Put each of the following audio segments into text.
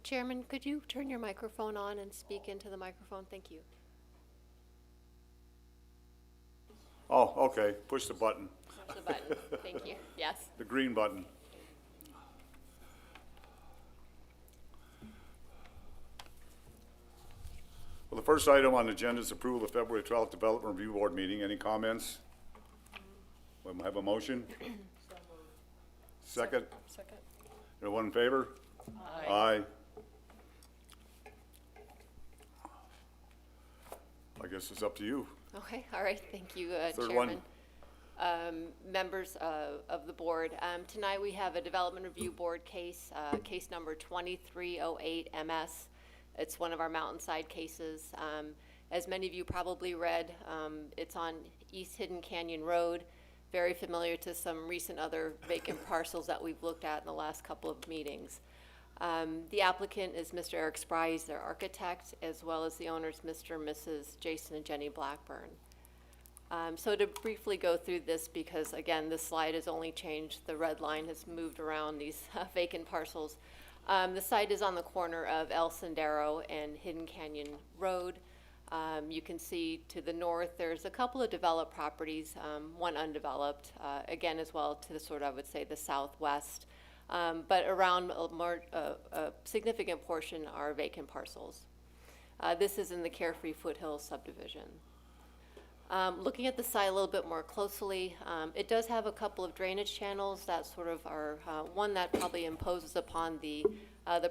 Chairman, could you turn your microphone on and speak into the microphone? Thank you. Oh, okay. Push the button. Push the button. Thank you. Yes. The green button. Well, the first item on the agenda is approval of February 12th Development Review Board meeting. Any comments? We have a motion? Second? Second. Everyone in favor? Aye. Aye. I guess it's up to you. Okay. All right. Thank you, Third Chairman. Members of the board, tonight we have a Development Review Board case, case number 2308 MS. It's one of our mountainside cases. As many of you probably read, it's on East Hidden Canyon Road, very familiar to some recent other vacant parcels that we've looked at in the last couple of meetings. The applicant is Mr. Eric Spry, he's their architect, as well as the owners, Mr. and Mrs. Jason and Jenny Blackburn. So to briefly go through this, because again, this slide has only changed, the red line has moved around these vacant parcels. The site is on the corner of El Sendero and Hidden Canyon Road. You can see to the north, there's a couple of developed properties, one undeveloped, again, as well to the sort of, I would say, the southwest. But around a significant portion are vacant parcels. This is in the Carefree Foothills subdivision. Looking at the site a little bit more closely, it does have a couple of drainage channels that sort of are, one that probably imposes upon the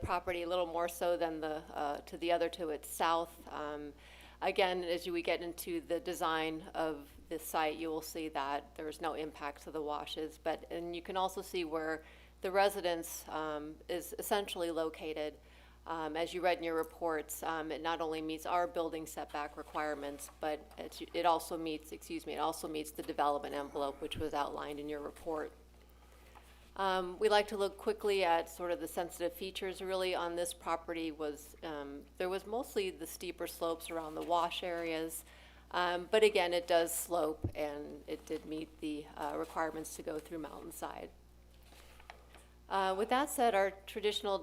property a little more so than to the other to its south. Again, as we get into the design of this site, you will see that there's no impact to the washes, and you can also see where the residence is essentially located. As you read in your reports, it not only meets our building setback requirements, but it also meets the development envelope, which was outlined in your report. We like to look quickly at sort of the sensitive features really on this property. There was mostly the steeper slopes around the wash areas, but again, it does slope and it did meet the requirements to go through mountainside. With that said, our typical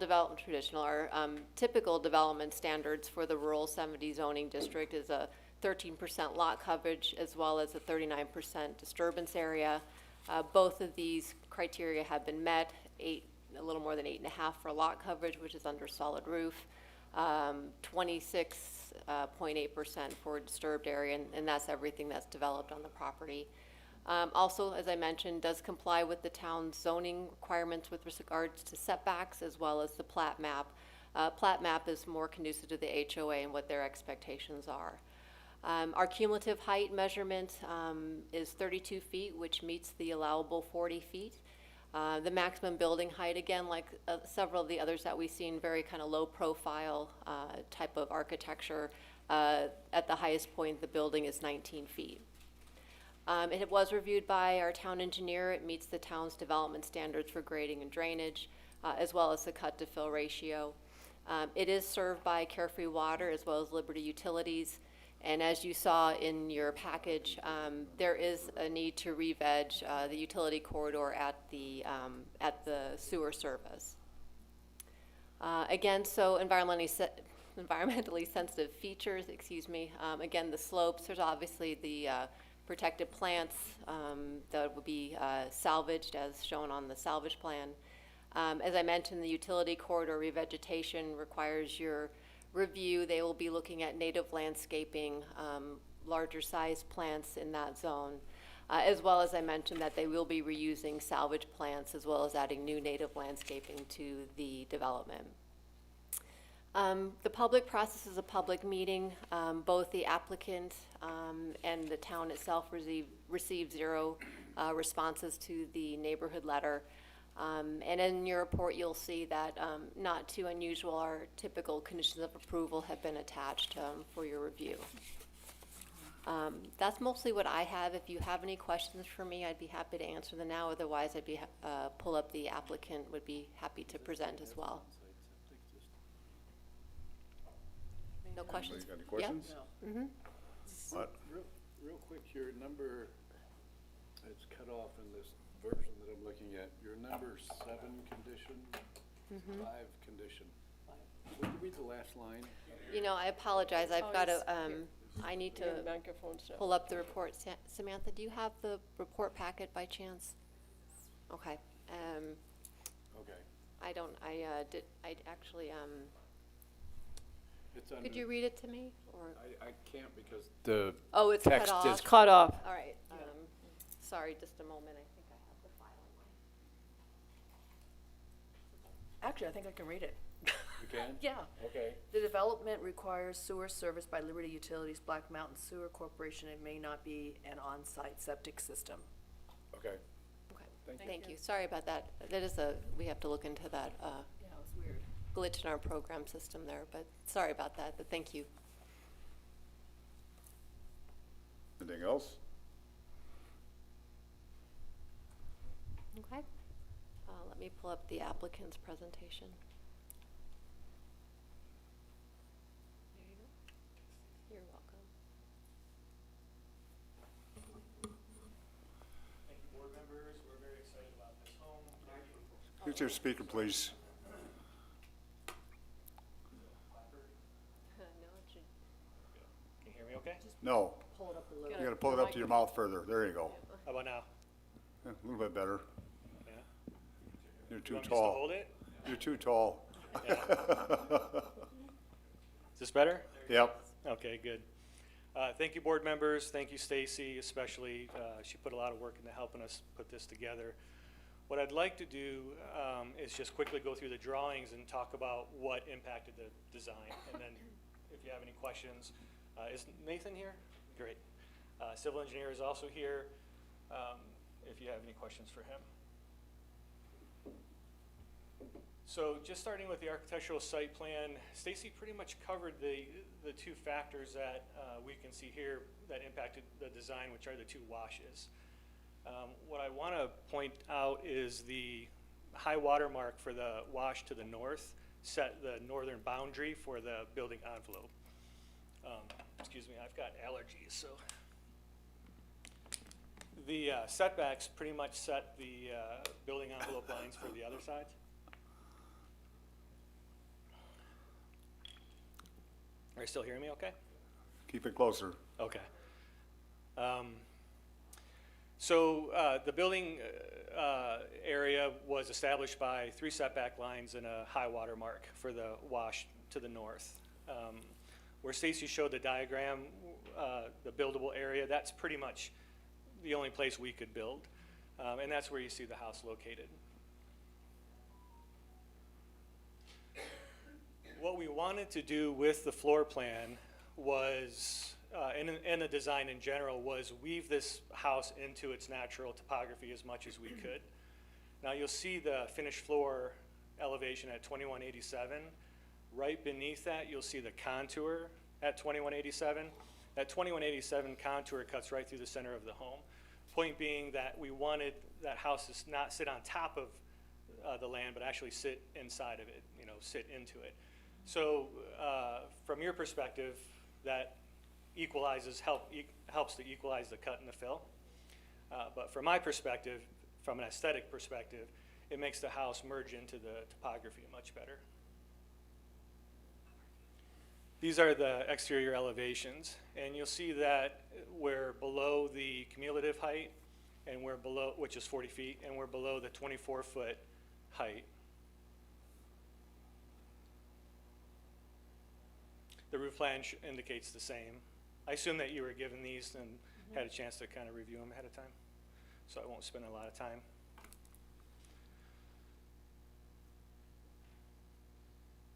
development standards for the rural 70 zoning district is a 13% lot coverage as well as a 39% disturbance area. Both of these criteria have been met, a little more than 8.5 for lot coverage, which is under solid roof, 26.8% for disturbed area, and that's everything that's developed on the property. Also, as I mentioned, does comply with the town's zoning requirements with regards to setbacks as well as the plat map. Plat map is more conducive to the HOA and what their expectations are. Our cumulative height measurement is 32 feet, which meets the allowable 40 feet. The maximum building height, again, like several of the others that we've seen, very kind of low profile type of architecture. At the highest point, the building is 19 feet. It was reviewed by our town engineer. It meets the town's development standards for grading and drainage, as well as the cut to fill ratio. It is served by Carefree Water as well as Liberty Utilities. And as you saw in your package, there is a need to re-veg the utility corridor at the sewer service. Again, so environmentally sensitive features, again, the slopes, there's obviously the protected plants that would be salvaged as shown on the salvage plan. As I mentioned, the utility corridor revegetation requires your review. They will be looking at native landscaping, larger size plants in that zone, as well as I mentioned that they will be reusing salvage plants as well as adding new native landscaping to the development. The public process is a public meeting. Both the applicant and the town itself received 0 responses to the neighborhood letter. And in your report, you'll see that not too unusual, our typical conditions of approval have been attached for your review. That's mostly what I have. If you have any questions for me, I'd be happy to answer them now. Otherwise, I'd be pull up the applicant, would be happy to present as well. No questions? Anybody got any questions? No. Mm-hmm. What? Real quick, your number, it's cut off in this version that I'm looking at. Your number 7 condition, 5 condition. Would you read the last line? You know, I apologize, I've Oh, got to, it's I need Your to microphone's down. pull up the report. Samantha, do you have the report packet by chance? Okay, Okay. I don't, I actually, It's under. could you read it to me, or? I can't because the Oh, it's cut text off. is. Cut off. All right, sorry, just a moment, I think I have the file in Actually, I think I can read it. You can? Yeah. Okay. The development requires sewer service by Liberty Utilities Black Mountain Sewer Corporation and may not be an on-site septic system. Okay. my. Okay, Thank you. thank you, sorry about that. That is we have to look into that Yeah, it was weird. glitch in our program system there, but sorry about that, but thank you. Anything else? Okay, let me pull up the applicant's presentation. There you go. You're welcome. Thank you, board members. We're very excited about this home. Use your speaker, please. No, it should. Can you hear me okay? No, Pull it up a little. you gotta pull it up to your mouth further. There you go. How about now? A little bit better. Yeah. You're You too want me just to tall. hold it? You're too tall. Is this better? Yep. Okay, good. Thank you, board members. Thank you, Stacy, especially. She put a lot of work into helping us put this together. What I'd like to do is just quickly go through the drawings and talk about what impacted the design. And then if you have any questions, is Nathan here? Great. Civil engineer is also here, if you have any questions for him. So just starting with the architectural site plan, Stacy pretty much covered the two factors that we can see here that impacted the design, which are the two washes. What I want to point out is the high water mark for the wash to the north set the northern boundary for the building envelope. Excuse me, I've got allergies, so. The setbacks pretty much set the building envelope lines for the other sides. Are you still hearing me okay? Keep it closer. Okay. The building area was established by 3 setback lines and a high water mark for the wash to the north. Where Stacy showed the diagram, the buildable area, that's pretty much the only place we could build. And that's where you see the house located. What we wanted to do with the floor plan was, and the design in general, was weave this house into its natural topography as much as we could. Now you'll see the finished floor elevation at 2187. Right beneath that, you'll see the contour at 2187. That 2187 contour cuts right through the center of the home. Point being that we wanted that house to not sit on top of the land, but actually sit inside of it, you know, sit into it. So from your perspective, that helps to equalize the cut and the fill. But from my perspective, from an aesthetic perspective, it makes the house merge into the topography much better. These are the exterior elevations, and you'll see that we're below the cumulative height, and we're below, which is 40 feet, and we're below the 24-foot height. The roof plan indicates the same. I assume that you were given these and had a chance to kind of review them ahead of time, so I won't spend a lot of time.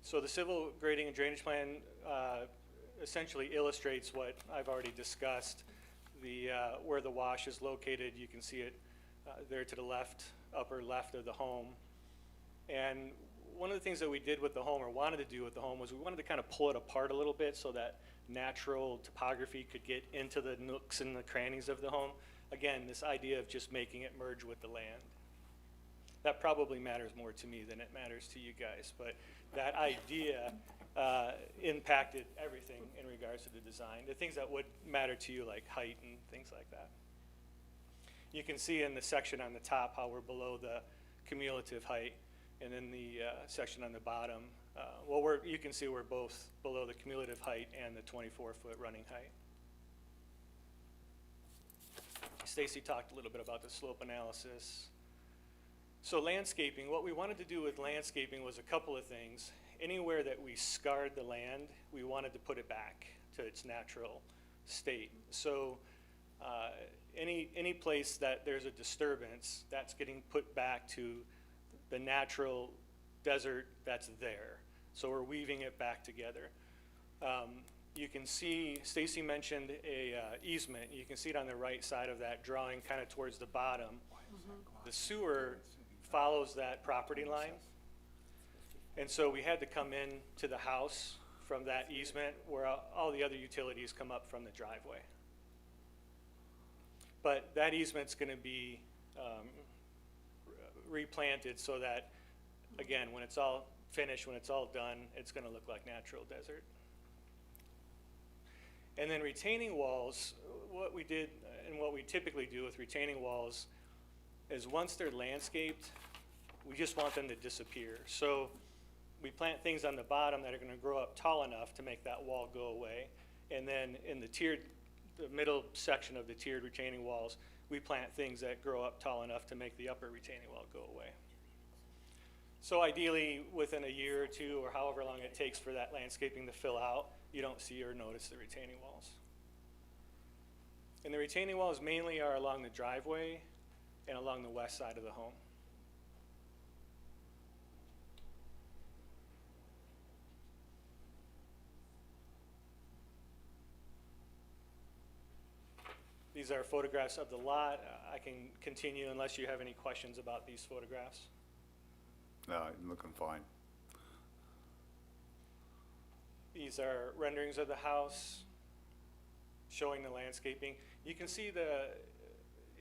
So the civil grading and drainage plan essentially illustrates what I've already discussed. Where the wash is located, you can see it there to the left, upper left of the home. And one of the things that we did with the home, or wanted to do with the home, was we wanted to kind of pull it apart a little bit so that natural topography could get into the nooks and the crannies of the home. Again, this idea of just making it merge with the land. That probably matters more to me than it matters to you guys, but that idea impacted everything in regards to the design. The things that would matter to you, like height and things like that. You can see in the section on the top how we're below the cumulative height, and in the section on the bottom, you can see we're both below the cumulative height and the 24-foot running height. Stacy talked a little bit about the slope analysis. So landscaping, what we wanted to do with landscaping was a couple of things. Anywhere that we scarred the land, we wanted to put it back to its natural state. So any place that there's a disturbance, that's getting put back to the natural desert that's there. So we're weaving it back together. You can see, Stacy mentioned a easement. You can see it on the right side of that drawing, kind of towards the bottom. The sewer follows that property line. And so we had to come in to the house from that easement where all the other utilities come up from the driveway. But that easement's going to be replanted so that, again, when it's all finished, when it's all done, it's going to look like natural desert. And then retaining walls, what we did and what we typically do with retaining walls is once they're landscaped, we just want them to disappear. So we plant things on the bottom that are going to grow up tall enough to make that wall go away. And then in the middle section of the tiered retaining walls, we plant things that grow up tall enough to make the upper retaining wall go away. So ideally, within a year or two, or however long it takes for that landscaping to fill out, you don't see or notice the retaining walls. And the retaining walls mainly are along the driveway and along the west side of the home. These are photographs of the lot. I can continue unless you have any questions about these photographs. No, I'm looking fine. These are renderings of the house showing the landscaping. You can see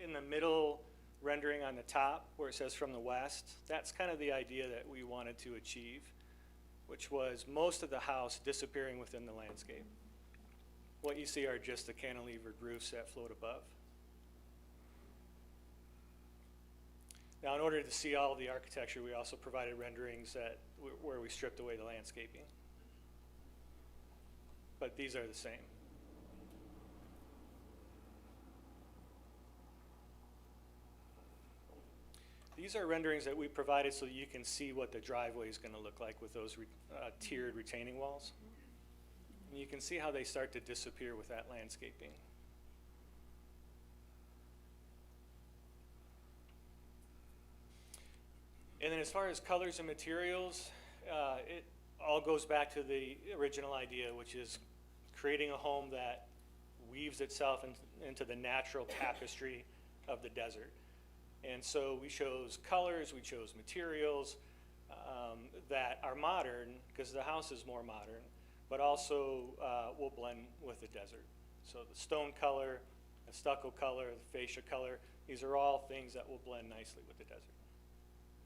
in the middle rendering on the top where it says from the west, that's kind of the idea that we wanted to achieve, which was most of the house disappearing within the landscape. What you see are just the cantilevered roofs that float above. Now, in order to see all of the architecture, we also provided renderings where we stripped away the landscaping. But these are the same. These are renderings that we provided so that you can see what the driveway is going to look like with those tiered retaining walls. And you can see how they start to disappear with that landscaping. And then as far as colors and materials, it all goes back to the original idea, which is creating a home that weaves itself into the natural tapestry of the desert. And so we chose colors, we chose materials that are modern, because the house is more modern, but also will blend with the desert. So the stone color, the stucco color, the fascia color, these are all things that will blend nicely with the desert.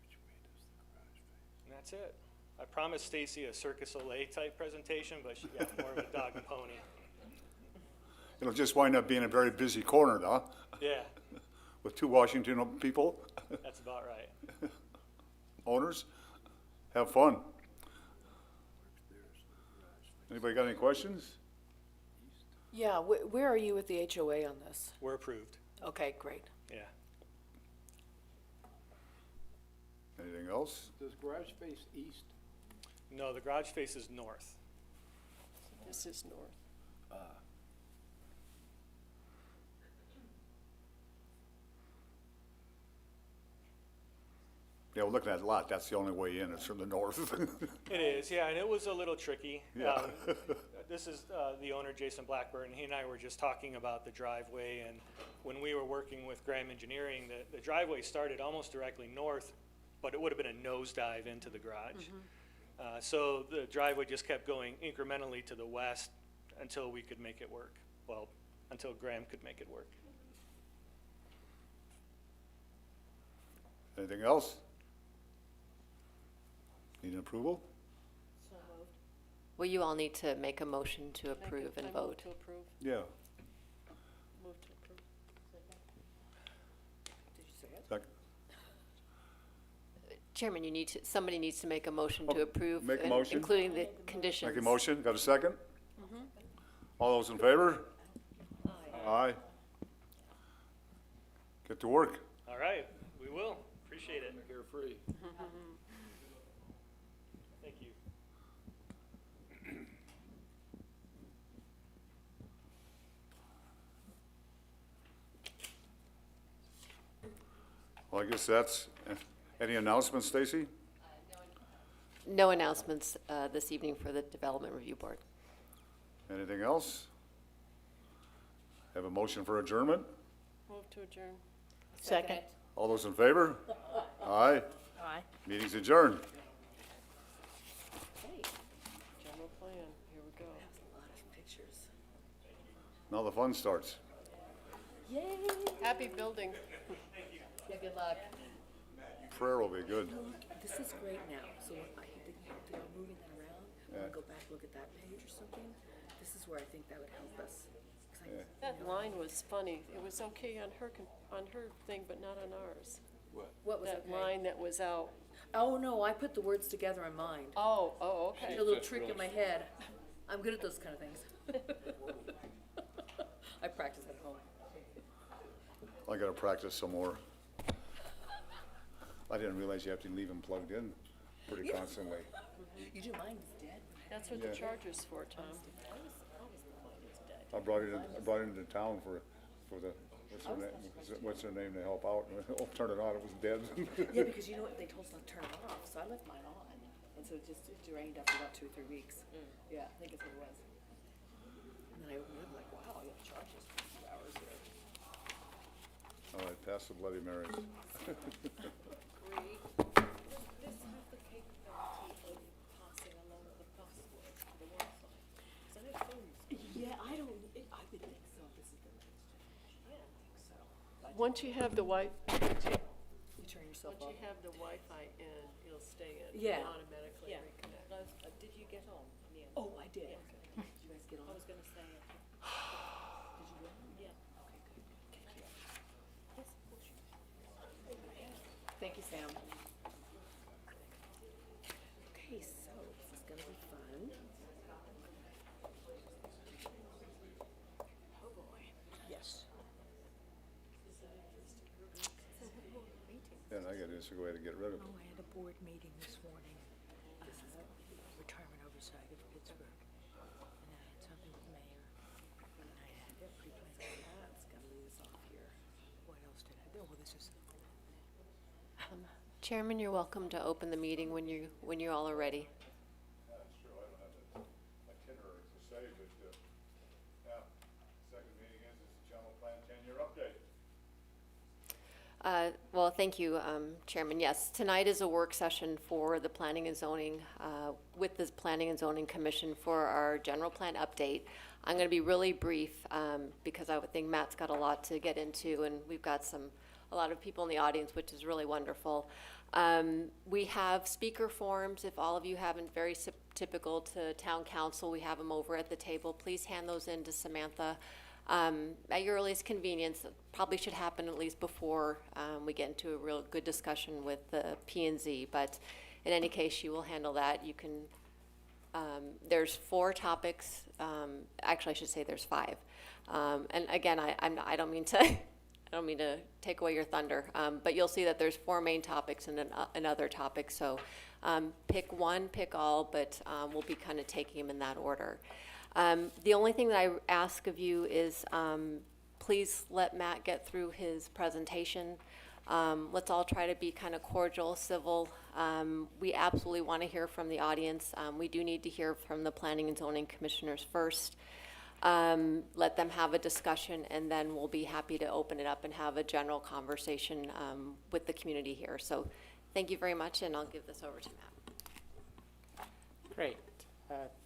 Which way does the garage face? And that's it. I promised Stacy a Circus Olay type presentation, but she got more of a dog and pony. It'll just wind up being a very busy corner, though, Yeah, with two Washington people, that's about right. owners. Have fun. Works there, so the garage face Anybody got any questions? east. Yeah, where are you with the HOA on this? We're approved, Okay, great. yeah. Anything else? Does garage face east? No, the garage faces north. This is north. Yeah, we're looking at a lot. That's the only way in. It's from the north. It is, yeah, and it was a little tricky. Yeah. This is the owner, Jason Blackburn. He and I were just talking about the driveway, and when we were working with Graham Engineering, the driveway started almost directly north, but it would have been a nosedive into the garage. So the driveway just kept going incrementally to the west until we could make it work. Well, until Graham could make it work. Anything else? Need an approval? Well, you all need to make a motion to approve and vote. Yeah. Move to approve. Did you say it? Second. Chairman, somebody needs to make a motion to approve. make a and motion. Including the conditions. Make a motion, got a second? All those in favor? Aye. Get to work. All right, we will. Appreciate it. Carefree. Thank you. Well, I guess that's, any announcements, Stacy? No announcements this evening for the Development Review Board. Anything else? Have a motion for adjournment? Move to adjourn. Second. All those in favor? Aye. Aye. Meeting's adjourned. General plan, here we go. A lot of pictures. Now the fun starts. Yay! Happy building. Good luck. Prayer will be good. This is great now, so when I think they are moving that around, when I go back, look at that page or something, this is where I think that would help us. 'Cause I- That line was funny. It was okay on her, on her thing, but not on ours. What was That okay? line that was out. Oh, no, I put the words together in mind. Oh, I okay. did a little trick in my head. I'm good at those kind of things. I practice at home. I gotta practice some more. I didn't realize you have to leave them plugged in pretty constantly. You do, mine was dead. That's what Yeah. the charger's for, Tom. I brought it into town for the, what's their name to help out. Oh, turn it on, it was dead. Yeah, because you know what, they told us not to turn it off, so I left mine on. And so it drained after about 2 or 3 weeks. Yeah, I think that's what it was. And then I opened it up, like, wow, I got charges for 2 hours here. All right, pass the Bloody Marys. Yeah, I would think so. This is the next generation. I don't think so. Once you have the You turn yourself once off. you have the Wi-Fi in, it'll stay in. Yeah. Automatically Yeah. reconnect. Did you get home in the end? Oh, I did. Did you guys get on? I was gonna say, Did you get on? yeah. Okay, good. Yes, of course you Thank you, Sam. Okay, so this is gonna be fun. Oh, boy. Yes. Yeah, I gotta just go ahead and get rid of it. Oh, I had a board meeting this morning, retirement oversight of Pittsburgh. And I had something with the mayor, and I had pre-planned, That's gonna leave us off here. what else did I do? Well, this is, Chairman, you're welcome to open the meeting when you all are ready. That's true, I don't have the itinerary to say, but, yeah, second meeting is the general plan 10-year update. Well, thank you, Chairman. Yes, tonight is a work session for the Planning and Zoning, with the Planning and Zoning Commission for our general plan update. I'm going to be really brief because I would think Matt's got a lot to get into, and we've got a lot of people in the audience, which is really wonderful. We have speaker forms. If all of you haven't, very typical to town council, we have them over at the table. Please hand those in to Samantha. At your earliest convenience. Probably should happen at least before we get into a real good discussion with the P&Z, but in any case, she will handle that. You can, there's 4 topics, actually I should say there's 5. And again, I don't mean to, I don't mean to take away your thunder, but you'll see that there's 4 main topics and another topic, so pick one, pick all, but we'll be kind of taking them in that order. The only thing that I ask of you is please let Matt get through his presentation. Let's all try to be kind of cordial, civil. We absolutely want to hear from the audience. We do need to hear from the Planning and Zoning Commissioners first. Let them have a discussion, and then we'll be happy to open it up and have a general conversation with the community here. So thank you very much, and I'll give this over to Matt. Great.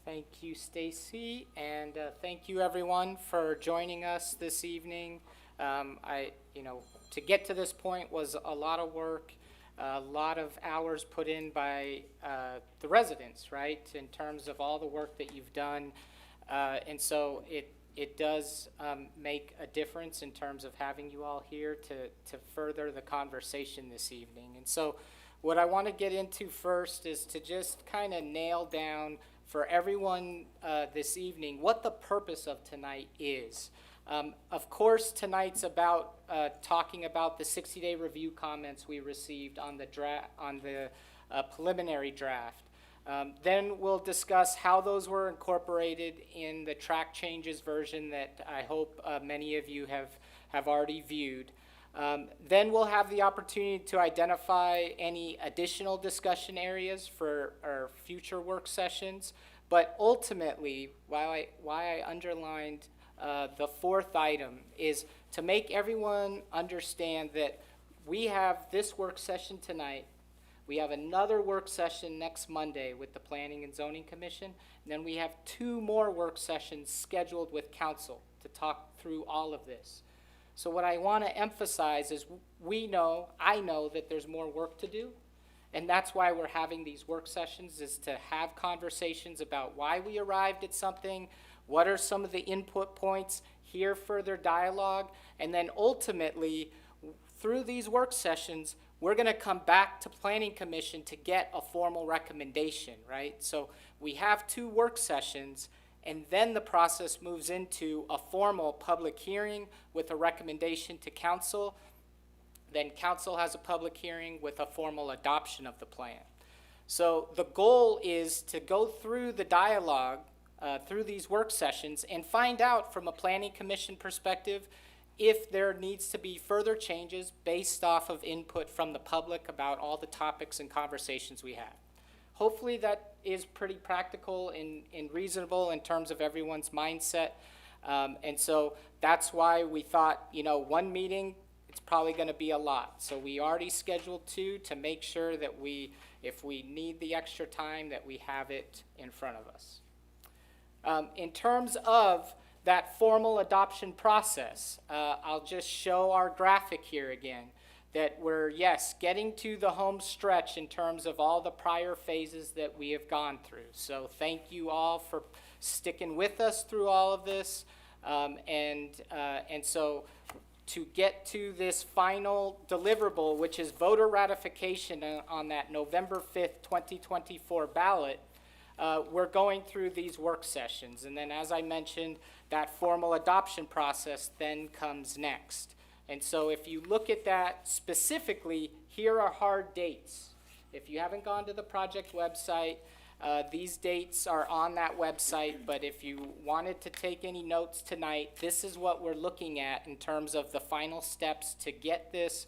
Thank you, Stacy, and thank you, everyone, for joining us this evening. To get to this point was a lot of work, a lot of hours put in by the residents, right, in terms of all the work that you've done. And so it does make a difference in terms of having you all here to further the conversation this evening. And so what I want to get into first is to just kind of nail down for everyone this evening what the purpose of tonight is. Of course, tonight's about talking about the 60-day review comments we received on the preliminary draft. Then we'll discuss how those were incorporated in the track changes version that I hope many of you have already viewed. Then we'll have the opportunity to identify any additional discussion areas for our future work sessions. But ultimately, why I underlined the fourth item is to make everyone understand that we have this work session tonight. We have another work session next Monday with the Planning and Zoning Commission. And then we have 2 more work sessions scheduled with council to talk through all of this. So what I want to emphasize is I know that there's more work to do. And that's why we're having these work sessions, is to have conversations about why we arrived at something, what are some of the input points, hear further dialogue, and then ultimately, through these work sessions, we're going to come back to Planning Commission to get a formal recommendation, right? So we have 2 work sessions, and then the process moves into a formal public hearing with a recommendation to council. Then council has a public hearing with a formal adoption of the plan. So the goal is to go through the dialogue through these work sessions and find out from a Planning Commission perspective if there needs to be further changes based off of input from the public about all the topics and conversations we have. Hopefully that is pretty practical and reasonable in terms of everyone's mindset. And so that's why we thought, 1 meeting, it's probably going to be a lot. So we already scheduled 2 to make sure that if we need the extra time, that we have it in front of us. In terms of that formal adoption process, I'll just show our graphic here again, that we're, yes, getting to the home stretch in terms of all the prior phases that we have gone through. So thank you all for sticking with us through all of this. And so to get to this final deliverable, which is voter ratification on that November 5th, 2024 ballot, we're going through these work sessions. And then, as I mentioned, that formal adoption process then comes next. And so if you look at that specifically, here are hard dates. If you haven't gone to the project website, these dates are on that website, but if you wanted to take any notes tonight, this is what we're looking at in terms of the final steps to get this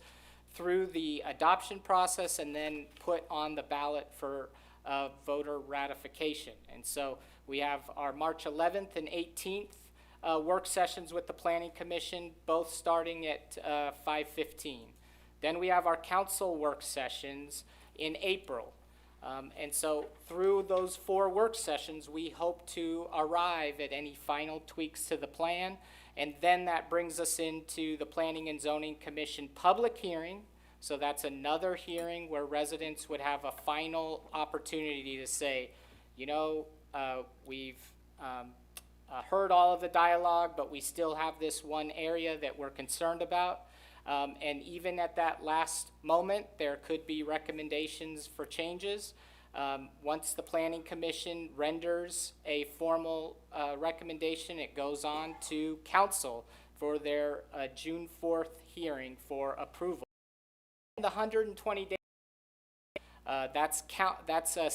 through the adoption process and then put on the ballot for voter ratification. And so we have our March 11th and 18th work sessions with the Planning Commission, both starting at 5:15. Then we have our council work sessions in April. And so through those 4 work sessions, we hope to arrive at any final tweaks to the plan. And then that brings us into the Planning and Zoning Commission public hearing. So that's another hearing where residents would have a final opportunity to say, we've heard all of the dialogue, but we still have this one area that we're concerned about. And even at that last moment, there could be recommendations for changes. Once the Planning Commission renders a formal recommendation, it goes on to council for their June 4th hearing for approval. The 120 days, that's a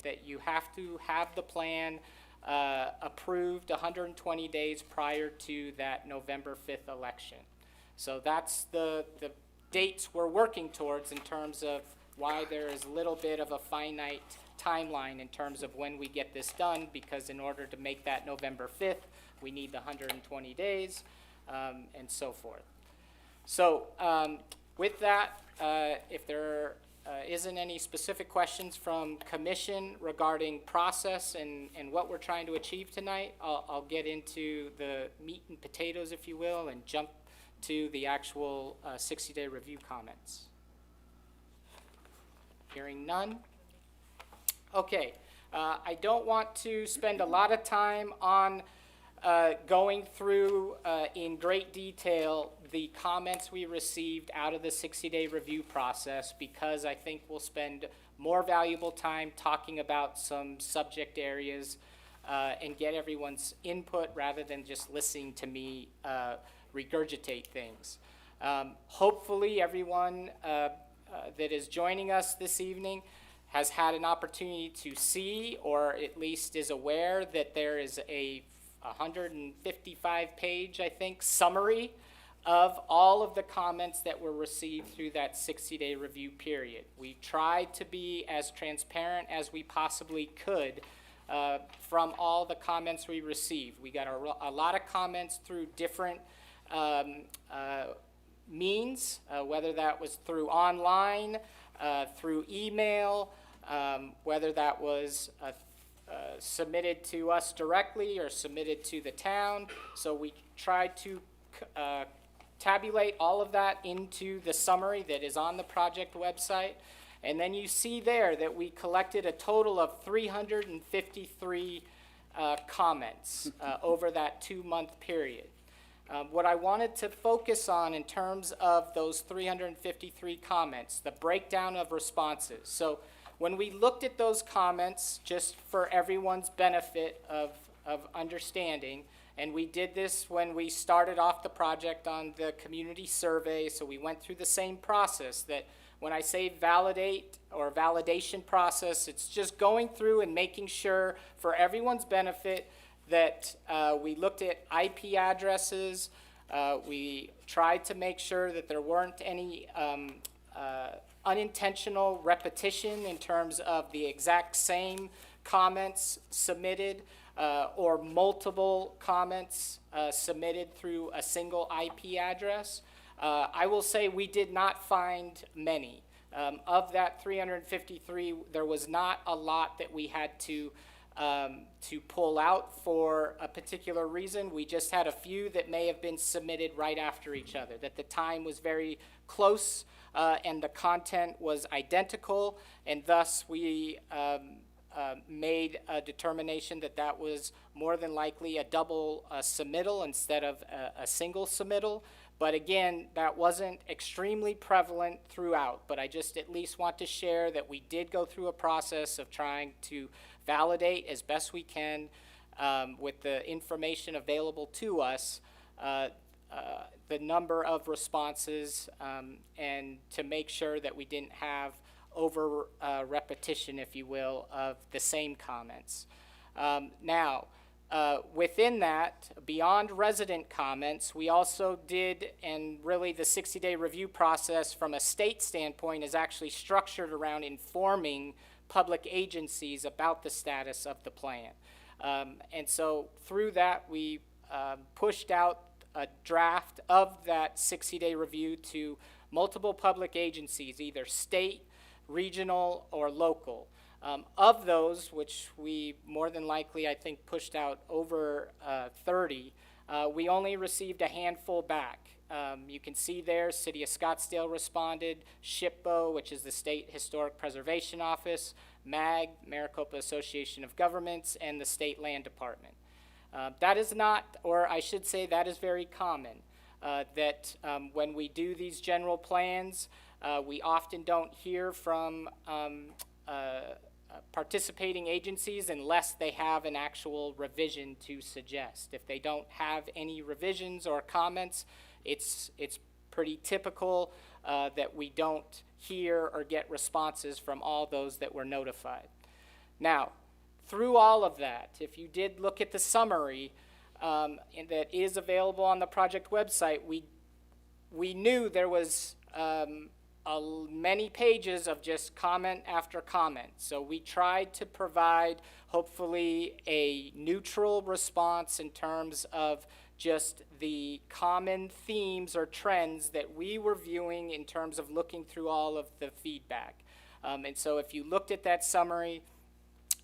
that you have to have the plan approved 120 days prior to that November 5th election. So that's the dates we're working towards in terms of why there is a little bit of a finite timeline in terms of when we get this done, because in order to make that November 5th, we need the 120 days and so forth. So with that, if there isn't any specific questions from commission regarding process and what we're trying to achieve tonight, I'll get into the meat and potatoes, if you will, and jump to the actual 60-day review comments. Hearing none. Okay, I don't want to spend a lot of time on going through in great detail the comments we received out of the 60-day review process, because I think we'll spend more valuable time talking about some subject areas and get everyone's input rather than just listening to me regurgitate things. Hopefully everyone that is joining us this evening has had an opportunity to see, or at least is aware that there is a 155-page, I think, summary of all of the comments that were received through that 60-day review period. We tried to be as transparent as we possibly could from all the comments we received. We got a lot of comments through different means, whether that was through online, through email, whether that was submitted to us directly or submitted to the town. So we tried to tabulate all of that into the summary that is on the project website. And then you see there that we collected a total of 353 comments over that 2-month period. What I wanted to focus on in terms of those 353 comments, the breakdown of responses. So when we looked at those comments, just for everyone's benefit of understanding, and we did this when we started off the project on the community survey, so we went through the same process. That when I say validate or validation process, it's just going through and making sure for everyone's benefit that we looked at IP addresses. We tried to make sure that there weren't any unintentional repetition in terms of the exact same comments submitted or multiple comments submitted through a single IP address. I will say we did not find many. Of that 353, there was not a lot that we had to pull out for a particular reason. We just had a few that may have been submitted right after each other, that the time was very close and the content was identical, and thus we made a determination that that was more than likely a double submittal instead of a single submittal. But again, that wasn't extremely prevalent throughout, but I just at least want to share that we did go through a process of trying to validate as best we can with the information available to us the number of responses and to make sure that we didn't have over repetition, if you will, of the same comments. Now, within that, beyond resident comments, we also did, and really the 60-day review process from a state standpoint is actually structured around informing public agencies about the status of the plan. And so through that, we pushed out a draft of that 60-day review to multiple public agencies, either state, regional, or local. Of those, which we more than likely, I think, pushed out over 30, we only received a handful back. You can see there, City of Scottsdale responded, SHPO, which is the State Historic Preservation Office, MAG, Maricopa Association of Governments, and the State Land Department. That is not, or I should say that is very common, that when we do these general plans, we often don't hear from participating agencies unless they have an actual revision to suggest. If they don't have any revisions or comments, it's pretty typical that we don't hear or get responses from all those that were notified. Now, through all of that, if you did look at the summary that is available on the project website, we knew there was many pages of just comment after comment. So we tried to provide, hopefully, a neutral response in terms of just the common themes or trends that we were viewing in terms of looking through all of the feedback. And so if you looked at that summary,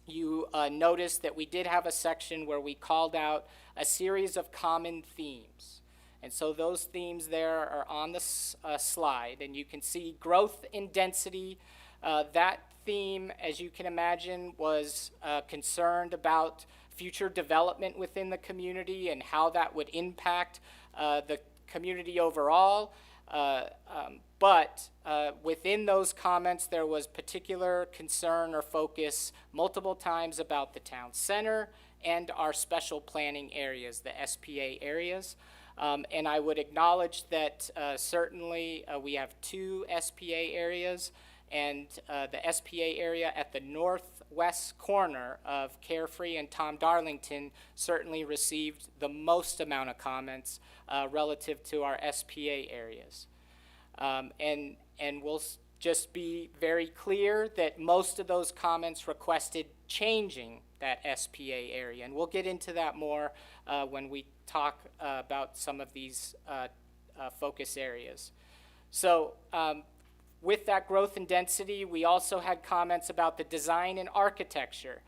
you noticed that we did have a section where we called out a series of common themes. And so those themes there are on the slide, and you can see growth and density. That theme, as you can imagine, was concerned about future development within the community and how that would impact the community overall. But within those comments, there was particular concern or focus multiple times about the town center and our special planning areas, the SPA areas. And I would acknowledge that certainly we have 2 SPA areas, and the SPA area at the northwest corner of Carefree and Tom Darlington certainly received the most amount of comments relative to our SPA areas. And we'll just be very clear that most of those comments requested changing that SPA area, and we'll get into that more when we talk about some of these focus areas. So with that growth and density, we also had comments about the design and architecture.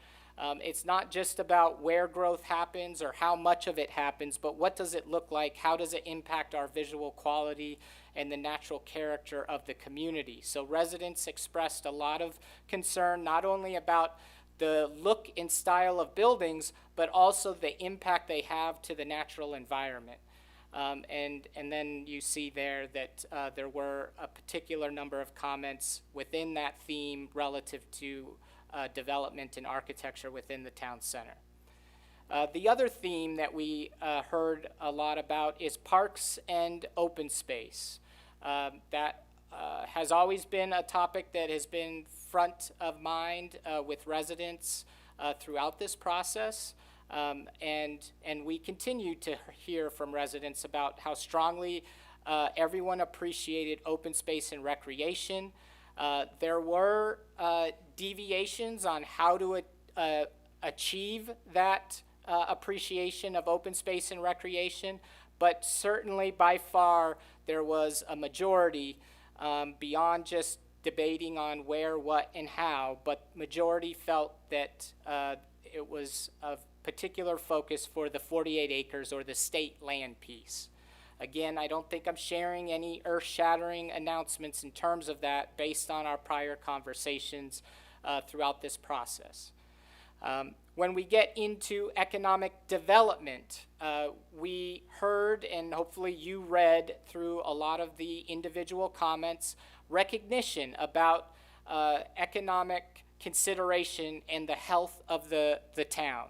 It's not just about where growth happens or how much of it happens, but what does it look like? How does it impact our visual quality and the natural character of the community? So residents expressed a lot of concern, not only about the look and style of buildings, but also the impact they have to the natural environment. And then you see there that there were a particular number of comments within that theme relative to development and architecture within the town center. The other theme that we heard a lot about is parks and open space. That has always been a topic that has been front of mind with residents throughout this process. And we continue to hear from residents about how strongly everyone appreciated open space and recreation. There were deviations on how to achieve that appreciation of open space and recreation, but certainly by far there was a majority beyond just debating on where, what, and how, but majority felt that it was of particular focus for the 48 acres or the state land piece. Again, I don't think I'm sharing any earth-shattering announcements in terms of that based on our prior conversations throughout this process. When we get into economic development, we heard, and hopefully you read through a lot of the individual comments, recognition about economic consideration and the health of the town.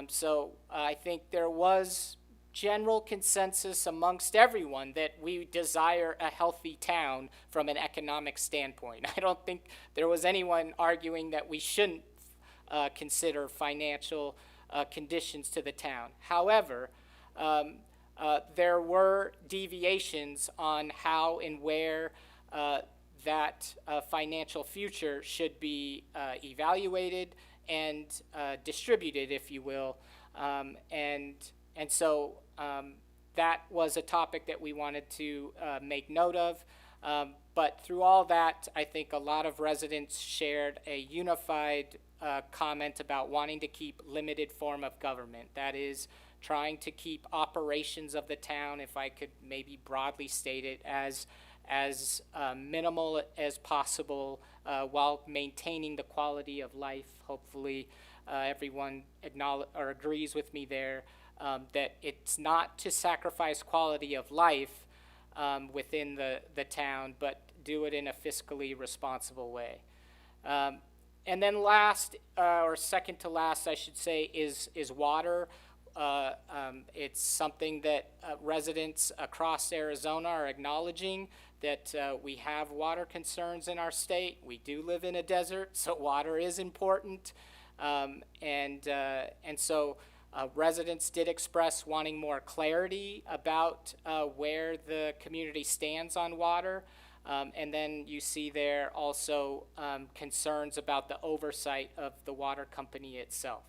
So I think there was general consensus amongst everyone that we desire a healthy town from an economic standpoint. I don't think there was anyone arguing that we shouldn't consider financial conditions to the town. However, there were deviations on how and where that financial future should be evaluated and distributed, if you will. And so that was a topic that we wanted to make note of. But through all that, I think a lot of residents shared a unified comment about wanting to keep limited form of government. That is, trying to keep operations of the town, if I could maybe broadly state it, as minimal as possible while maintaining the quality of life. Hopefully everyone agrees with me there, that it's not to sacrifice quality of life within the town, but do it in a fiscally responsible way. And then last, or second to last, I should say, is water. It's something that residents across Arizona are acknowledging, that we have water concerns in our state. We do live in a desert, so water is important. And so residents did express wanting more clarity about where the community stands on water. And then you see there also concerns about the oversight of the water company itself.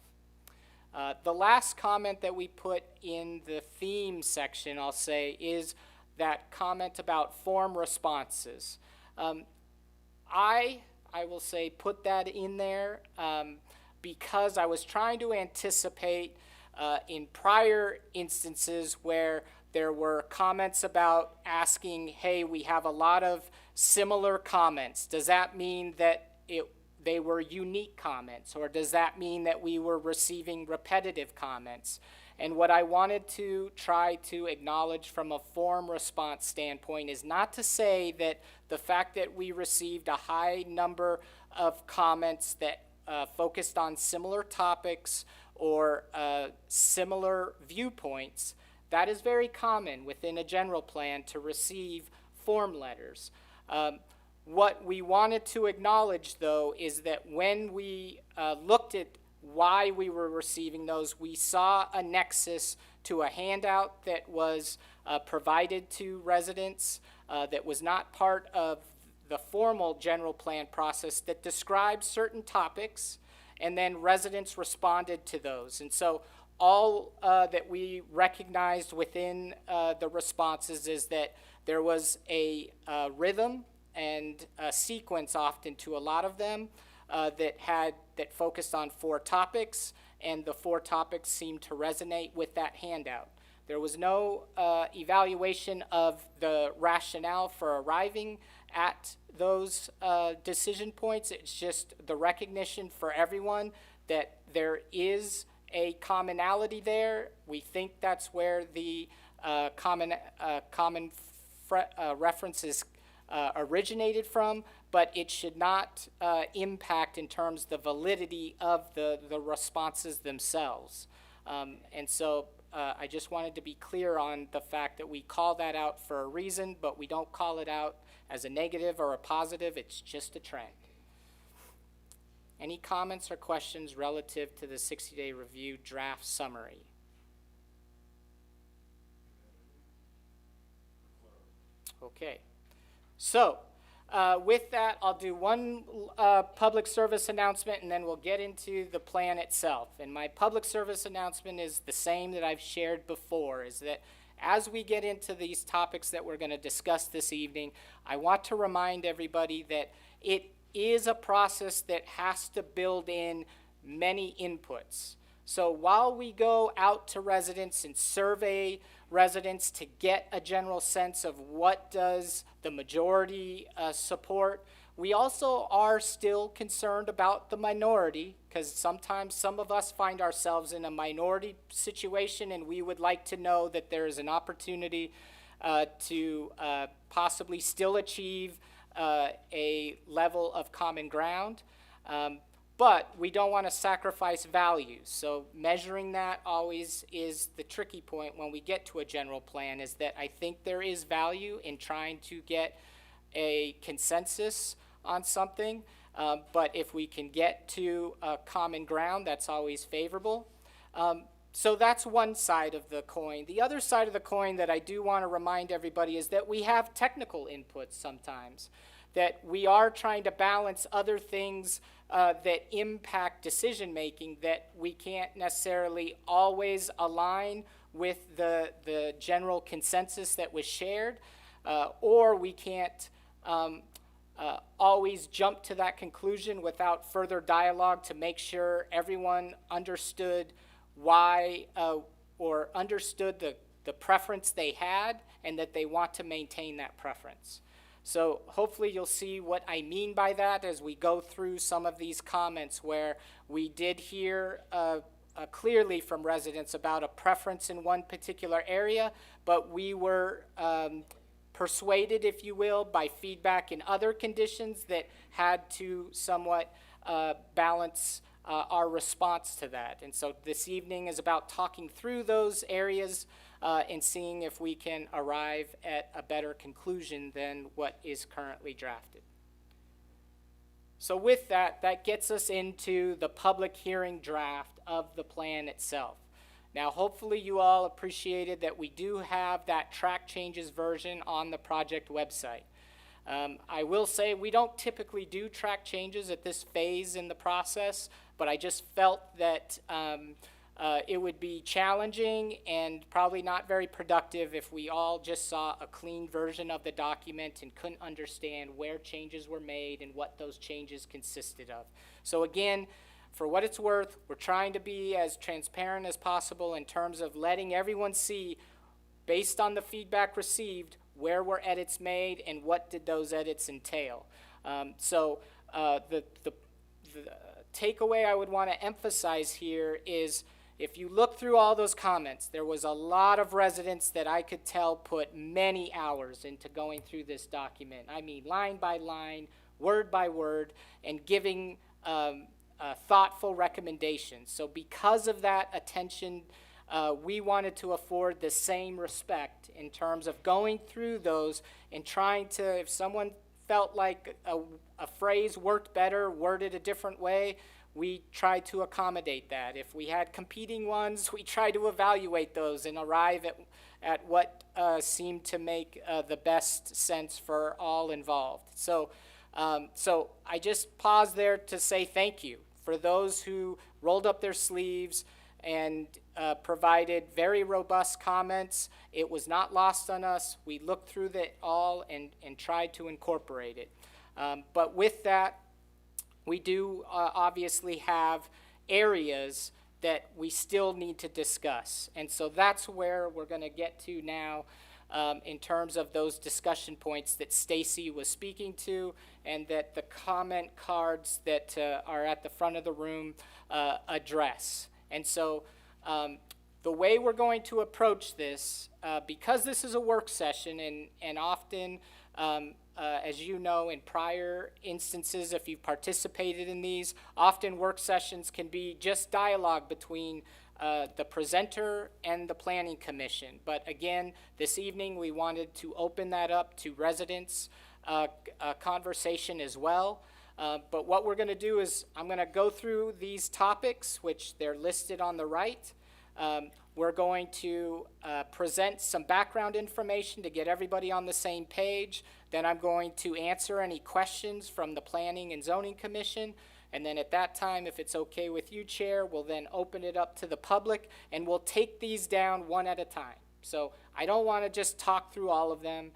The last comment that we put in the theme section, I'll say, is that comment about form responses. I will say put that in there because I was trying to anticipate in prior instances where there were comments about asking, hey, we have a lot of similar comments. Does that mean that they were unique comments, or does that mean that we were receiving repetitive comments? And what I wanted to try to acknowledge from a form response standpoint is not to say that the fact that we received a high number of comments that focused on similar topics or similar viewpoints, that is very common within a general plan to receive form letters. What we wanted to acknowledge, though, is that when we looked at why we were receiving those, we saw a nexus to a handout that was provided to residents that was not part of the formal general plan process that described certain topics, and then residents responded to those. And so all that we recognized within the responses is that there was a rhythm and a sequence often to a lot of them that focused on 4 topics, and the 4 topics seemed to resonate with that handout. There was no evaluation of the rationale for arriving at those decision points. It's just the recognition for everyone that there is a commonality there. We think that's where the common references originated from, but it should not impact in terms of the validity of the responses themselves. And so I just wanted to be clear on the fact that we call that out for a reason, but we don't call it out as a negative or a positive. It's just a trend. Any comments or questions relative to the 60-day review draft summary? Okay. So, with that, I'll do one public service announcement, and then we'll get into the plan itself. And my public service announcement is the same that I've shared before, is that as we get into these topics that we're going to discuss this evening, I want to remind everybody that it is a process that has to build in many inputs. So while we go out to residents and survey residents to get a general sense of what does the majority support, we also are still concerned about the minority, because sometimes some of us find ourselves in a minority situation, and we would like to know that there is an opportunity to possibly still achieve a level of common ground. But we don't want to sacrifice values. So measuring that always is the tricky point when we get to a general plan, is that I think there is value in trying to get a consensus on something. But if we can get to a common ground, that's always favorable. So that's one side of the coin. The other side of the coin that I do want to remind everybody is that we have technical inputs sometimes, that we are trying to balance other things that impact decision-making, that we can't necessarily always align with the general consensus that was shared, or we can't always jump to that conclusion without further dialogue to make sure everyone understood why or understood the preference they had and that they want to maintain that preference. So hopefully you'll see what I mean by that as we go through some of these comments where we did hear clearly from residents about a preference in one particular area, but we were persuaded, if you will, by feedback in other conditions that had to somewhat balance our response to that. And so this evening is about talking through those areas and seeing if we can arrive at a better conclusion than what is currently drafted. So with that, that gets us into the public hearing draft of the plan itself. Now, hopefully you all appreciated that we do have that track changes version on the project website. I will say we don't typically do track changes at this phase in the process, but I just felt that it would be challenging and probably not very productive if we all just saw a clean version of the document and couldn't understand where changes were made and what those changes consisted of. So again, for what it's worth, we're trying to be as transparent as possible in terms of letting everyone see, based on the feedback received, where were edits made and what did those edits entail. The takeaway I would want to emphasize here is if you look through all those comments, there was a lot of residents that I could tell put many hours into going through this document. I mean, line by line, word by word, and giving thoughtful recommendations. So because of that attention, we wanted to afford the same respect in terms of going through those and trying to, if someone felt like a phrase worked better, worded a different way, we tried to accommodate that. If we had competing ones, we tried to evaluate those and arrive at what seemed to make the best sense for all involved. So I just pause there to say thank you for those who rolled up their sleeves and provided very robust comments. It was not lost on us. We looked through it all and tried to incorporate it. But with that, we do obviously have areas that we still need to discuss. And so that's where we're going to get to now in terms of those discussion points that Stacy was speaking to and that the comment cards that are at the front of the room address. And so the way we're going to approach this, because this is a work session and often, as you know, in prior instances, if you've participated in these, often work sessions can be just dialogue between the presenter and the Planning Commission. But again, this evening we wanted to open that up to residents' conversation as well. But what we're going to do is I'm going to go through these topics, which they're listed on the right. We're going to present some background information to get everybody on the same page. Then I'm going to answer any questions from the Planning and Zoning Commission. And then at that time, if it's okay with you, Chair, we'll then open it up to the public, and we'll take these down one at a time. So I don't want to just talk through all of them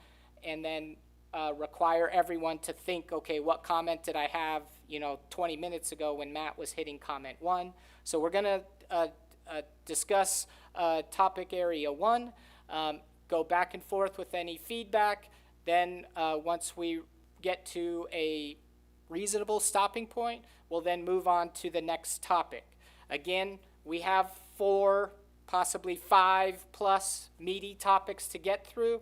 and then require everyone to think, okay, what comment did I have, 20 minutes ago when Matt was hitting comment 1. So we're going to discuss topic area 1, go back and forth with any feedback. Then once we get to a reasonable stopping point, we'll then move on to the next topic. Again, we have 4, possibly 5+ meaty topics to get through.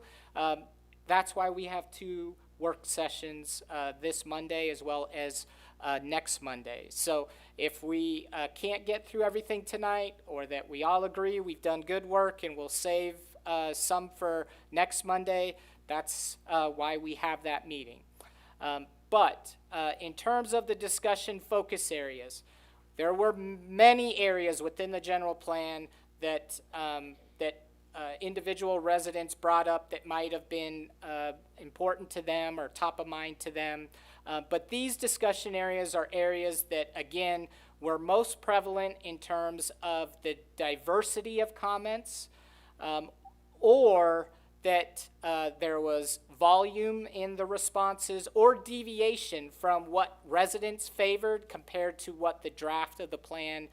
That's why we have 2 work sessions this Monday as well as next Monday. So if we can't get through everything tonight, or that we all agree we've done good work and we'll save some for next Monday, that's why we have that meeting. But in terms of the discussion focus areas, there were many areas within the general plan that individual residents brought up that might have been important to them or top of mind to them. But these discussion areas are areas that, again, were most prevalent in terms of the diversity of comments, or that there was volume in the responses or deviation from what residents favored compared to what the draft of the plan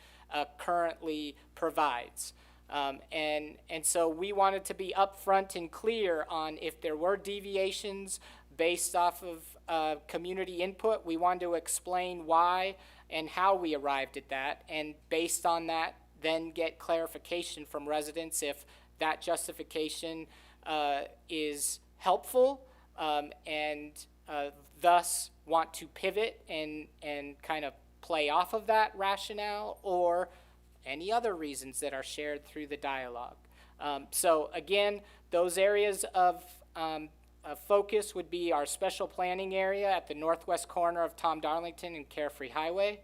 currently provides. And so we wanted to be upfront and clear on if there were deviations based off of community input. We wanted to explain why and how we arrived at that, and based on that, then get clarification from residents if that justification is helpful, and thus want to pivot and kind of play off of that rationale, or any other reasons that are shared through the dialogue. So again, those areas of focus would be our special planning area at the northwest corner of Tom Darlington and Carefree Highway.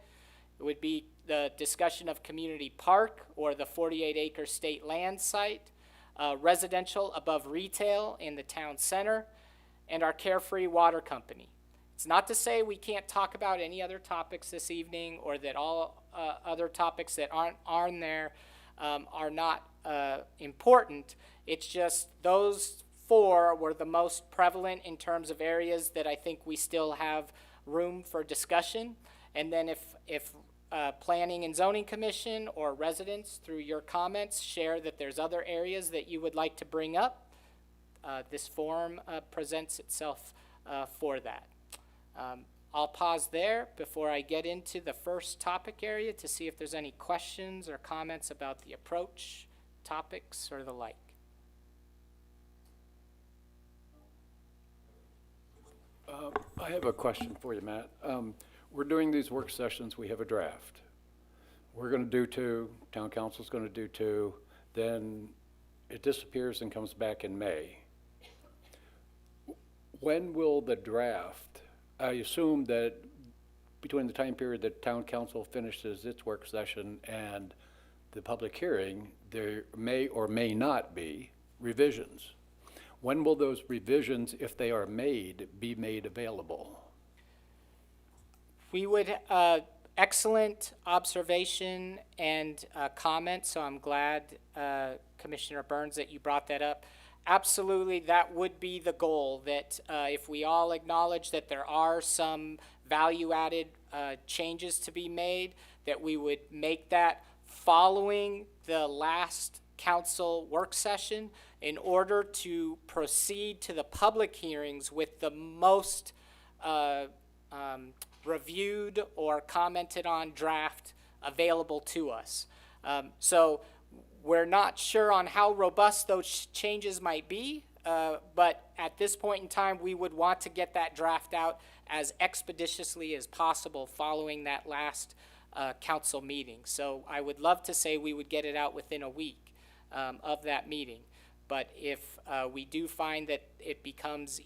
It would be the discussion of community park or the 48-acre state land site, residential above retail in the town center, and our Carefree Water Company. It's not to say we can't talk about any other topics this evening, or that all other topics that aren't on there are not important. It's just those 4 were the most prevalent in terms of areas that I think we still have room for discussion. And then if Planning and Zoning Commission or residents through your comments share that there's other areas that you would like to bring up, this forum presents itself for that. I'll pause there before I get into the first topic area to see if there's any questions or comments about the approach, topics, or the like. I have a question for you, Matt. We're doing these work sessions, we have a draft. We're gonna do two, town council's gonna do two, then it disappears and comes back in May. When will the draft, I assume that between the time period that town council finishes its work session and the public hearing, there may or may not be revisions. When will those revisions, if they are made, be made available? We would, excellent observation and comment, so I'm glad, Commissioner Burns, that you brought that up. Absolutely, that would be the goal, that if we all acknowledge that there are some value-added changes to be made, that we would make that following the last council work session in order to proceed to the public hearings with the most reviewed or commented on draft available to us. So we're not sure on how robust those changes might be, but at this point in time, we would want to get that draft out as expeditiously as possible following that last council meeting. So I would love to say we would get it out within a week of that meeting. But if we do find that it becomes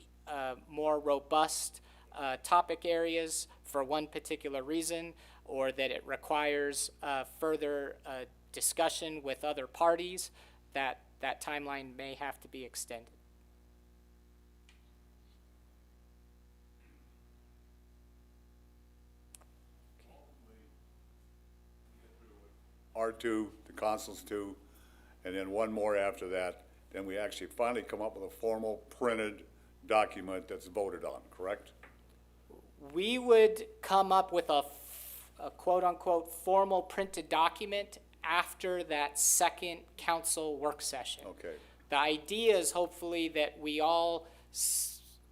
more robust topic areas for one particular reason, or that it requires further discussion with other parties, that timeline may have to be extended. R2, the consuls 2, and then one more after that. Then we actually finally come up with a formal printed document that's voted on, correct? We would come up with a quote-unquote formal printed document after that second council work session. Okay. The idea is hopefully that we all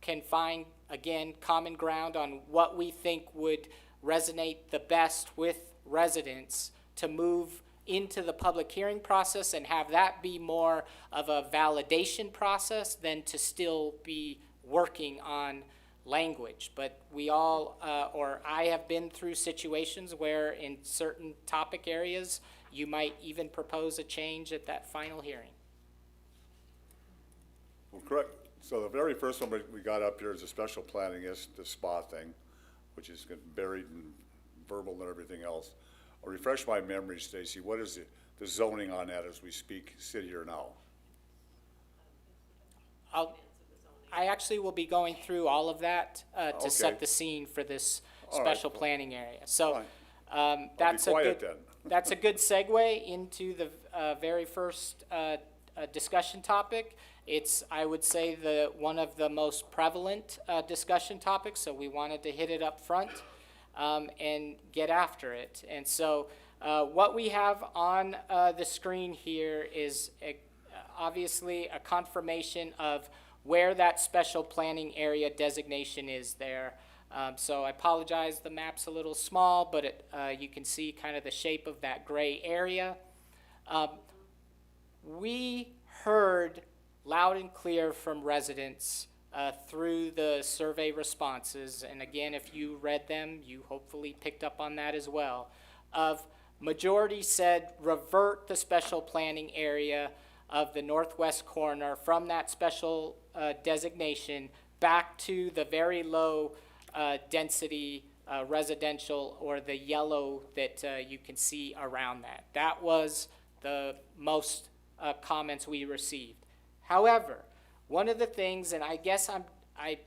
can find, again, common ground on what we think would resonate the best with residents to move into the public hearing process and have that be more of a validation process than to still be working on language. But we all, or I have been through situations where in certain topic areas, you might even propose a change at that final hearing. Well, correct. So the very first one we got up here is a special planning, is the spa thing, which is buried and verbal and everything else. I'll refresh my memory, Stacy. What is the zoning on that as we speak, sit here now? I actually will be going through all of that to Okay. set the scene for this All right. special planning area. So Fine. that's a quiet good then. that's a good segue into the very first discussion topic. It's, I would say, one of the most prevalent discussion topics, so we wanted to hit it up front and get after it. And so what we have on the screen here is obviously a confirmation of where that special planning area designation is there. So I apologize, the map's a little small, but you can see kind of the shape of that gray area. We heard loud and clear from residents through the survey responses, and again, if you read them, you hopefully picked up on that as well, of majority said revert the special planning area of the northwest corner from that special designation back to the very low density residential, or the yellow that you can see around that. That was the most comments we received. However, one of the things, and I guess I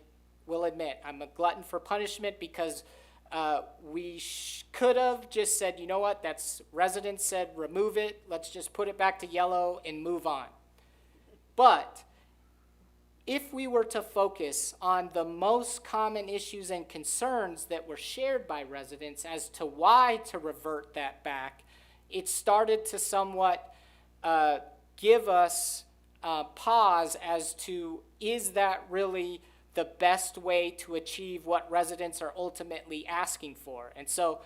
will admit, I'm a glutton for punishment, because we could have just said, you know what, that's residents said remove it, let's just put it back to yellow and move on. But if we were to focus on the most common issues and concerns that were shared by residents as to why to revert that back, it started to somewhat give us pause as to, is that really the best way to achieve what residents are ultimately asking for. And so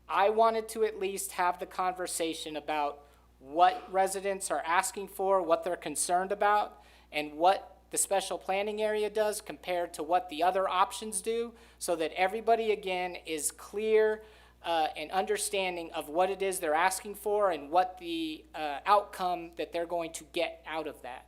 I wanted to at least have the conversation about what residents are asking for, what they're concerned about, and what the special planning area does compared to what the other options do, so that everybody, again, is clear and understanding of what it is they're asking for and what the outcome that they're going to get out of that.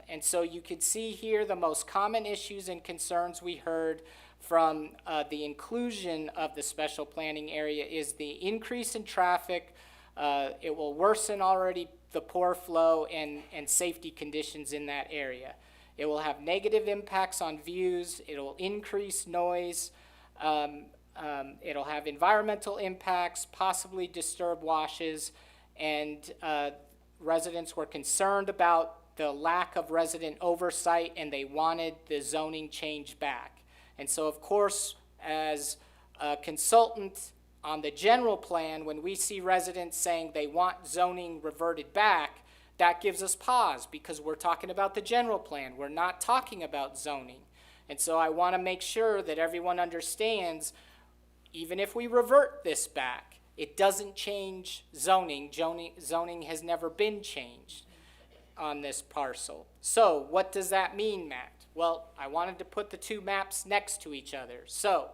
And so you can see here the most common issues and concerns we heard from the inclusion of the special planning area is the increase in traffic. It will worsen already the poor flow and safety conditions in that area. It will have negative impacts on views. It will increase noise. It'll have environmental impacts, possibly disturb washes, and residents were concerned about the lack of resident oversight, and they wanted the zoning change back. And so, of course, as a consultant on the general plan, when we see residents saying they want zoning reverted back, that gives us pause because we're talking about the general plan. We're not talking about zoning. And so I want to make sure that everyone understands, even if we revert this back, it doesn't change zoning. Zoning has never been changed on this parcel. So what does that mean, Matt? Well, I wanted to put the two maps next to each other. So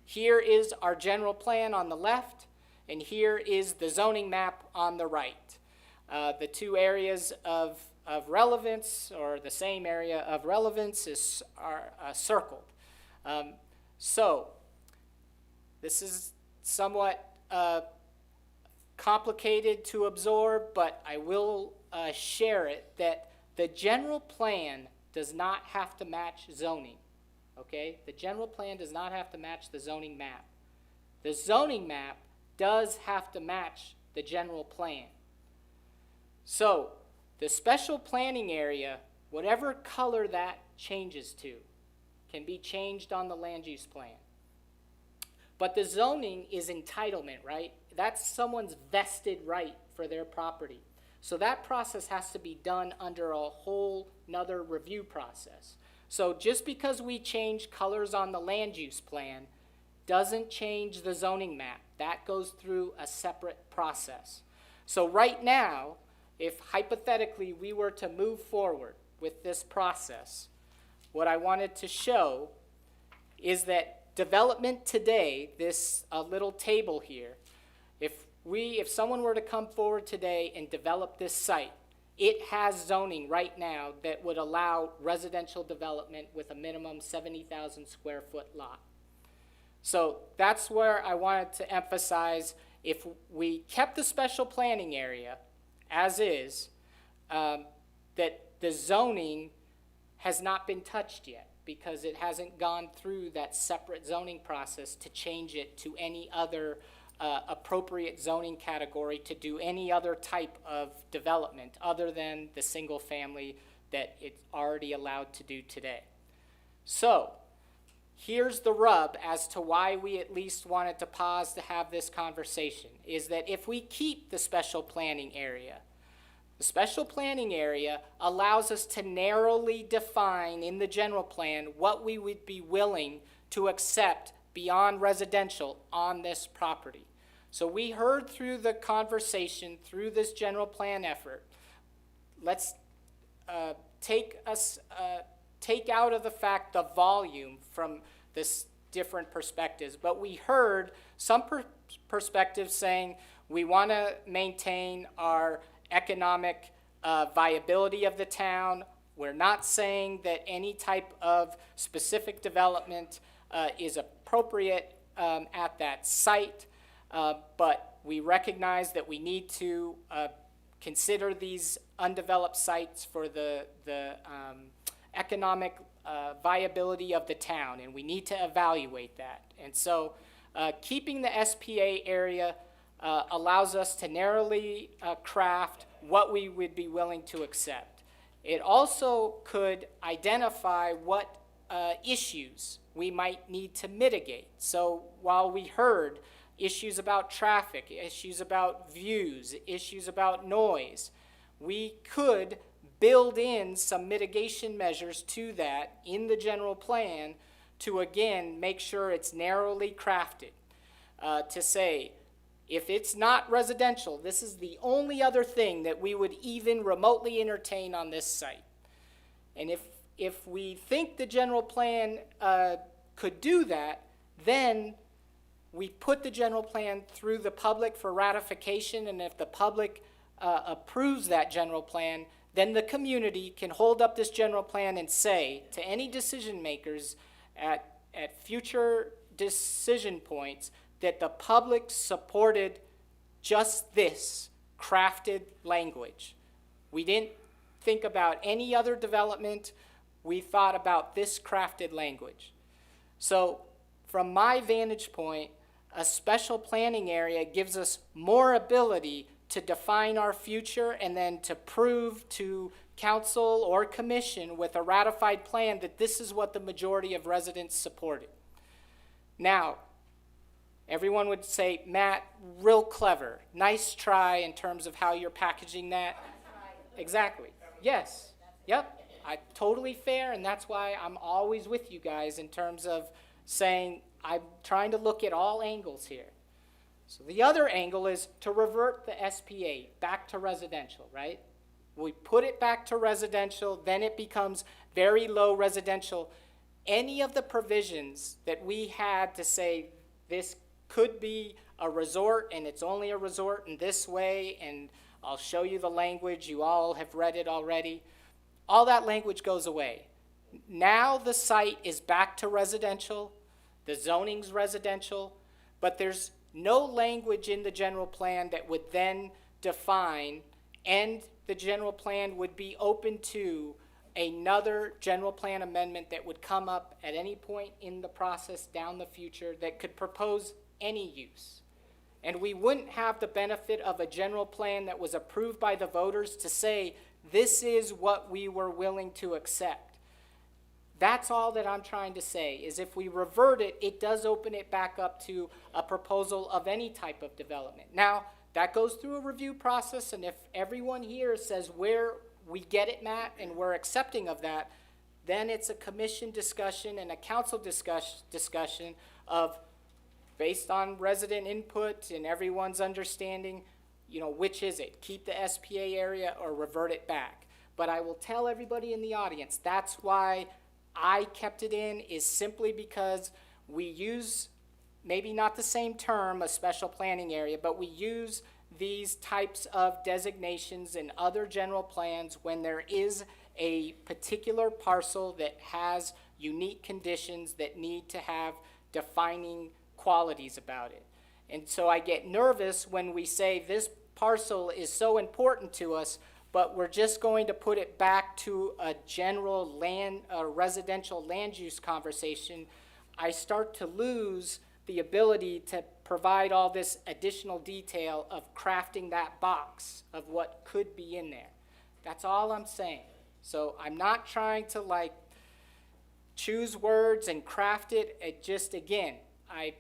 here is our general plan on the left, and here is the zoning map on the right. The two areas of relevance, or the same area of relevance, are circled. So this is somewhat complicated to absorb, but I will share it that the general plan does not have to match zoning, okay? The general plan does not have to match the zoning map. The zoning map does have to match the general plan. So the special planning area, whatever color that changes to, can be changed on the land use plan. But the zoning is entitlement, right? That's someone's vested right for their property. So that process has to be done under a whole nother review process. So just because we change colors on the land use plan doesn't change the zoning map. That goes through a separate process. So right now, if hypothetically we were to move forward with this process, what I wanted to show is that development today, this little table here, if someone were to come forward today and develop this site, it has zoning right now that would allow residential development with a minimum 70,000 square foot lot. So that's where I wanted to emphasize, if we kept the special planning area as is, that the zoning has not been touched yet because it hasn't gone through that separate zoning process to change it to any other appropriate zoning category to do any other type of development other than the single family that it's already allowed to do today. So here's the rub as to why we at least wanted to pause to have this conversation, is that if we keep the special planning area, the special planning area allows us to narrowly define in the general plan what we would be willing to accept beyond residential on this property. So we heard through the conversation, through this general plan effort, let's take out of the fact the volume from this different perspectives, but we heard some perspectives saying we want to maintain our economic viability of the town. We're not saying that any type of specific development is appropriate at that site, but we recognize that we need to consider these undeveloped sites for the economic viability of the town, and we need to evaluate that. And so keeping the SPA area allows us to narrowly craft what we would be willing to accept. It also could identify what issues we might need to mitigate. So while we heard issues about traffic, issues about views, issues about noise, we could build in some mitigation measures to that in the general plan to, again, make sure it's narrowly crafted. To say, if it's not residential, this is the only other thing that we would even remotely entertain on this site. And if we think the general plan could do that, then we put the general plan through the public for ratification, and if the public approves that general plan, then the community can hold up this general plan and say to any decision makers at future decision points that the public supported just this crafted language. We didn't think about any other development. We thought about this crafted language. So from my vantage point, a special planning area gives us more ability to define our future and then to prove to council or commission with a ratified plan that this is what the majority of residents supported. Now, everyone would say, Matt, real clever. Nice try in terms of how you're packaging that. Exactly. Yes. Yep. Totally fair, and that's why I'm always with you guys in terms of saying I'm trying to look at all angles here. So the other angle is to revert the SPA back to residential, right? We put it back to residential, then it becomes very low residential. Any of the provisions that we had to say this could be a resort and it's only a resort in this way, and I'll show you the language, you all have read it already, all that language goes away. Now the site is back to residential, the zoning's residential, but there's no language in the general plan that would then define, and the general plan would be open to another general plan amendment that would come up at any point in the process down the future that could propose any use. And we wouldn't have the benefit of a general plan that was approved by the voters to say, this is what we were willing to accept. That's all that I'm trying to say, is if we revert it, it does open it back up to a proposal of any type of development. Now, that goes through a review process, and if everyone here says where we get it, Matt, and we're accepting of that, then it's a commission discussion and a council discussion of, based on resident input and everyone's understanding, you know, which is it? Keep the SPA area or revert it back? But I will tell everybody in the audience, that's why I kept it in, is simply because we use, maybe not the same term, a special planning area, but we use these types of designations in other general plans when there is a particular parcel that has unique conditions that need to have defining qualities about it. And so I get nervous when we say this parcel is so important to us, but we're just going to put it back to a general residential land use conversation. I start to lose the ability to provide all this additional detail of crafting that box of what could be in there. That's all I'm saying. So I'm not trying to like choose words and craft it. It just, again, I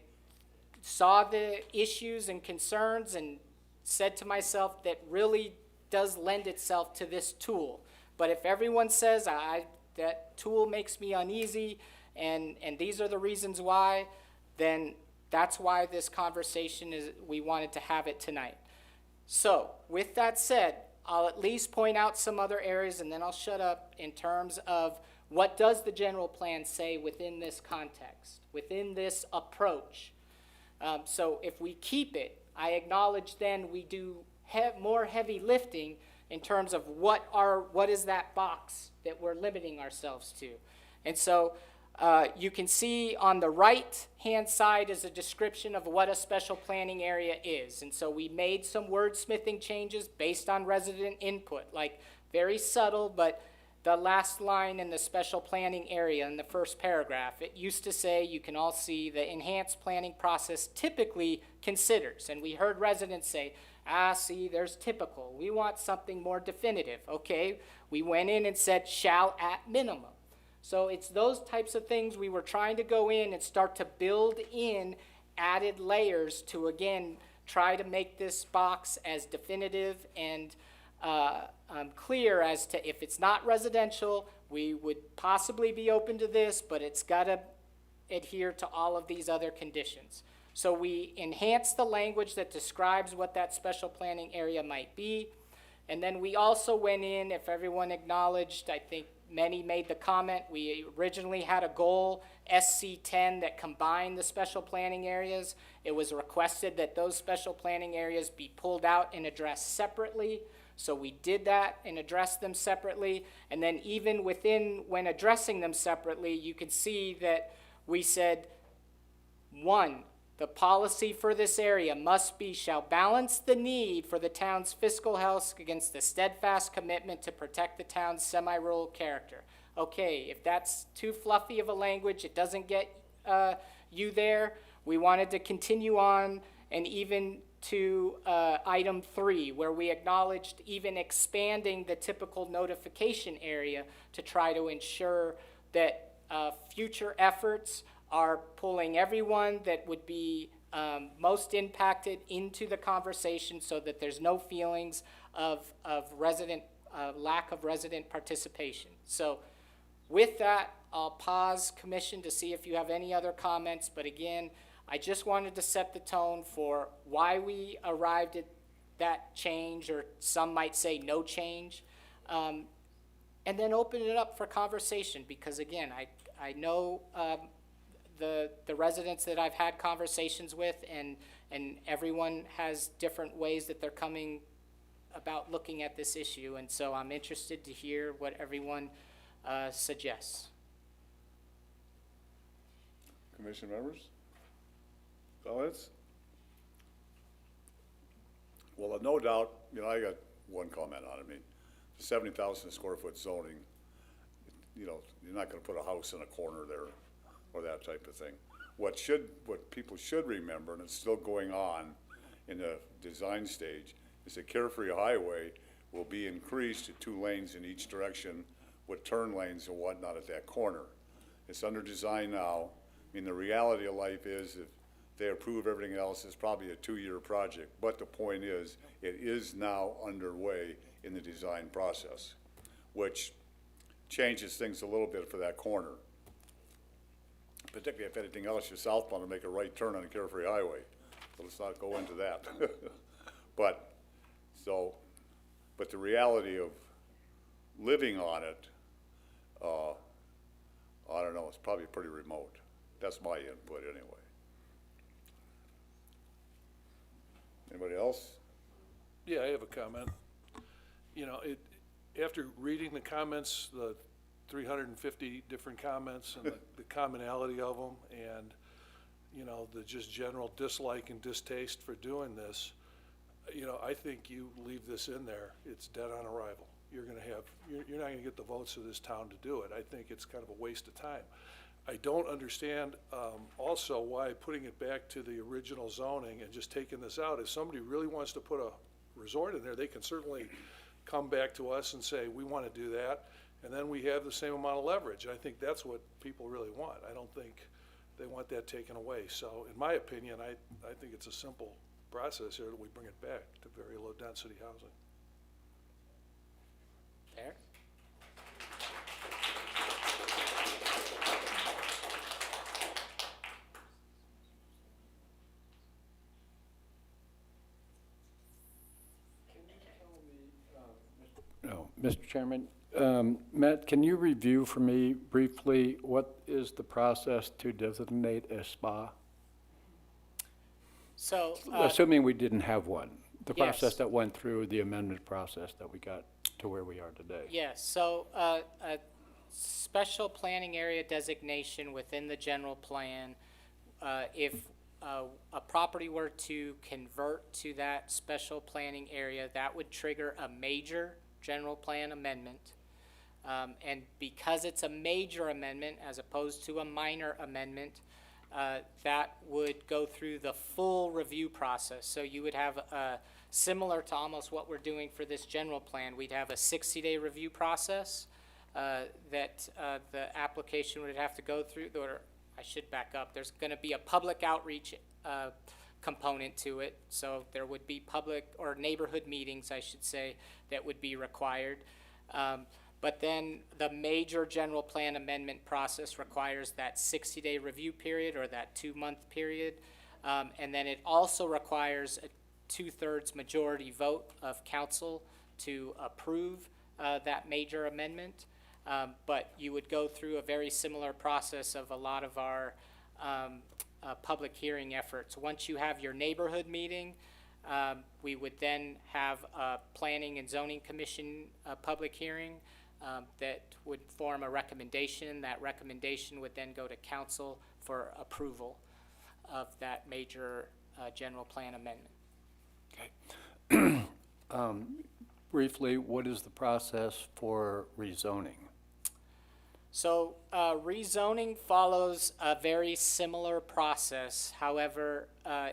saw the issues and concerns and said to myself that really does lend itself to this tool. But if everyone says that tool makes me uneasy and these are the reasons why, then that's why this conversation is, we wanted to have it tonight. So with that said, I'll at least point out some other areas and then I'll shut up in terms of what does the general plan say within this context, within this approach. So if we keep it, I acknowledge then we do more heavy lifting in terms of what is that box that we're limiting ourselves to. And so you can see on the right-hand side is a description of what a special planning area is. And so we made some wordsmithing changes based on resident input, like very subtle, but the last line in the special planning area in the first paragraph, it used to say, you can all see, the enhanced planning process typically considers. And we heard residents say, see, there's typical. We want something more definitive. Okay, we went in and said, shall at minimum. So it's those types of things we were trying to go in and start to build in added layers to, again, try to make this box as definitive and clear as to if it's not residential, we would possibly be open to this, but it's gotta adhere to all of these other conditions. So we enhanced the language that describes what that special planning area might be. And then we also went in, if everyone acknowledged, I think many made the comment, we originally had a goal, SC10, that combined the special planning areas. It was requested that those special planning areas be pulled out and addressed separately. So we did that and addressed them separately. And then even within, when addressing them separately, you could see that we said, 1, the policy for this area must be, shall balance the need for the town's fiscal health against the steadfast commitment to protect the town's semi-rural character. Okay, if that's too fluffy of a language, it doesn't get you there. We wanted to continue on and even to item 3, where we acknowledged even expanding the typical notification area to try to ensure that future efforts are pulling everyone that would be most impacted into the conversation so that there's no feelings of resident, lack of resident participation. So with that, I'll pause, Commission, to see if you have any other comments. But again, I just wanted to set the tone for why we arrived at that change, or some might say no change, and then open it up for conversation, because again, I know the residents that I've had conversations with, and everyone has different ways that they're coming about looking at this issue, and so I'm interested to hear what everyone suggests. Commission members? Comments? Well, no doubt, you know, I got one comment on it. I mean, 70,000 square foot zoning, you know, you're not gonna put a house in a corner there or that type of thing. What people should remember, and it's still going on in the design stage, is that Carefree Highway will be increased to 2 lanes in each direction with turn lanes and whatnot at that corner. It's under design now. I mean, the reality of life is if they approve everything else, it's probably a 2-year project. But the point is, it is now underway in the design process, which changes things a little bit for that corner. Particularly if anything else, you're southbound to make a right turn on Carefree Highway. So let's not go into that. But the reality of living on it, I don't know, it's probably pretty remote. That's my input anyway. Anybody else? Yeah, I have a comment. You know, after reading the comments, the 350 different comments and the commonality of them, and, you know, the just general dislike and distaste for doing this, you know, I think you leave this in there, it's dead on arrival. You're not gonna get the votes of this town to do it. I think it's kind of a waste of time. I don't understand also why putting it back to the original zoning and just taking this out, if somebody really wants to put a resort in there, they can certainly come back to us and say, we want to do that, and then we have the same amount of leverage. I think that's what people really want. I don't think they want that taken away. So in my opinion, I think it's a simple process here that we bring it back to very low density housing. Eric? No, Mr. Chairman, Matt, can you review for me briefly what is the process to designate a spa? So, Assuming we didn't have one, the Yes. process that went through the amendment process that we got to where we are today. yes, so a special planning area designation within the general plan, if a property were to convert to that special planning area, that would trigger a major general plan amendment. And because it's a major amendment as opposed to a minor amendment, that would go through the full review process. So you would have, similar to almost what we're doing for this general plan, we'd have a 60-day review process that the application would have to go through, or I should back up, there's gonna be a public outreach component to it, so there would be public or neighborhood meetings, I should say, that would be required. But then the major general plan amendment process requires that 60-day review period or that 2-month period. And then it also requires a 2/3 majority vote of council to approve that major amendment. But you would go through a very similar process of a lot of our public hearing efforts. Once you have your neighborhood meeting, we would then have a Planning and Zoning Commission public hearing that would form a recommendation. That recommendation would then go to council for approval of that major general plan amendment. Briefly, what is the process for rezoning? So rezoning follows a very similar process. However,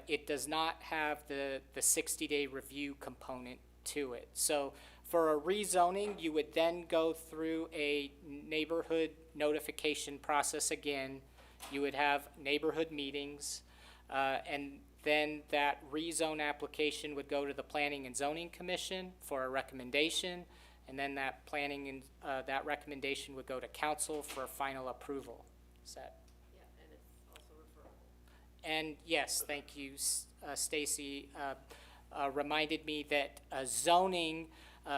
it does not have the 60-day review component to it. So for a rezoning, you would then go through a neighborhood notification process again. You would have neighborhood meetings, and then that rezone application would go to the Planning and Zoning Commission for a recommendation, and then that planning and that recommendation would go to council for final approval. Is that? Yeah, and it's also referable. And yes, thank you, Stacy, reminded me that zoning,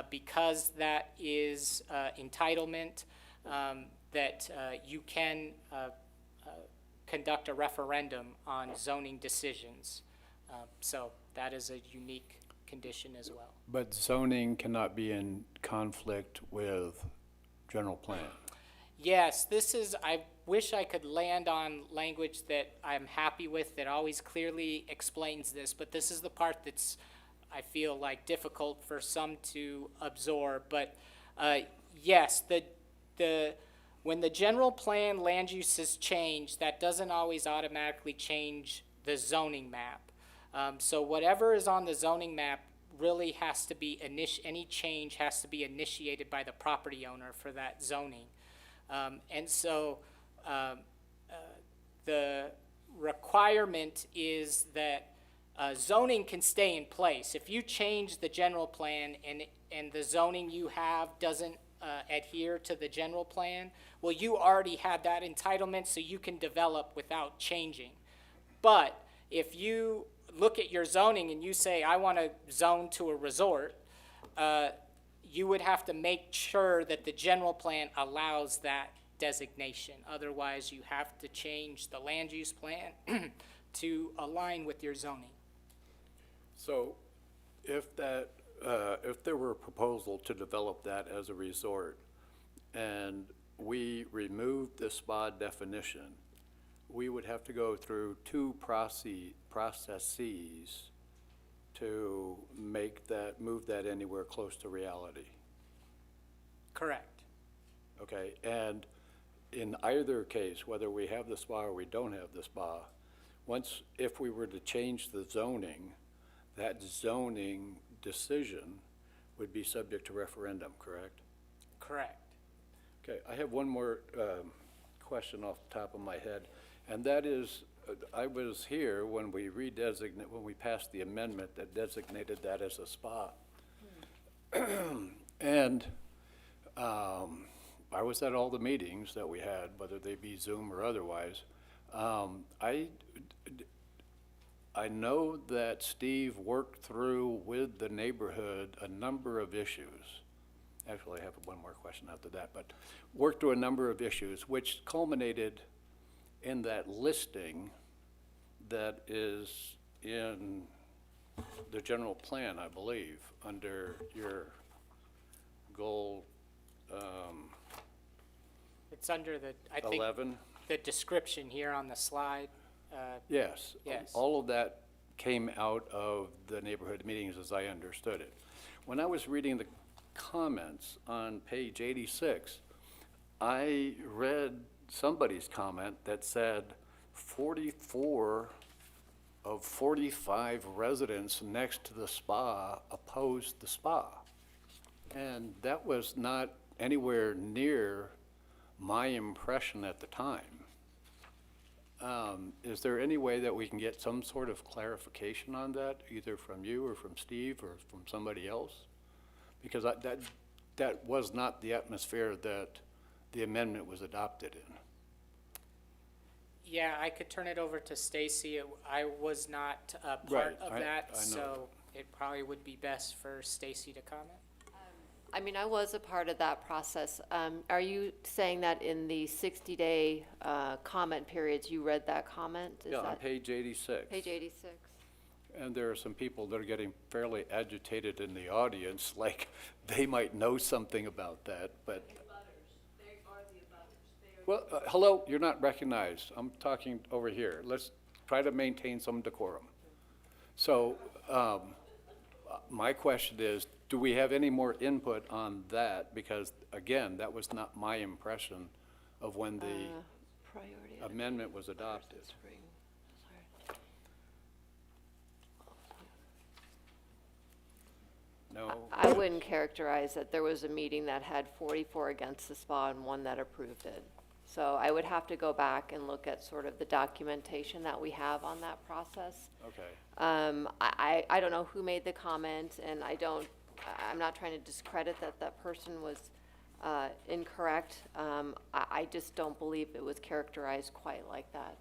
because that is entitlement, that you can conduct a referendum on zoning decisions. So that is a unique condition as well. But zoning cannot be in conflict with general plan. Yes, this is, I wish I could land on language that I'm happy with that always clearly explains this, but this is the part that's, I feel like, difficult for some to absorb. But yes, when the general plan land uses change, that doesn't always automatically change the zoning map. So whatever is on the zoning map really has to be, any change has to be initiated by the property owner for that zoning. And so the requirement is that zoning can stay in place. If you change the general plan and the zoning you have doesn't adhere to the general plan, well, you already had that entitlement, so you can develop without changing. But if you look at your zoning and you say, I want to zone to a resort, you would have to make sure that the general plan allows that designation. Otherwise, you have to change the land use plan to align with your zoning. So if that, if there were a proposal to develop that as a resort and we removed the spa definition, we would have to go through two processes to make that, move that anywhere close to reality. Correct. Okay, and in either case, whether we have the spa or we don't have the spa, if we were to change the zoning, that zoning decision would be subject to referendum, correct? Correct. Okay, I have one more question off the top of my head, and that is, I was here when we when we passed the amendment that designated that as a spa. And I was at all the meetings that we had, whether they be Zoom or otherwise. I know that Steve worked through with the neighborhood a number of issues. Actually, I have one more question after that, but worked through a number of issues, which culminated in that listing that is in the general plan, I believe, under your goal It's under the, I think, 11. the description here on the slide. Yes. Yes. All of that came out of the neighborhood meetings as I understood it. When I was reading the comments on page 86, I read somebody's comment that said 44 of 45 residents next to the spa opposed the spa. And that was not anywhere near my impression at the time. Is there any way that we can get some sort of clarification on that, either from you or from Steve or from somebody else? Because that was not the atmosphere that the amendment was adopted in. Yeah, I could turn it over to Stacy. I was not a part Right, of I that, know. so it probably would be best for Stacy to comment. I mean, I was a part of that process. Are you saying that in the 60-day comment periods, you read that comment? Is Yeah, on that page 86. page 86? And there are some people that are getting fairly agitated in the audience, like they might know something about that, but. Well, hello, you're not recognized. I'm talking over here. Let's try to maintain some decorum. So, my question is, do we have any more input on that? Because, again, that was not my impression of when the Priority. amendment was adopted. Spring. Sorry. No? I wouldn't characterize that there was a meeting that had 44 against the SPA and one that approved it. So I would have to go back and look at sort of the documentation that we have on that process. Okay. I don't know who made the comment, and I'm not trying to discredit that that person was incorrect. I just don't believe it was characterized quite like that.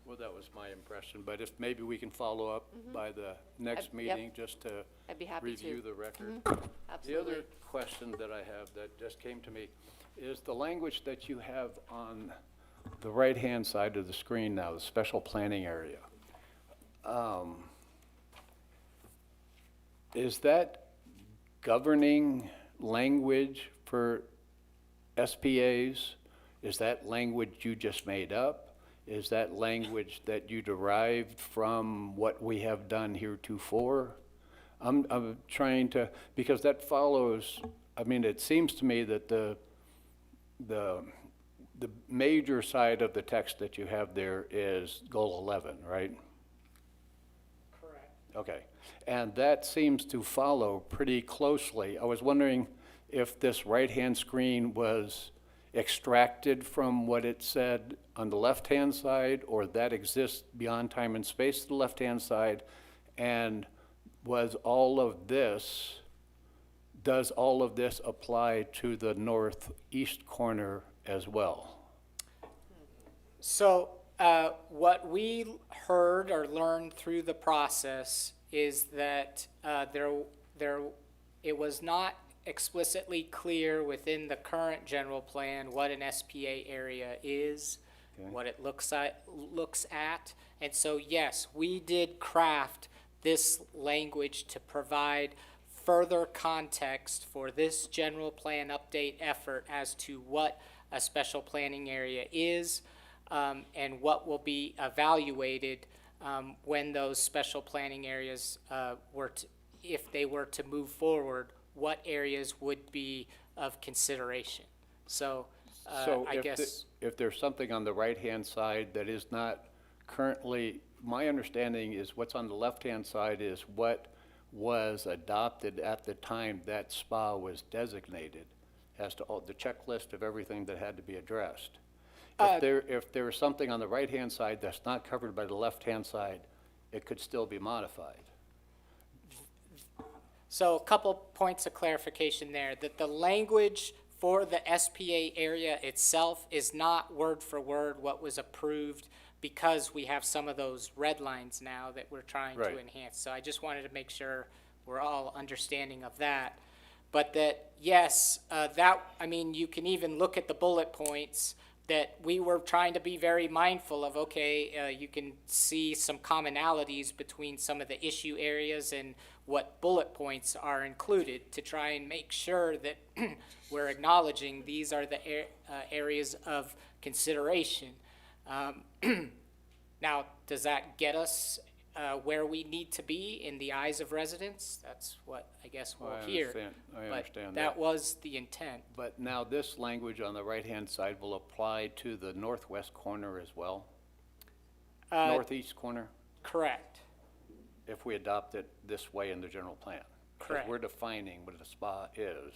Well, that was my impression, but if maybe we can follow up by the next Yep. meeting, just to I'd be happy to. review the record. Absolutely. The other question that I have that just came to me is the language that you have on the right-hand side of the screen now, the special planning area. Is that governing language for SPAs? Is that language you just made up? Is that language that you derived from what we have done heretofore? I'm trying to, because that follows, I mean, it seems to me that the major side of the text that you have there is goal 11, right? Correct. Okay, and that seems to follow pretty closely. I was wondering if this right-hand screen was extracted from what it said on the left-hand side, or that exists beyond time and space to the left-hand side, and was all of this, does all of this apply to the northeast corner as well? So, what we heard or learned through the process is that it was not explicitly clear within the current general plan what an SPA area is, Okay. what it looks at, and so yes, we did craft this language to provide further context for this general plan update effort as to what a special planning area is, and what will be evaluated when those special planning areas if they were to move forward, what areas would be of consideration. So, So I guess. if there's something on the right-hand side that is not currently, my understanding is what's on the left-hand side is what was adopted at the time that SPA was designated as to all the checklist of everything that had to be addressed. If there is something on the right-hand side that's not covered by the left-hand side, it could still be modified. So a couple points of clarification there, that the language for the SPA area itself is not word for word what was approved, because we have some of those red lines now that we're trying Right. to enhance. So I just wanted to make sure we're all understanding of that. But that, yes, you can even look at the bullet points that we were trying to be very mindful of. Okay, you can see some commonalities between some of the issue areas and what bullet points are included, to try and make sure that we're acknowledging these are the areas of consideration. Now, does that get us where we need to be in the eyes of residents? That's what I guess we'll hear. I But understand that was the intent. But now this language on the right-hand side will apply to the northwest corner as well? Northeast corner, Correct. if we adopt it this way in the general plan? Correct. Because we're defining what a spa is,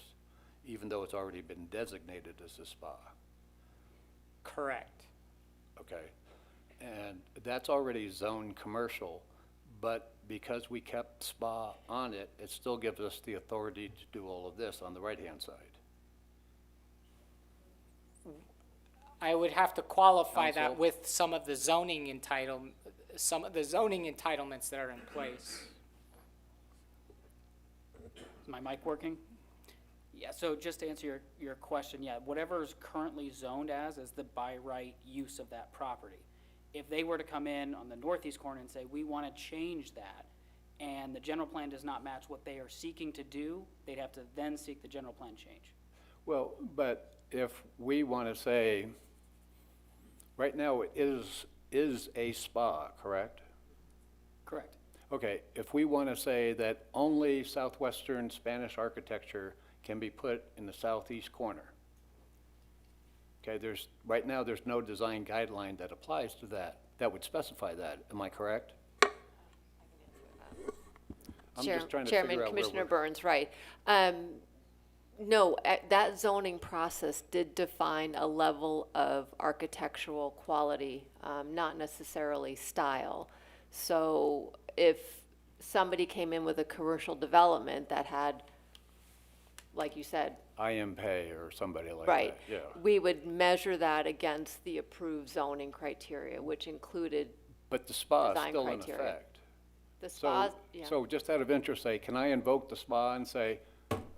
even though it's already been designated as a spa. Correct. Okay. And that's already zoned commercial, but because we kept spa on it, it still gives us the authority to do all of this on the right-hand side. I would have to qualify that Counsel? with some of the zoning entitlements that are in place. Is my mic working? Yeah, so just to answer your question, yeah, whatever is currently zoned as is the by right use of that property. If they were to come in on the northeast corner and say, we want to change that, and the general plan does not match what they are seeking to do, they'd have to then seek the general plan change. Well, but if we want to say, right now it is a spa, correct? Correct. Okay, if we want to say that only southwestern Spanish architecture can be put in the southeast corner. Okay, right now there's no design guideline that applies to that, that would specify that. Am I correct? I'm just trying to Chairman, figure out where Commissioner we're. Burns, right. No, that zoning process did define a level of architectural quality, not necessarily style. So if somebody came in with a commercial development that had, like you said, IMPay or somebody like right, that, yeah. we would measure that against the approved zoning criteria, which included But the spa is design still in criteria. effect. the So, spas, yeah. so just out of interest, say, can I invoke the spa and say,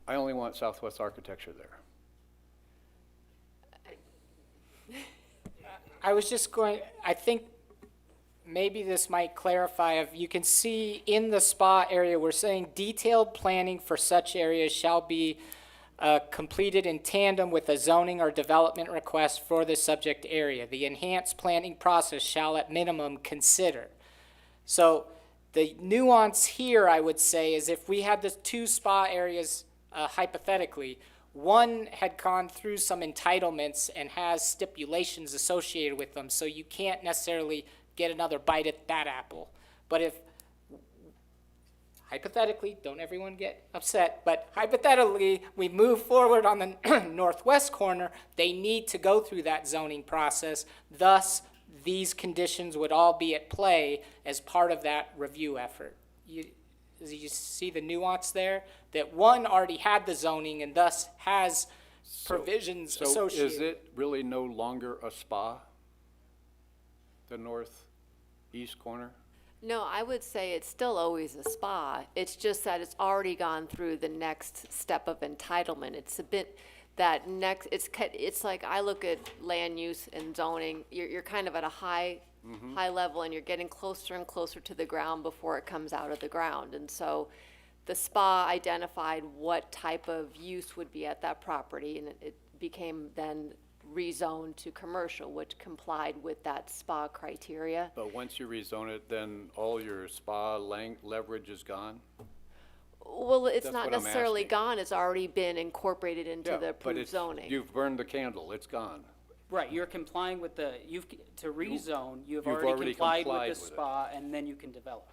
I only want Southwest architecture there? I was just going, I think maybe this might clarify, if you can see in the spa area, we're saying detailed planning for such areas shall be completed in tandem with a zoning or development request for the subject area. The enhanced planning process shall at minimum consider. So the nuance here, I would say, is if we had the two spa areas hypothetically, one had gone through some entitlements and has stipulations associated with them, so you can't necessarily get another bite at that apple. But if, hypothetically, don't everyone get upset, but hypothetically, we move forward on the northwest corner, they need to go through that zoning process. Thus, these conditions would all be at play as part of that review effort. You see the nuance there? That one already had the zoning and thus has provisions So associated. is it really no longer a spa? The northeast corner? No, I would say it's still always a spa. It's just that it's already gone through the next step of entitlement. It's a bit, that next, it's like, I look at land use and zoning, you're kind of at a high level and you're getting closer and closer to the ground before it comes out of the ground. And so the spa identified what type of use would be at that property, and it became then rezoned to commercial, which complied with that spa criteria. But once you rezone it, then all your spa leverage is gone? Well, it's That's not what I'm necessarily asking. gone, it's already been incorporated into Yeah, the but approved it's- zoning. You've burned the candle, it's gone. Right, you're complying with to rezone, you've You've already already complied complied with the with it. spa, and then you can develop.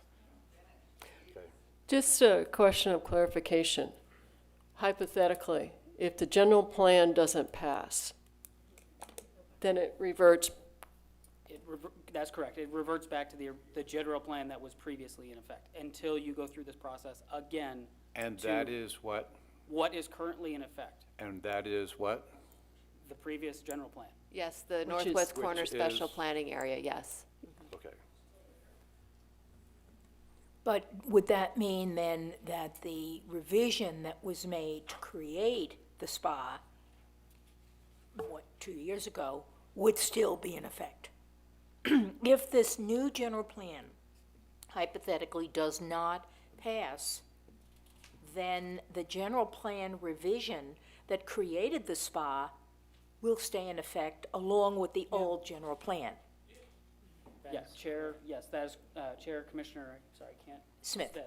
Just a question of clarification. Hypothetically, if the general plan doesn't pass, then it reverts, That's correct, it reverts back to the general plan that was previously in effect, until you go through this process again. And to that is what? What is currently in effect, And that is what? the previous general plan. Yes, the is- northwest corner Which special is- planning area, yes. Okay. But would that mean then that the revision that was made to create the spa, 2 years ago, would still be in effect? If this new general plan hypothetically does not pass, then the general plan revision that created the spa will stay in effect along with the old general plan. Yes, Chair, yes, that is, Chair, Commissioner, sorry, can't. Smith.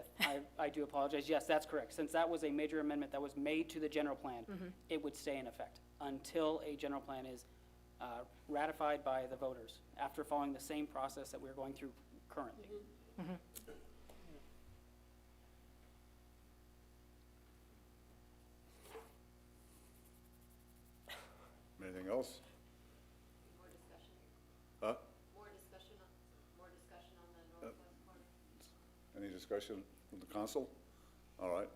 I do apologize, yes, that's correct. Since that was a major amendment that was made to the general plan, it would stay in effect until a general plan is ratified by the voters, after following the same process that we're going through currently. Anything else? Huh? discussion with the council? All right.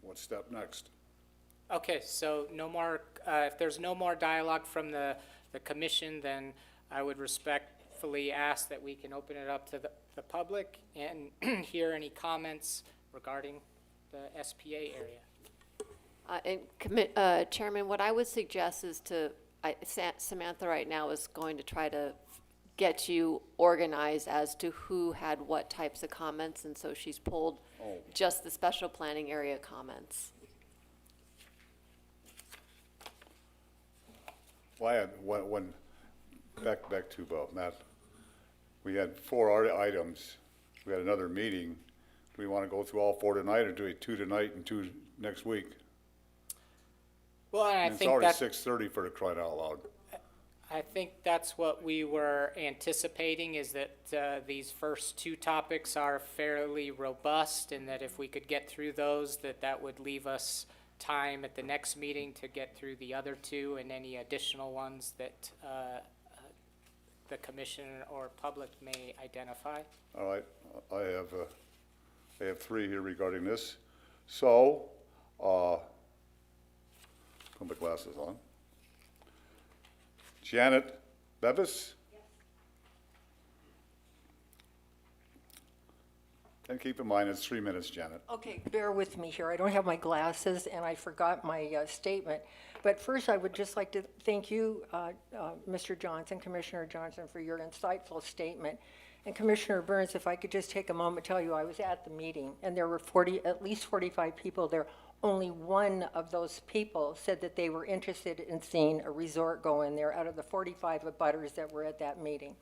What step next? Okay, so no more, if there's no more dialogue from the commission, then I would respectfully ask that we can open it up to the public and hear any comments regarding the SPA area. Chairman, what I would suggest is Samantha right now is going to try to get you organized as to who had what types of comments, and so she's pulled just the special planning area comments. Well, I had one, back to Matt. We had 4 items. We had another meeting. Do we want to go through all 4 tonight, or do we 2 tonight and 2 next week? Well, and I And it's think already that, 6:30 for the crying out loud. I think that's what we were anticipating, is that these first 2 topics are fairly robust, and that if we could get through those, that would leave us time at the next meeting to get through the other 2 and any additional ones that the commission or public may identify. All right, I have 3 here regarding this. So, put my glasses on. Janet Bevis? Yes. And keep in mind, it's 3 minutes, Janet. Okay, bear with me here. I don't have my glasses, and I forgot my statement. But first, I would just like to thank you, Mr. Johnson, Commissioner Johnson, for your insightful statement. And Commissioner Burns, if I could just take a moment to tell you, I was at the meeting, and there were at least 45 people there. Only one of those people said that they were interested in seeing a resort go in there out of the 45 abutters that were at that meeting.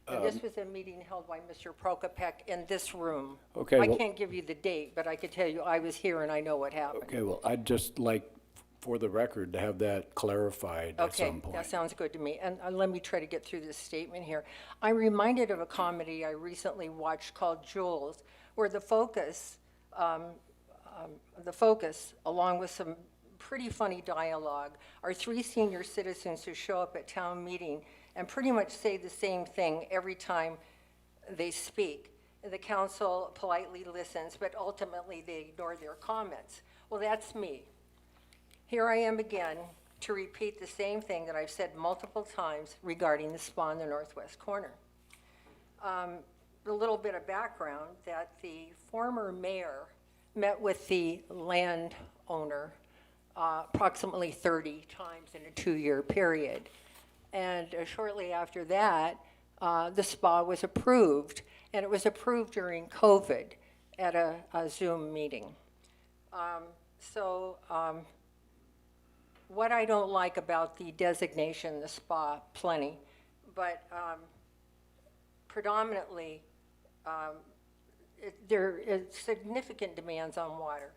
And this was a meeting held by Mr. Prokopek in this room. Okay, I well- can't give you the date, but I could tell you I was here and I know what happened. Okay, well, I'd just like, for the record, to have that clarified at some Okay, point. that sounds good to me. And let me try to get through this statement here. I'm reminded of a comedy I recently watched called Jules, where the focus, along with some pretty funny dialogue, are 3 senior citizens who show up at town meeting and pretty much say the same thing every time they speak. The council politely listens, but ultimately they ignore their comments. Well, that's me. Here I am again to repeat the same thing that I've said multiple times regarding the spa in the northwest corner. A little bit of background, that the former mayor met with the landowner approximately 30 times in a 2-year period. And shortly after that, the spa was approved, and it was approved during COVID at a Zoom meeting. What I don't like about the designation, the spa, plenty, but predominantly, there is significant demands on water.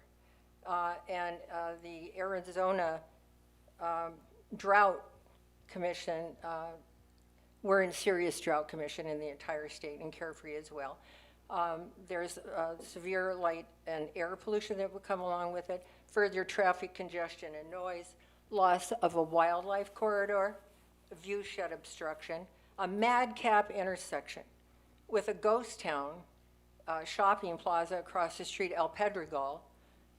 And the Arizona Drought Commission, we're in serious drought commission in the entire state, and Carefree as well. There's severe light and air pollution that would come along with it, further traffic congestion and noise, loss of a wildlife corridor, view shed obstruction, a madcap intersection with a ghost town shopping plaza across the street, El Pedregal,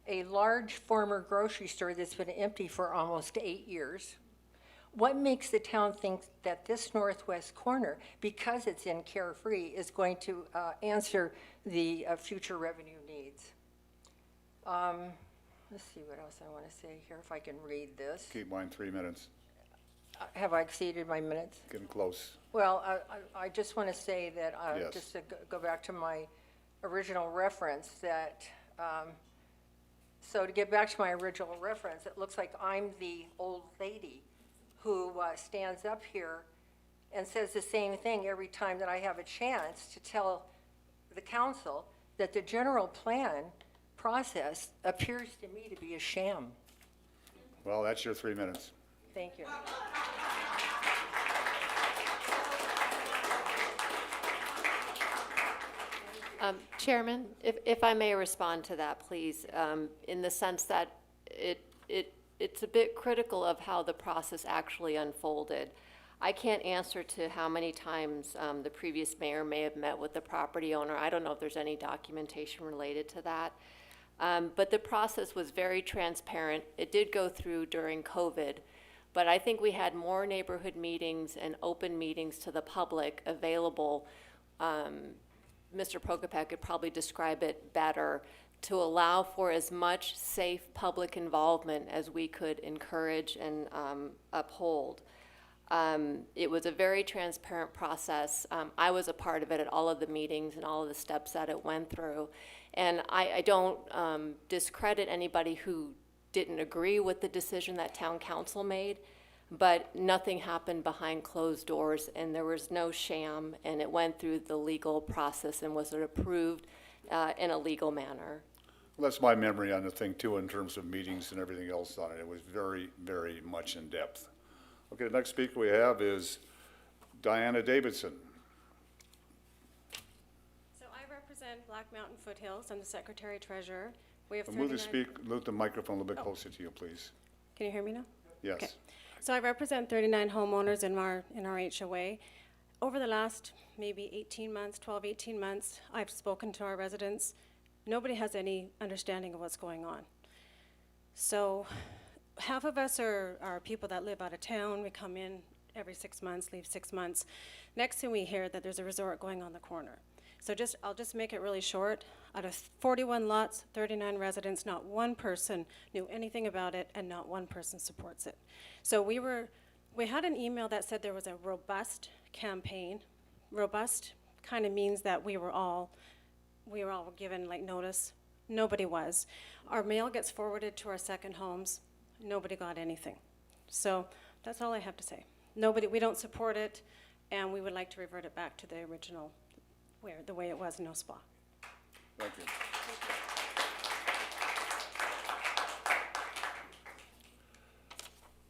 a large former grocery store that's been empty for almost 8 years. What makes the town think that this northwest corner, because it's in Carefree, is going to answer the future revenue needs? Let's see what else I want to say here, if I can read this. Keep mine 3 minutes. Have I exceeded my minutes? Getting close. Well, I just want to say that, Yes. just to go back to my original reference, that, so to get back to my original reference, it looks like I'm the old lady who stands up here and says the same thing every time that I have a chance to tell the council that the general plan process appears to me to be a sham. Well, that's your 3 minutes. Thank you. Chairman, if I may respond to that, please, in the sense that it's a bit critical of how the process actually unfolded. I can't answer to how many times the previous mayor may have met with the property owner. I don't know if there's any documentation related to that. But the process was very transparent. It did go through during COVID, but I think we had more neighborhood meetings and open meetings to the public available. Mr. Prokopek could probably describe it better, to allow for as much safe public involvement as we could encourage and uphold. It was a very transparent process. I was a part of it at all of the meetings and all of the steps that it went through. And I don't discredit anybody who didn't agree with the decision that town council made, but nothing happened behind closed doors, and there was no sham, and it went through the legal process and was approved in a legal manner. Well, that's my memory on the thing too, in terms of meetings and everything else on it. It was very, very much in depth. Okay, the next speaker we have is Diana Davidson. So I represent Black Mountain Foothills. I'm the Secretary Treasurer. We have Move 39 the microphone a little bit closer to you, please. Can you hear me now? Yes. Okay. So I represent 39 homeowners in our HOA. Over the last maybe 18 months, 12, 18 months, I've spoken to our residents. Nobody has any understanding of what's going on. So half of us are people that live out of town. We come in every 6 months, leave 6 months. Next thing we hear that there's a resort going on the corner. So I'll just make it really short. Out of 41 lots, 39 residents, not one person knew anything about it, and not one person supports it. So we had an email that said there was a robust campaign. Robust kind of means that we were all given like notice. Nobody was. Our mail gets forwarded to our second homes. Nobody got anything. So that's all I have to say. We don't support it, and we would like to revert it back to the original, the way it was, no spa. Thank you.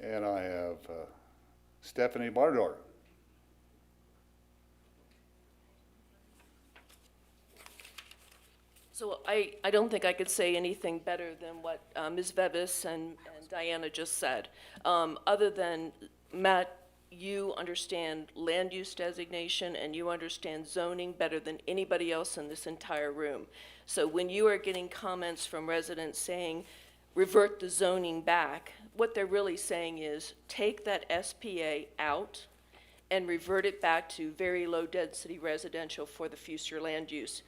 And I have Stephanie Bardor. So I don't think I could say anything better than what Ms. Bevis and Diana just said. Other than, Matt, you understand land use designation and you understand zoning better than anybody else in this entire room. So when you are getting comments from residents saying, revert the zoning back, what they're really saying is, take that SPA out and revert it back to very low density residential for the future land use.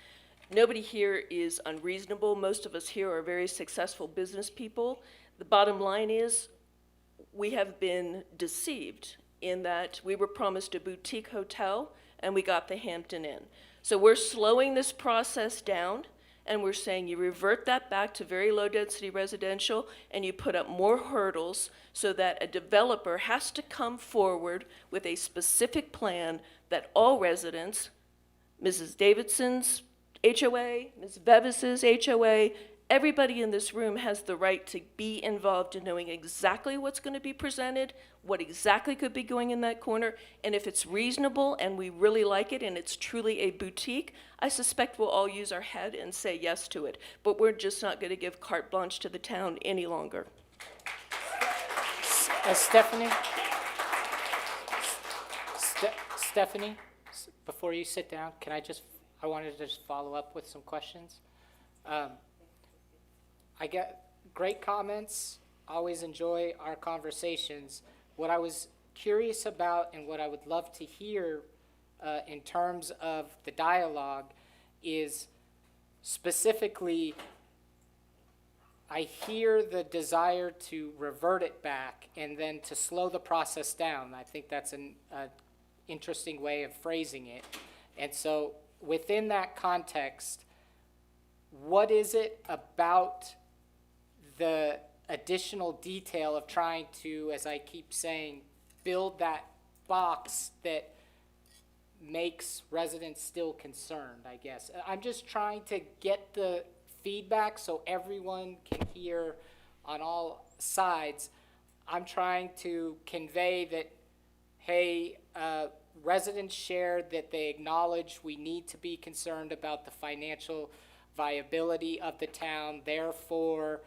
Nobody here is unreasonable. Most of us here are very successful business people. The bottom line is, we have been deceived in that we were promised a boutique hotel and we got the Hampton Inn. So we're slowing this process down, and we're saying you revert that back to very low density residential, and you put up more hurdles so that a developer has to come forward with a specific plan that all residents, Mrs. Davidson's HOA, Ms. Bevis's HOA, everybody in this room has the right to be involved in knowing exactly what's going to be presented, what exactly could be going in that corner, and if it's reasonable and we really like it and it's truly a boutique, I suspect we'll all use our head and say yes to it. But we're just not going to give carte blanche to the town any longer. Stephanie? Stephanie, before you sit down, I wanted to just follow up with some questions. I get great comments, always enjoy our conversations. What I was curious about and what I would love to hear in terms of the dialogue is specifically, I hear the desire to revert it back and then to slow the process down. I think that's an interesting way of phrasing it. And so within that context, what is it about the additional detail of trying to, as I keep saying, build that box that makes residents still concerned, I guess? I'm just trying to get the feedback so everyone can hear on all sides. I'm trying to convey that, hey, residents shared that they acknowledge we need to be concerned about the financial viability of the town. Therefore,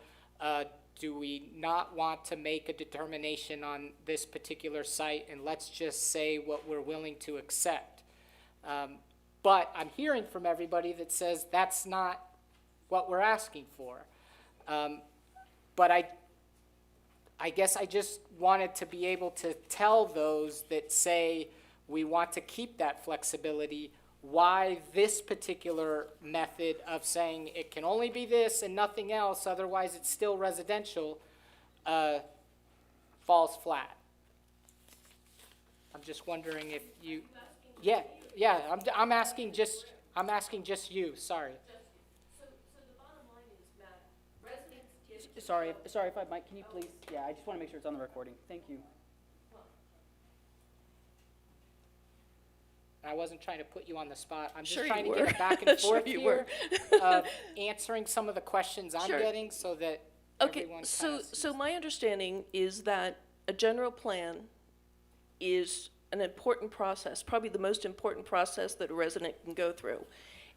do we not want to make a determination on this particular site and let's just say what we're willing to accept? But I'm hearing from everybody that says that's not what we're asking for. But I guess I just wanted to be able to tell those that say we want to keep that flexibility, why this particular method of saying it can only be this and nothing else, otherwise it's still residential, falls flat. I'm just wondering if you, yeah, I'm asking just you, sorry. Sorry if I might, can you please, I just want to make sure it's on the recording. Thank you. I wasn't trying to put you on the spot. I'm just Sure trying you to get were. a back and Sure forth you here of answering some of the questions I'm Sure. getting so that Okay, everyone so, kinda so my understanding is that a general plan is an important process, probably the most important process that a resident can go through.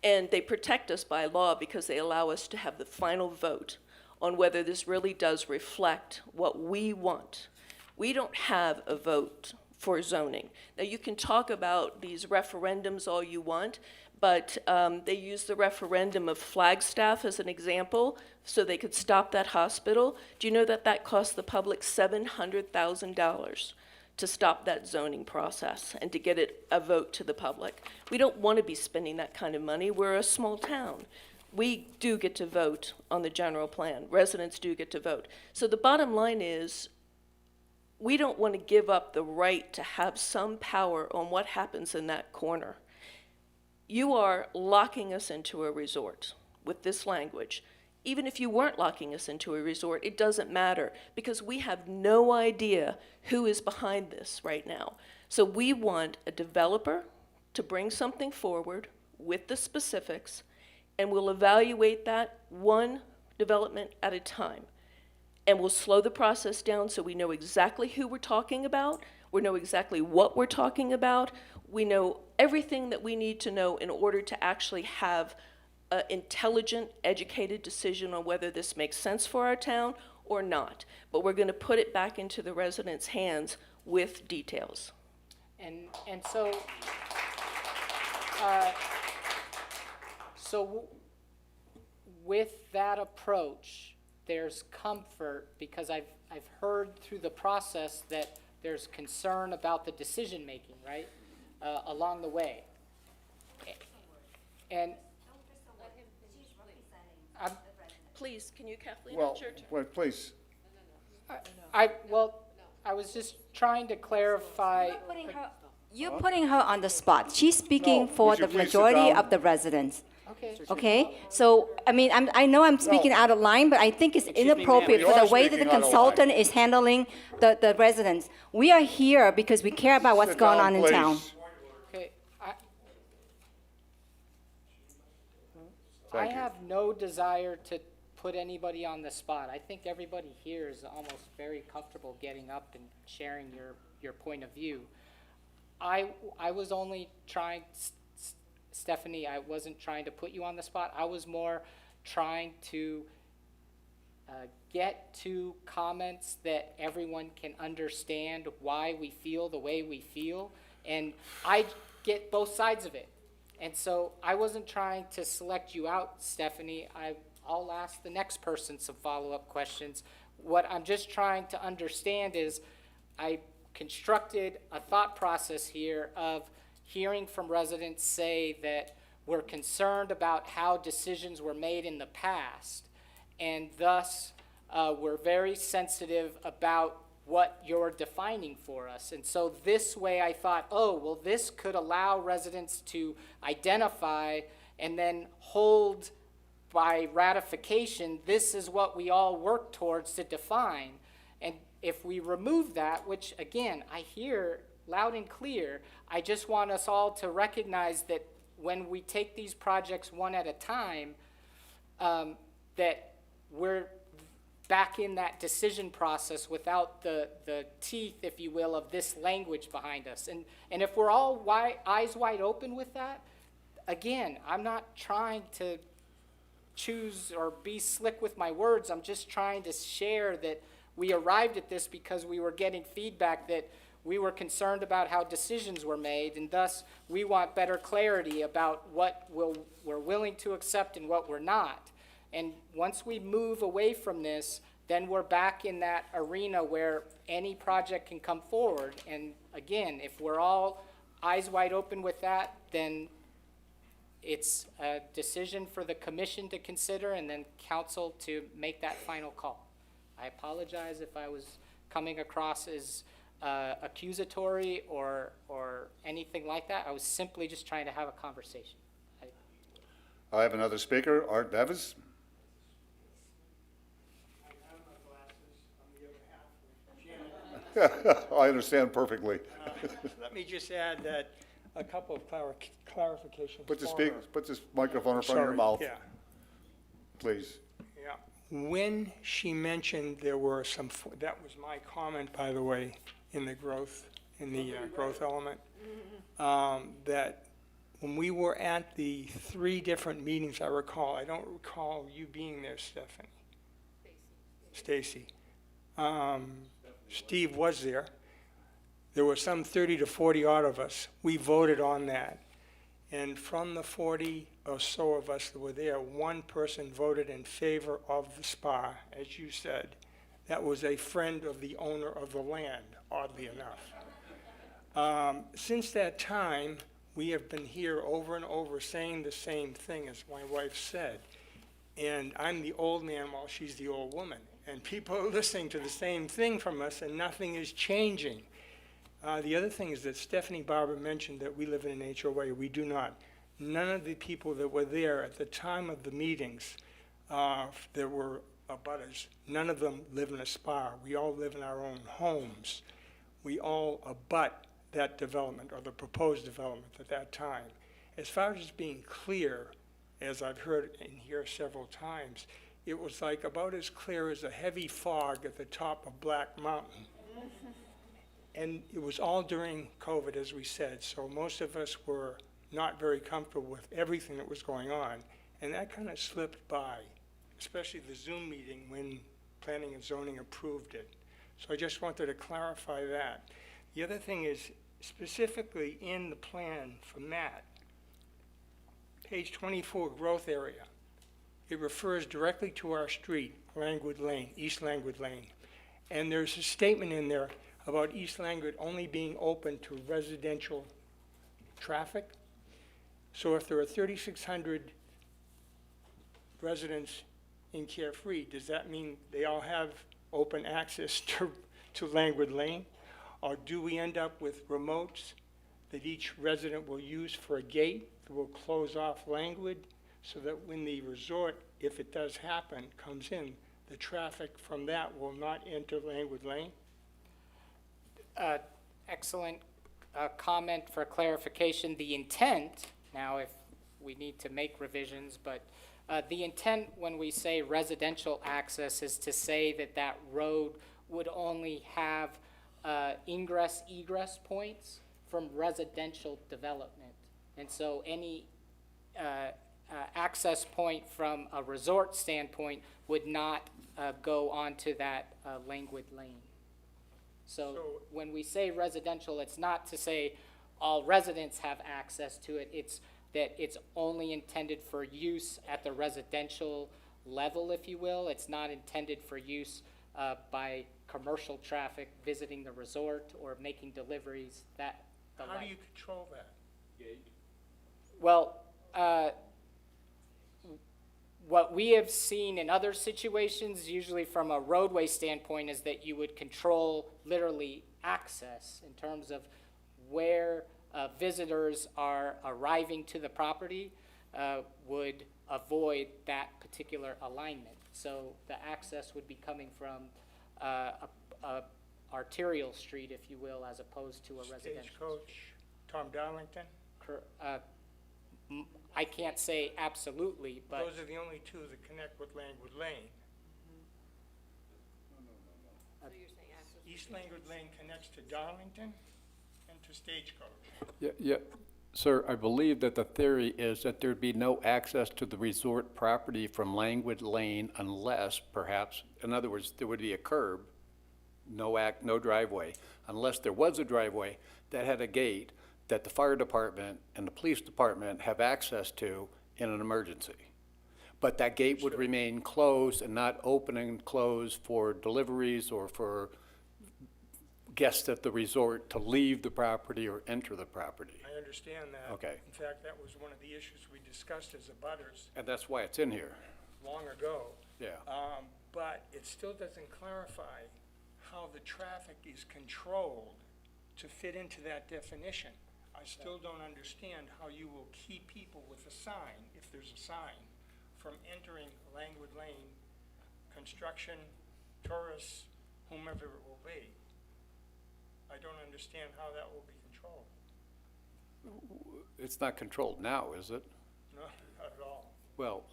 And they protect us by law because they allow us to have the final vote on whether this really does reflect what we want. We don't have a vote for zoning. Now, you can talk about these referendums all you want, but they use the referendum of Flagstaff as an example so they could stop that hospital. Do you know that that cost the public $700,000 to stop that zoning process and to get it a vote to the public? We don't want to be spending that kind of money. We're a small town. We do get to vote on the general plan. Residents do get to vote. So the bottom line is, we don't want to give up the right to have some power on what happens in that corner. You are locking us into a resort with this language. Even if you weren't locking us into a resort, it doesn't matter because we have no idea who is behind this right now. So we want a developer to bring something forward with the specifics, and we'll evaluate that one development at a time. And we'll slow the process down so we know exactly who we're talking about, we know exactly what we're talking about, we know everything that we need to know in order to actually have an intelligent, educated decision on whether this makes sense for our town or not. But we're going to put it back into the residents' hands with details. And so with that approach, there's comfort because I've heard through the process that there's concern about the decision-making, right, along the way. And Please, can you, Kathleen, Well, it's your turn. well, please, I was just trying to clarify. You're putting her on the spot. She's speaking No, for would you the please sit majority down? of the residents. Okay. Okay, so, I mean, I know I'm speaking out of line, but I think it's inappropriate You for are the way that the speaking out of consultant is handling the residents. We are here because we care about what's sit going down, on in town. please. Okay, I Thank you. have no desire to put anybody on the spot. I think everybody here is almost very comfortable getting up and sharing your point of view. I was only trying, Stephanie, I wasn't trying to put you on the spot. I was more trying to get to comments that everyone can understand why we feel the way we feel. And I get both sides of it. And so I wasn't trying to select you out, Stephanie. I'll ask the next person some follow-up questions. What I'm just trying to understand is I constructed a thought process here of hearing from residents say that we're concerned about how decisions were made in the past, and thus we're very sensitive about what you're defining for us. And so this way I thought, oh, well, this could allow residents to identify and then hold by ratification, this is what we all work towards to define. And if we remove that, which again, I hear loud and clear, I just want us all to recognize that when we take these projects one at a time, that we're back in that decision process without the teeth, if you will, of this language behind us. And if we're all eyes wide open with that, again, I'm not trying to choose or be slick with my words. I'm just trying to share that we arrived at this because we were getting feedback that we were concerned about how decisions were made, and thus we want better clarity about what we're willing to accept and what we're not. And once we move away from this, then we're back in that arena where any project can come forward. And again, if we're all eyes wide open with that, then it's a decision for the commission to consider and then council to make that final call. I apologize if I was coming across as accusatory or anything like that. I was simply just trying to have a conversation. I have another speaker, Art Bevis. I understand perfectly. Let me just add that a couple of clarifications. Put for- this microphone in front of your Sorry, mouth, Yeah, please. yeah. When she mentioned there were some, that was my comment, by the way, in the growth element, that when we were at the 3 different meetings I recall, I don't recall you being there, Stephanie. Stacy. Steve was there. There were some 30 to 40 odd of us. We voted on that. And from the 40 or so of us that were there, 1 person voted in favor of the spa, as you said. That was a friend of the owner of the land, oddly enough. Since that time, we have been here over and over saying the same thing as my wife said. And I'm the old man while she's the old woman. And people are listening to the same thing from us, and nothing is changing. The other thing is that Stephanie Barber mentioned that we live in an HOA. We do not. None of the people that were there at the time of the meetings, there were abutters, none of them live in a spa. We all live in our own homes. We all abut that development or the proposed development at that time. As far as being clear, as I've heard and hear several times, it was like about as clear as a heavy fog at the top of Black Mountain. And it was all during COVID, as we said, so most of us were not very comfortable with everything that was going on, and that kind of slipped by, especially the Zoom meeting when Planning and Zoning approved it. So I just wanted to clarify that. The other thing is, specifically in the plan for Matt, page 24, growth area, it refers directly to our street, Langwood Lane, East Langwood Lane. And there's a statement in there about East Langwood only being open to residential traffic. So if there are 3,600 residents in Carefree, does that mean they all have open access to Langwood Lane? Or do we end up with remotes that each resident will use for a gate that will close off Langwood, so that when the resort, if it does happen, comes in, the traffic from that will not enter Langwood Lane? Excellent comment for clarification. The intent, now if we need to make revisions, but the intent when we say residential access is to say that that road would only have ingress, egress points from residential development. And so any access point from a resort standpoint would not go onto that Langwood Lane. So when we say residential, it's not to say all residents have access to it. It's that it's only intended for use at the residential level, if you will. It's not intended for use by commercial traffic visiting the resort or making deliveries, the How like. do you control that? Well, what we have seen in other situations, usually from a roadway standpoint, is that you would control literally access in terms of where visitors are arriving to the property, would avoid that particular alignment. So the access would be coming from a arterial street, if you will, as opposed to a residential. Stagecoach, Tom Darlington? I can't say absolutely, but Those are the only 2 that connect with Langwood Lane. East Langwood Lane connects to Darlington and to Stagecoach. Yeah. Sir, I believe that the theory is that there'd be no access to the resort property from Langwood Lane unless perhaps, in other words, there would be a curb, no driveway, unless there was a driveway that had a gate that the fire department and the police department have access to in an emergency. But that gate would remain closed and not open and close for deliveries or for guests at the resort to leave the property or enter the property. I understand that. Okay. In fact, that was one of the issues we discussed as abutters And that's why it's in here. long ago. Yeah. But it still doesn't clarify how the traffic is controlled to fit into that definition. I still don't understand how you will keep people with a sign, if there's a sign, from entering Langwood Lane, construction, tourists, whomever it will be. I don't understand how that will be controlled. It's not controlled now, is it? No, not at all. Well,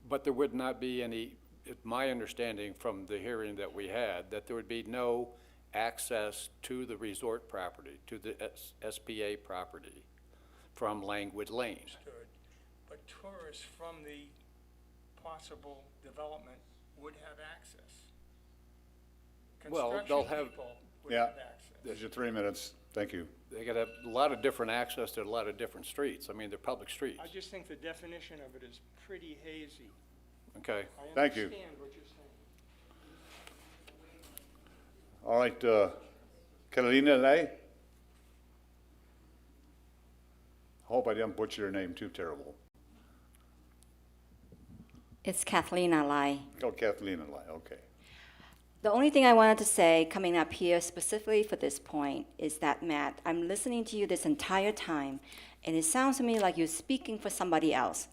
but there would not be any, it's my understanding from the hearing that we had, that there would be no access to the resort property, to the SPA property from Langwood Lane. Understood. But tourists from the possible development would have access. Well, they'll have- Construction people would Yeah. have access. There's your 3 minutes. Thank you. They gotta have a lot of different access to a lot of different streets. I mean, they're public streets. I just think the definition of it is pretty hazy. Okay. I Thank you. understand what you're saying. All right, Carolina Lay? Hope I didn't butcher your name too terrible. It's Kathleen Alai. Oh, Kathleen Lay, okay. The only thing I wanted to say coming up here specifically for this point is that, Matt, I'm listening to you this entire time, and it sounds to me like you're speaking for somebody else.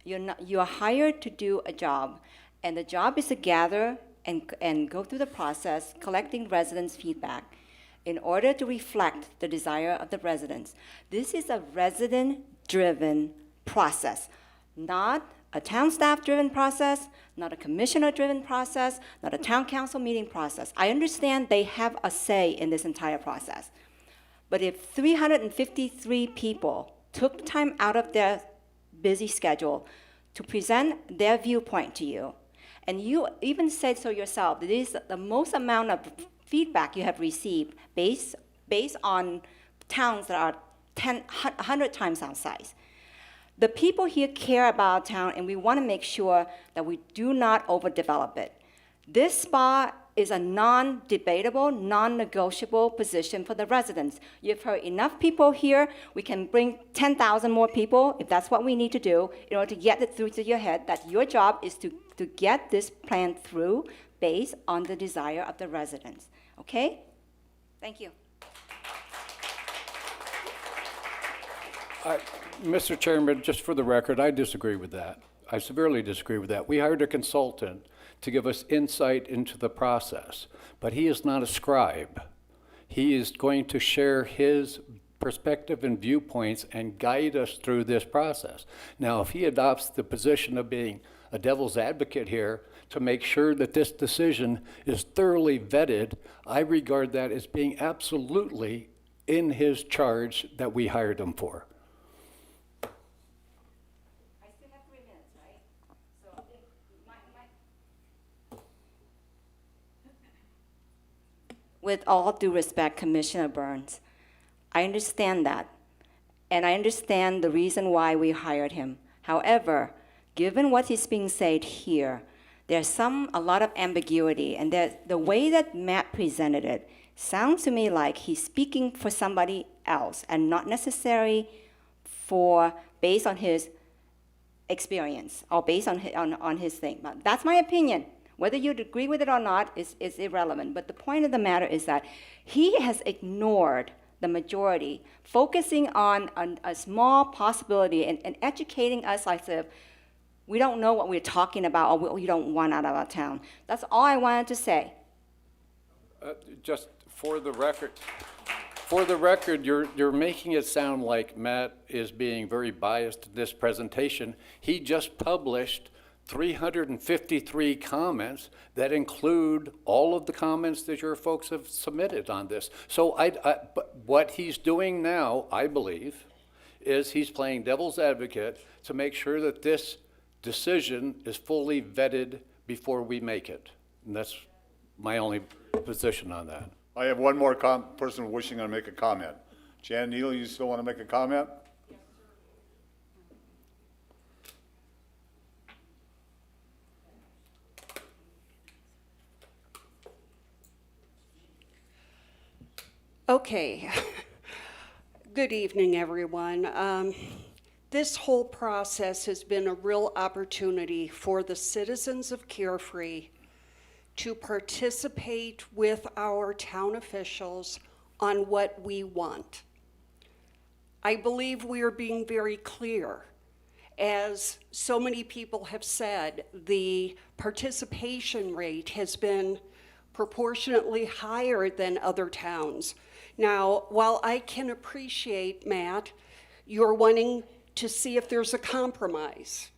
You're hired to do a job, and the job is to gather and go through the process, collecting residents' feedback in order to reflect the desire of the residents. This is a resident-driven process, not a town staff-driven process, not a commissioner-driven process, not a town council meeting process. I understand they have a say in this entire process. But if 353 people took time out of their busy schedule to present their viewpoint to you, and you even said so yourself, that this is the most amount of feedback you have received based on towns that are 100 times our size. The people here care about town, and we want to make sure that we do not overdevelop it. This spa is a non-debatable, non-negotiable position for the residents. You've heard enough people here. We can bring 10,000 more people, if that's what we need to do, in order to get it through to your head, that your job is to get this plan through based on the desire of the residents. Okay? Thank you. Mr. Chairman, just for the record, I disagree with that. I severely disagree with that. We hired a consultant to give us insight into the process, but he is not a scribe. He is going to share his perspective and viewpoints and guide us through this process. Now, if he adopts the position of being a devil's advocate here to make sure that this decision is thoroughly vetted, I regard that as being absolutely in his charge that we hired him for. With all due respect, Commissioner Burns, I understand that, and I understand the reason why we hired him. However, given what is being said here, there's a lot of ambiguity, and the way that Matt presented it sounds to me like he's speaking for somebody else and not necessarily based on his experience or based on his thing. But that's my opinion. Whether you agree with it or not is irrelevant. But the point of the matter is that he has ignored the majority, focusing on a small possibility and educating us like if we don't know what we're talking about or what we don't want out of our town. That's all I wanted to say. Just for the record, you're making it sound like Matt is being very biased in this presentation. He just published 353 comments that include all of the comments that your folks have submitted on this. So but what he's doing now, I believe, is he's playing devil's advocate to make sure that this decision is fully vetted before we make it. And that's my only position on that. I have one more person wishing to make a comment. Jan Neal, you still want to make a comment? Okay. Good evening, everyone. This whole process has been a real opportunity for the citizens of Carefree to participate with our town officials on what we want. I believe we are being very clear. As so many people have said, the participation rate has been proportionately higher than other towns. Now, while I can appreciate, Matt, you're wanting to see if there's a compromise.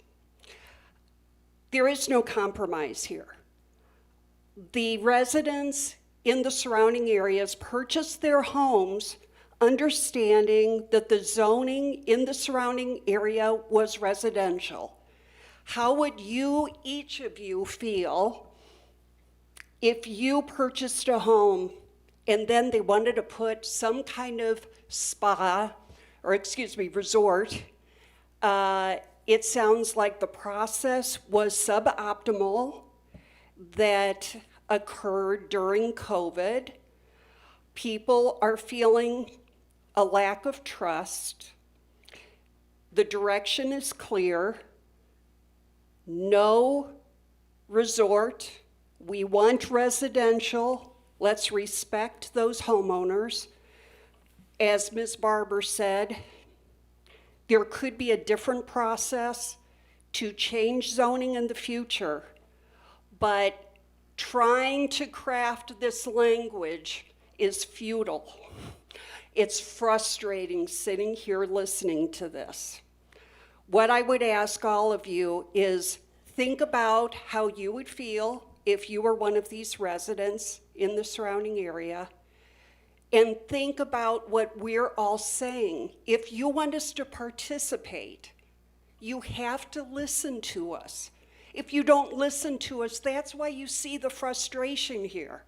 There is no compromise here. The residents in the surrounding areas purchased their homes understanding that the zoning in the surrounding area was residential. How would you, each of you, feel if you purchased a home and then they wanted to put some kind of resort? It sounds like the process was suboptimal that occurred during COVID. People are feeling a lack of trust. The direction is clear. No resort. We want residential. Let's respect those homeowners. As Ms. Barber said, there could be a different process to change zoning in the future, but trying to craft this language is futile. It's frustrating sitting here listening to this. What I would ask all of you is think about how you would feel if you were one of these residents in the surrounding area, and think about what we're all saying. If you want us to participate, you have to listen to us. If you don't listen to us, that's why you see the frustration here.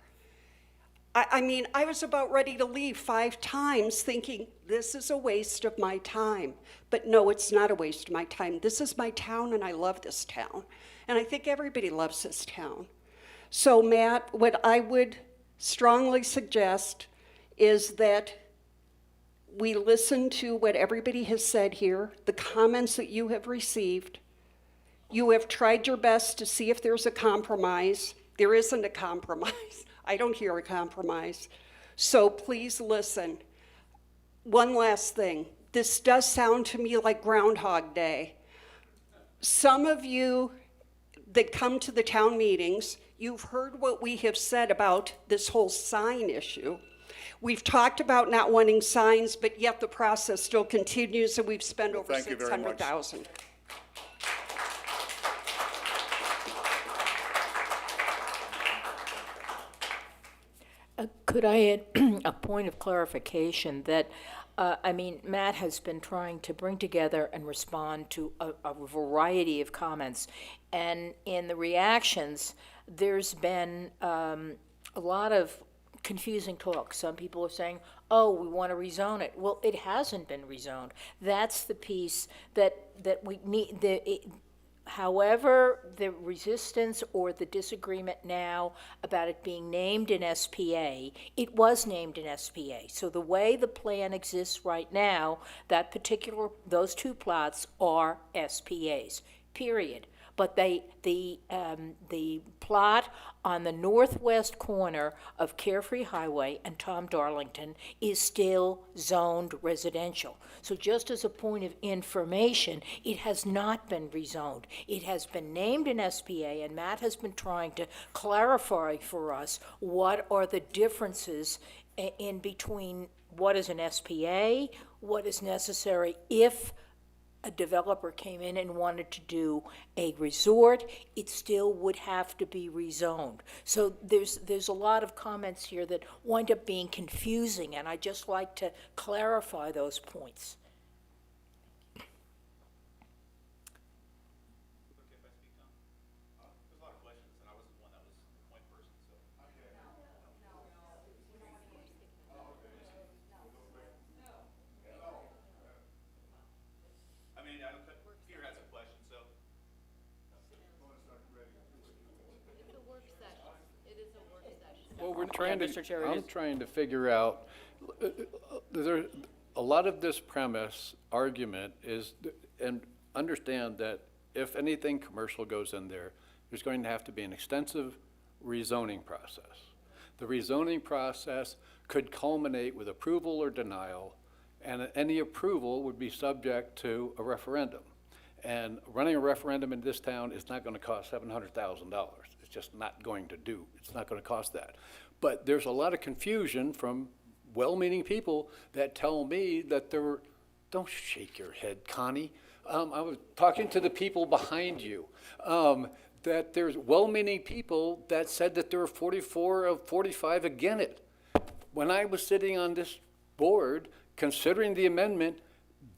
I mean, I was about ready to leave 5 times thinking, this is a waste of my time. But no, it's not a waste of my time. This is my town, and I love this town. And I think everybody loves this town. So, Matt, what I would strongly suggest is that we listen to what everybody has said here, the comments that you have received. You have tried your best to see if there's a compromise. There isn't a compromise. I don't hear a compromise. So please listen. One last thing. This does sound to me like Groundhog Day. Some of you that come to the town meetings, you've heard what we have said about this whole sign issue. We've talked about not wanting signs, but yet the process still continues, and we've spent over $600,000. Could I add a point of clarification that, Matt has been trying to bring together and respond to a variety of comments. And in the reactions, there's been a lot of confusing talk. Some people are saying, oh, we want to rezone it. Well, it hasn't been rezoned. That's the piece that we need. However, the resistance or the disagreement now about it being named an SPA, it was named an SPA. So the way the plan exists right now, those 2 plots are SPAs, period. But the plot on the northwest corner of Carefree Highway and Tom Darlington is still zoned residential. So just as a point of information, it has not been rezoned. It has been named an SPA, and Matt has been trying to clarify for us what are the differences in between what is an SPA, what is necessary if a developer came in and wanted to do a resort, it still would have to be rezoned. So there's a lot of comments here that wind up being confusing, and I'd just like to clarify those points. trying Mr. Chair, it I'm is- trying to figure out, there, a lot of this premise argument is, and understand that if anything commercial goes in there, there's going to have to be an extensive rezoning process. The rezoning process could culminate with approval or denial, and any approval would be subject to a referendum. And running a referendum in this town is not gonna cost $700,000. It's just not going to do. It's not gonna cost that. But there's a lot of confusion from well-meaning people that tell me that there were, don't shake your head, Connie. I was talking to the people behind you, that there's well-meaning people that said that there were 44 of 45 against it. When I was sitting on this board, considering the amendment,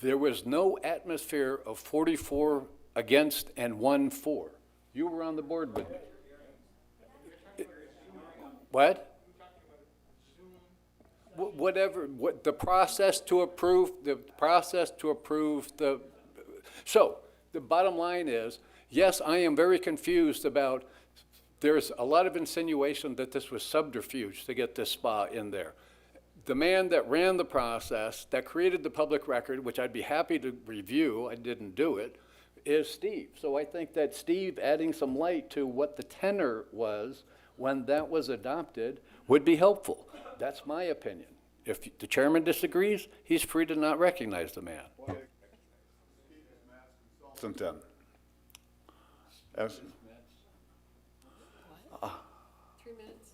there was no atmosphere of 44 against and 1 for. You were on the board with me. What? Whatever, what, the process to approve, so, the bottom line is, yes, I am very confused about, there's a lot of insinuation that this was subterfuge to get this spa in there. The man that ran the process, that created the public record, which I'd be happy to review, I didn't do it, is Steve. So I think that Steve adding some light to what the tenor was when that was adopted would be helpful. That's my opinion. If the chairman disagrees, he's free to not recognize the man. Then. As- 3 minutes?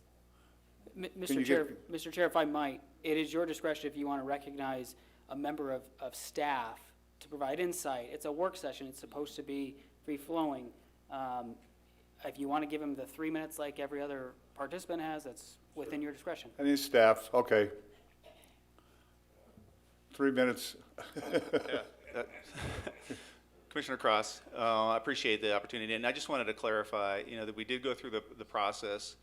Can you Mr. Chair, if I might, it is your discretion if you want to recognize a member of staff to provide insight. It's a work session. It's supposed to be free-flowing. If you want to give him the 3 minutes like every other participant has, that's within your discretion. Any staff, okay. 3 minutes. Commissioner Cross, I appreciate the opportunity, and I just wanted to clarify, that we did go through the process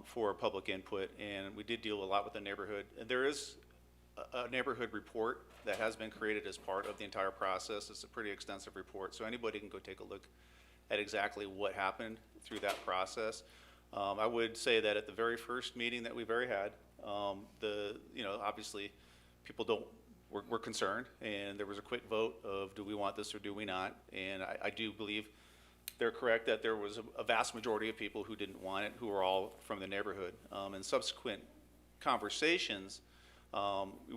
for public input, and we did deal a lot with the neighborhood. There is a neighborhood report that has been created as part of the entire process. It's a pretty extensive report, so anybody can go take a look at exactly what happened through that process. I would say that at the very first meeting that we've ever had, obviously, people were concerned, and there was a quick vote of do we want this or do we not, and I do believe they're correct that there was a vast majority of people who didn't want it, who were all from the neighborhood. In subsequent conversations,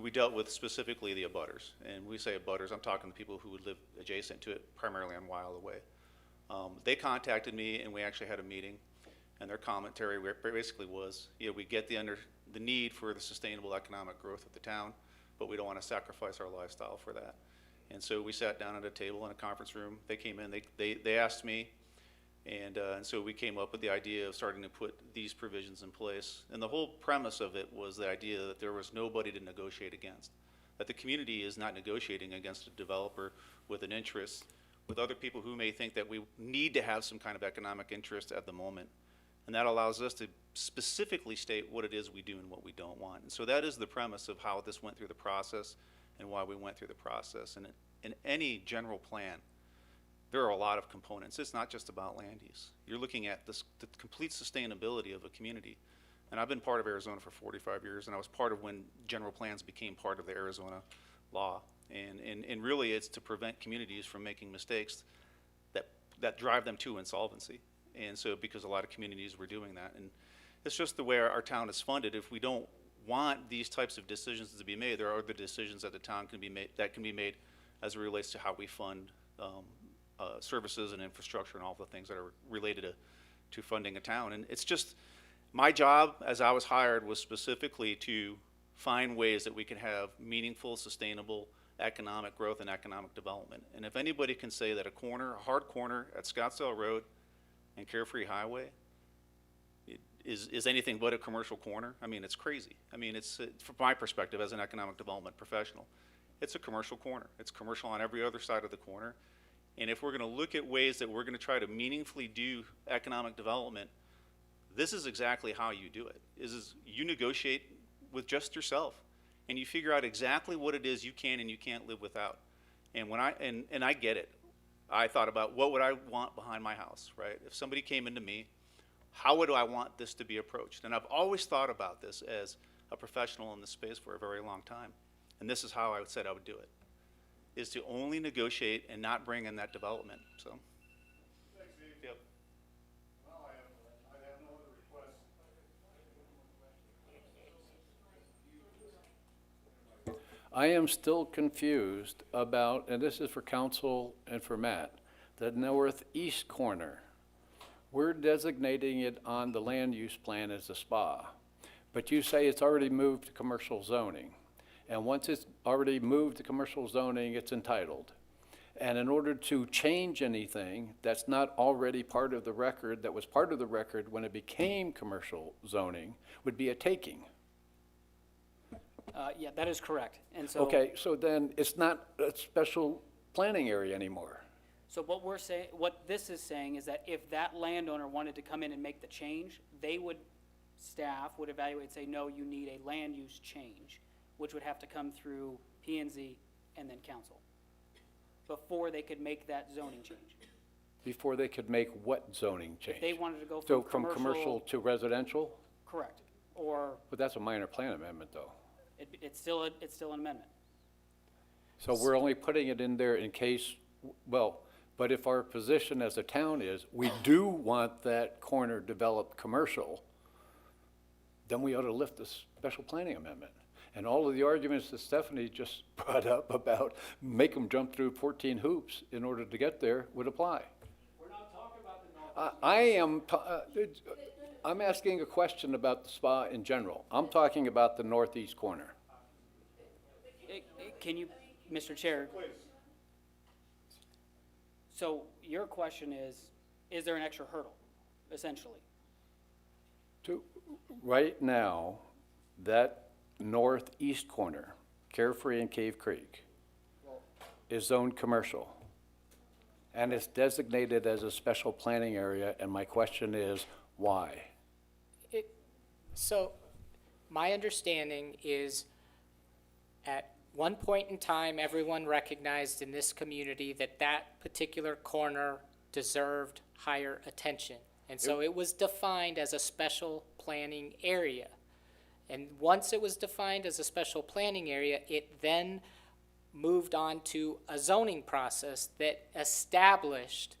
we dealt with specifically the abutters, and we say abutters, I'm talking to people who would live adjacent to it, primarily on While Away. They contacted me, and we actually had a meeting, and their commentary basically was, we get the need for the sustainable economic growth of the town, but we don't want to sacrifice our lifestyle for that. And so we sat down at a table in a conference room. They came in, they asked me, and so we came up with the idea of starting to put these provisions in place. And the whole premise of it was the idea that there was nobody to negotiate against, that the community is not negotiating against a developer with an interest, with other people who may think that we need to have some kind of economic interest at the moment. And that allows us to specifically state what it is we do and what we don't want. And so that is the premise of how this went through the process and why we went through the process. And in any general plan, there are a lot of components. It's not just about land use. You're looking at the complete sustainability of a community. And I've been part of Arizona for 45 years, and I was part of when general plans became part of the Arizona law. And really it's to prevent communities from making mistakes that drive them to insolvency. And so because a lot of communities were doing that. And it's just the way our town is funded. If we don't want these types of decisions to be made, there are other decisions that the town can be made as it relates to how we fund services and infrastructure and all the things that are related to funding a town. And it's just, my job as I was hired was specifically to find ways that we can have meaningful, sustainable economic growth and economic development. And if anybody can say that a hard corner at Scottsdale Road and Carefree Highway is anything but a commercial corner, I mean, it's crazy. I mean, it's, from my perspective as an economic development professional, it's a commercial corner. It's commercial on every other side of the corner. And if we're gonna look at ways that we're gonna try to meaningfully do economic development, this is exactly how you do it, is you negotiate with just yourself and you figure out exactly what it is you can and you can't live without. And when I get it, I thought about what would I want behind my house, right? If somebody came into me, How would I want this to be approached? And I've always thought about this as a professional in this space for a very long time. And this is how I said I would do it, is to only negotiate and not bring in that development, so. Yep. I am still confused about, and this is for council and for Matt, the northeast corner. We're designating it on the land use plan as a spa, but you say it's already moved to commercial zoning. And once it's already moved to commercial zoning, it's entitled. And in order to change anything that's not already part of the record, that was part of the record when it became commercial zoning, would be a taking. Yeah, that is correct. And so. Okay, so then it's not a special planning area anymore. So what we're saying, what this is saying is that if that landowner wanted to come in and make the change, staff would evaluate and say, no, you need a land use change, which would have to come through P&Z and then council before they could make that zoning change. Before they could make what zoning change? If they wanted to go So from from commercial to residential? Correct. Or But that's a minor plan amendment, though. it's still an amendment. So we're only putting it in there in case, well, but if our position as a town is, we do want that corner developed commercial, then we ought to lift the special planning amendment. And all of the arguments that Stephanie just brought up about make them jump through 14 hoops in order to get there would apply. We're not talking about the north. I'm asking a question about the spa in general. I'm talking about the northeast corner. Can you, Mr. Chair? Please. So your question is there an extra hurdle, essentially? Right now, that northeast corner, Carefree and Cave Creek, is zoned commercial. And it's designated as a special planning area, and my question is, why? So my understanding is at one point in time, everyone recognized in this community that that particular corner deserved higher attention. And so it was defined as a special planning area. And once it was defined as a special planning area, it then moved on to a zoning process that established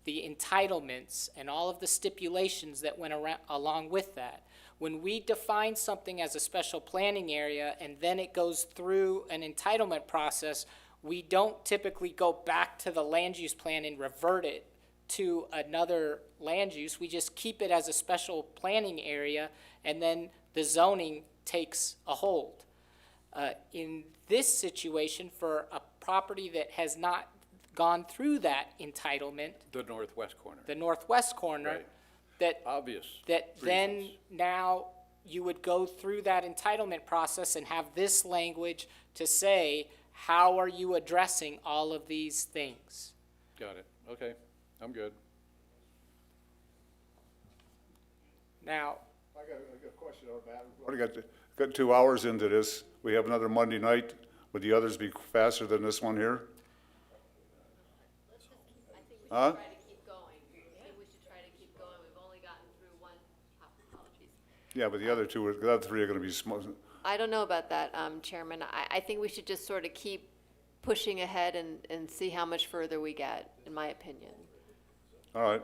the entitlements and all of the stipulations that went along with that. When we define something as a special planning area and then it goes through an entitlement process, we don't typically go back to the land use plan and revert it to another land use. We just keep it as a special planning area, and then the zoning takes a hold. In this situation, for a property that has not gone through that entitlement, The northwest corner. the northwest corner, Right. that Obvious that then reasons. now you would go through that entitlement process and have this language to say, how are you addressing all of these things? Got it. Okay, I'm good. Now, I got a question on that. We already got 2 hours into this. We have another Monday night. Would the others be faster than this one here? Huh? Try to keep going. I think we should try to keep going. We've only gotten through one, apologies. Yeah, but the other three are gonna be small. I don't know about that, Chairman. I think we should just sort of keep pushing ahead and see how much further we get, in my opinion. All right.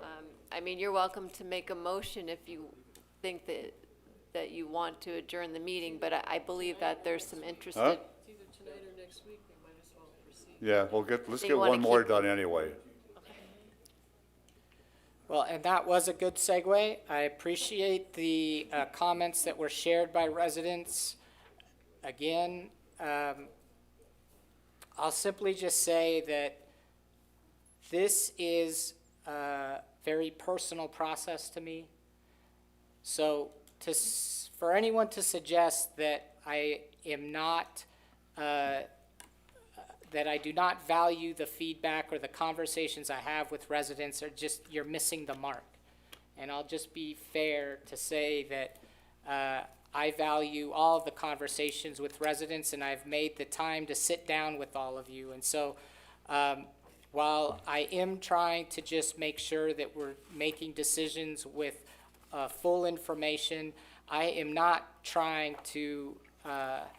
I mean, you're welcome to make a motion if you think that you want to adjourn the meeting, but I believe that there's some interested. Huh? It's either tonight or next week, we might as well proceed. Yeah, let's So you get wanna one more keep- done anyway. well, and that was a good segue. I appreciate the comments that were shared by residents. Again, I'll simply just say that this is a very personal process to me. So for anyone to suggest that I am not, that I do not value the feedback or the conversations I have with residents are just, you're missing the mark. And I'll just be fair to say that I value all of the conversations with residents, and I've made the time to sit down with all of you. And so while I am trying to just make sure that we're making decisions with full information. I am not trying to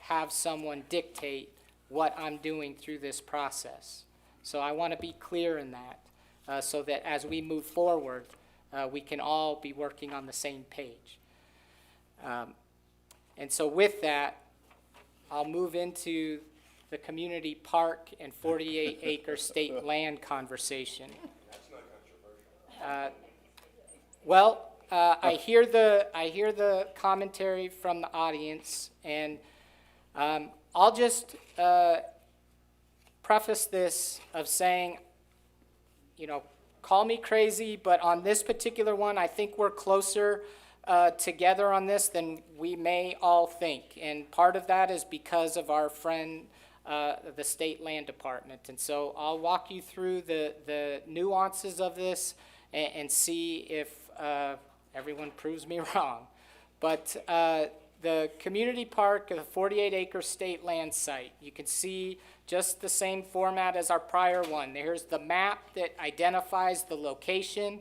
have someone dictate what I'm doing through this process. So I want to be clear in that, so that as we move forward, we can all be working on the same page. And so with that, I'll move into the community park and 48-acre state land conversation. Well, I hear the commentary from the audience, and I'll just preface this of saying, you know, call me crazy, but on this particular one, I think we're closer together on this than we may all think. And part of that is because of our friend, the State Land Department. And so I'll walk you through the nuances of this and see if everyone proves me wrong. But the community park, the 48-acre state land site, you can see just the same format as our prior one. There's the map that identifies the location.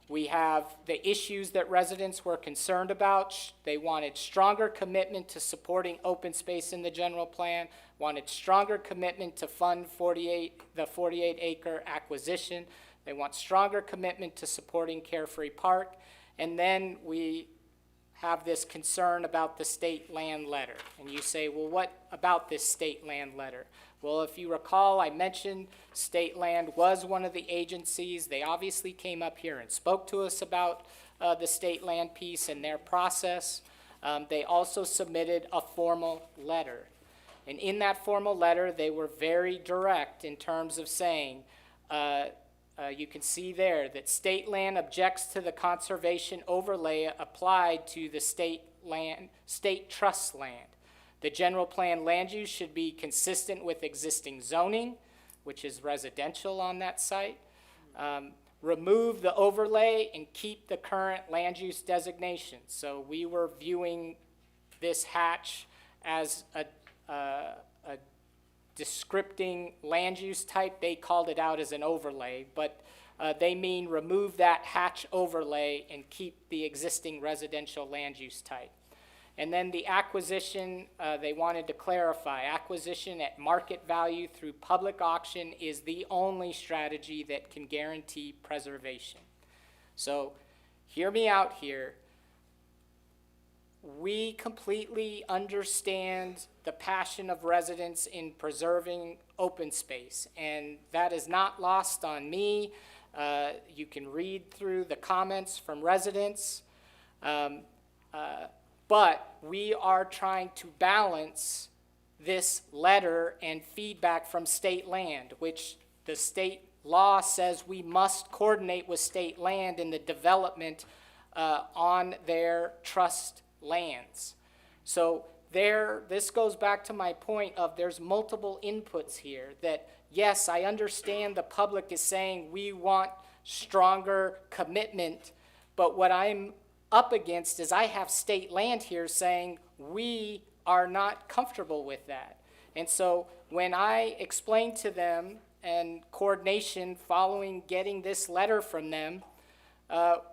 We have the issues that residents were concerned about. They wanted stronger commitment to supporting open space in the general plan, wanted stronger commitment to fund the 48-acre acquisition. They want stronger commitment to supporting Carefree Park. And then we have this concern about the state land letter. And you say, well, what about this state land letter? Well, if you recall, I mentioned State Land was one of the agencies. They obviously came up here and spoke to us about the state land piece and their process. They also submitted a formal letter. And in that formal letter, they were very direct in terms of saying, you can see there that state land objects to the conservation overlay applied to the state trust land. The general plan land use should be consistent with existing zoning, which is residential on that site. Remove the overlay and keep the current land use designation. So we were viewing this hatch as a descripting land use type. They called it out as an overlay, but they mean remove that hatch overlay and keep the existing residential land use type. And then the acquisition, they wanted to clarify, acquisition at market value through public auction is the only strategy that can guarantee preservation. So hear me out here. We completely understand the passion of residents in preserving open space, and that is not lost on me. You can read through the comments from residents, but we are trying to balance this letter and feedback from state land, which the state law says we must coordinate with state land in the development on their trust lands. So this goes back to my point of there's multiple inputs here that, yes, I understand the public is saying we want stronger commitment, but what I'm up against is I have state land here saying we are not comfortable with that. And so when I explained to them and coordination following getting this letter from them,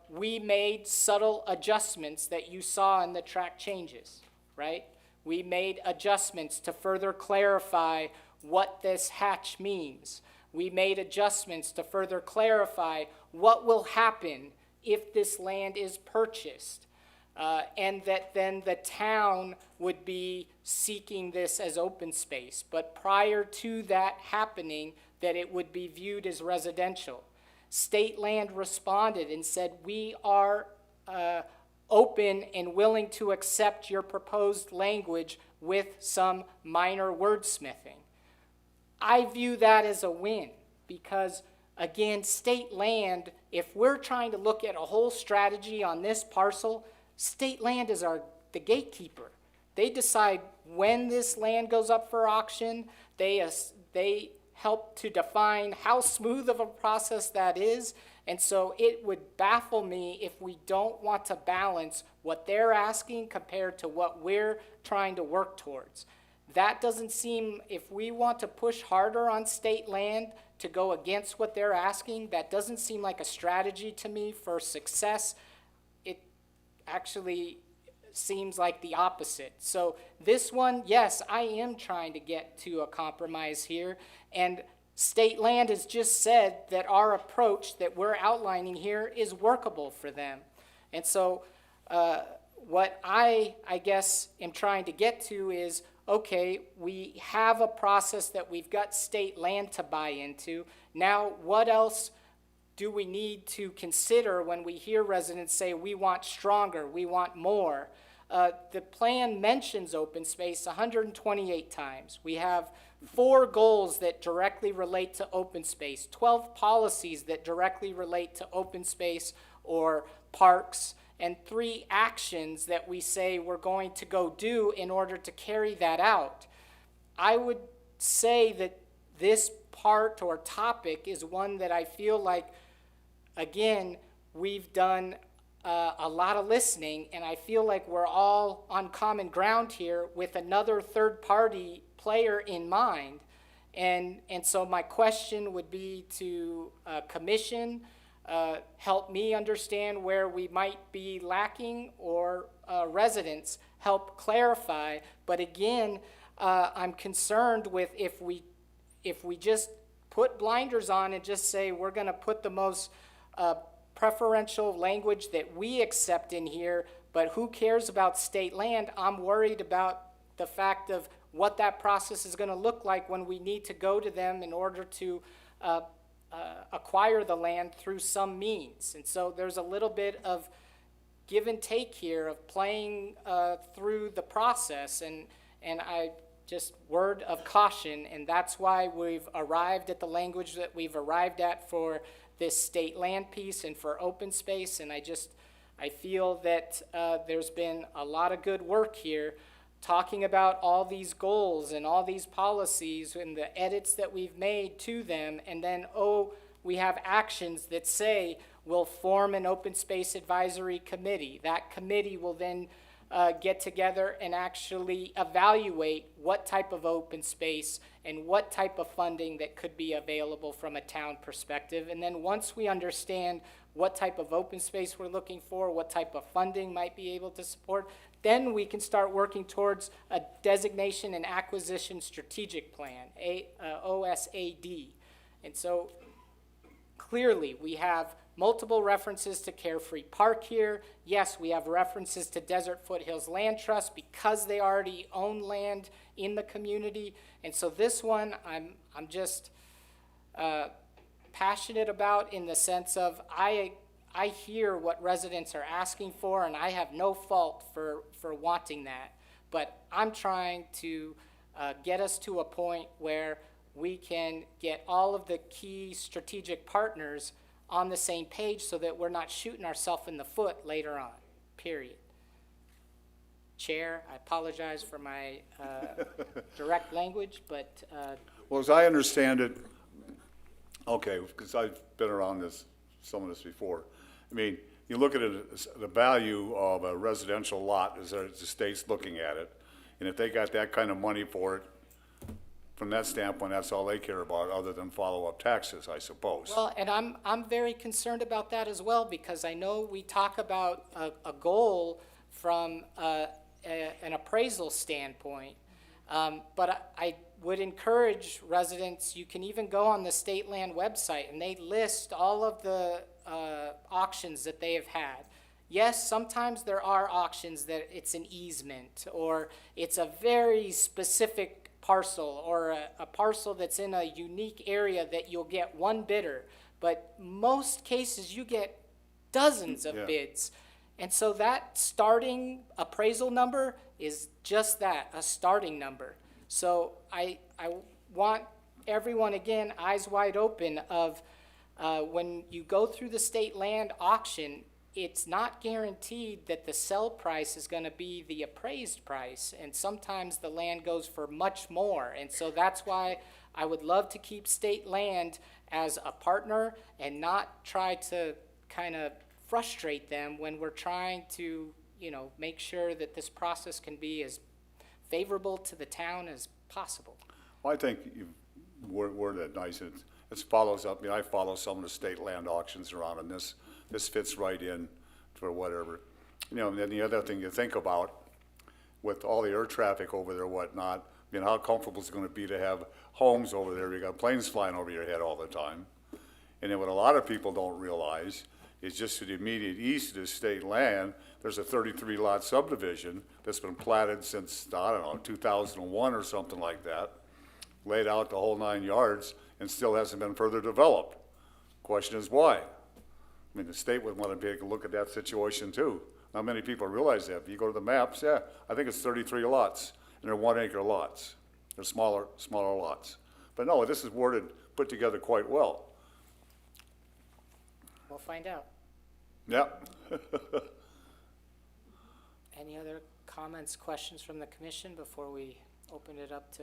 we made subtle adjustments that you saw in the track changes, right? We made adjustments to further clarify what this hatch means. We made adjustments to further clarify what will happen if this land is purchased, and that then the town would be seeking this as open space. But prior to that happening, that it would be viewed as residential. State land responded and said, we are open and willing to accept your proposed language with some minor wordsmithing. I view that as a win because, again, state land, if we're trying to look at a whole strategy on this parcel, state land is the gatekeeper. They decide when this land goes up for auction. They help to define how smooth of a process that is. And so it would baffle me if we don't want to balance what they're asking compared to what we're trying to work towards. That doesn't seem, if we want to push harder on state land to go against what they're asking, that doesn't seem like a strategy to me for success actually seems like the opposite. So this one, yes, I am trying to get to a compromise here, and state land has just said that our approach that we're outlining here is workable for them. And so what I guess am trying to get to is, okay, we have a process that we've got state land to buy into. Now, what else do we need to consider when we hear residents say, we want stronger, we want more? The plan mentions open space 128 times. We have 4 goals that directly relate to open space, 12 policies that directly relate to open space or parks, and 3 actions that we say we're going to go do in order to carry that out. I would say that this part or topic is one that I feel like, again, we've done a lot of listening, and I feel like we're all on common ground here with another third-party player in mind. And so my question would be to commission, help me understand where we might be lacking, or residents help clarify. But again, I'm concerned with if we just put blinders on and just say we're going to put the most preferential language that we accept in here, but who cares about state land? I'm worried about the fact of what that process is going to look like when we need to go to them in order to acquire the land through some means. And so there's a little bit of give and take here of playing through the process, and I just word of caution, and that's why we've arrived at the language that we've arrived at for this state land piece and for open space. And I feel that there's been a lot of good work here talking about all these goals and all these policies and the edits that we've made to them, and then, we have actions that say we'll form an open space advisory committee. That committee will then get together and actually evaluate what type of open space and what type of funding that could be available from a town perspective. And then once we understand what type of open space we're looking for, what type of funding might be able to support, then we can start working towards a designation and acquisition strategic plan, OSAD. And so clearly we have multiple references to Carefree Park here. Yes, we have references to Desert Foothills Land Trust because they already own land in the community. And so this one I'm just passionate about, in the sense of I hear what residents are asking for, and I have no fault for wanting that. But I'm trying to get us to a point where we can get all of the key strategic partners on the same page so that we're not shooting ourselves in the foot later on, period. Chair, I apologize for my direct language, but... Well, as I understand it, okay, because I've been around some of this before. I mean, you look at it, the value of a residential lot is that the state's looking at it. And if they got that kind of money for it, from that standpoint, that's all they care about, other than follow-up taxes, I suppose. Well, and I'm very concerned about that as well, because I know we talk about a goal from an appraisal standpoint, but I would encourage residents, you can even go on the state land website and they list all of the auctions that they have had. Yes, sometimes there are auctions that it's an easement, or it's a very specific parcel, or a parcel that's in a unique area that you'll get one bidder. But most cases you get dozens of bids. And so that starting appraisal number is just that, a starting number. So I want everyone, again, eyes wide open of when you go through the state land auction, it's not guaranteed that the sell price is going to be the appraised price, and sometimes the land goes for much more. And so that's why I would love to keep state land as a partner and not try to kind of frustrate them when we're trying to, make sure that this process can be as favorable to the town as possible. Well, I think you've worded it nice. It follows up. I mean, I follow some of the state land auctions around, and this fits right in for whatever You know, and then the other thing you think about, with all the air traffic over there and whatnot, I mean, how comfortable is it gonna be to have homes over there? You got planes flying over your head all the time. And then what a lot of people don't realize is just to the immediate east of the state land, there's a 33 lot subdivision that's been platted since, I don't know, 2001 or something like that, laid out the whole 9 yards, and still hasn't been further developed. Question is why? I mean, the state would want to take a look at that situation too. Not many people realize that. If you go to the maps, yeah, I think it's 33 lots, and they're 1 acre lots. They're smaller lots. But no, this is worded, put together quite well. We'll find out. Yeah. Any other comments, questions from the commission before we open it up to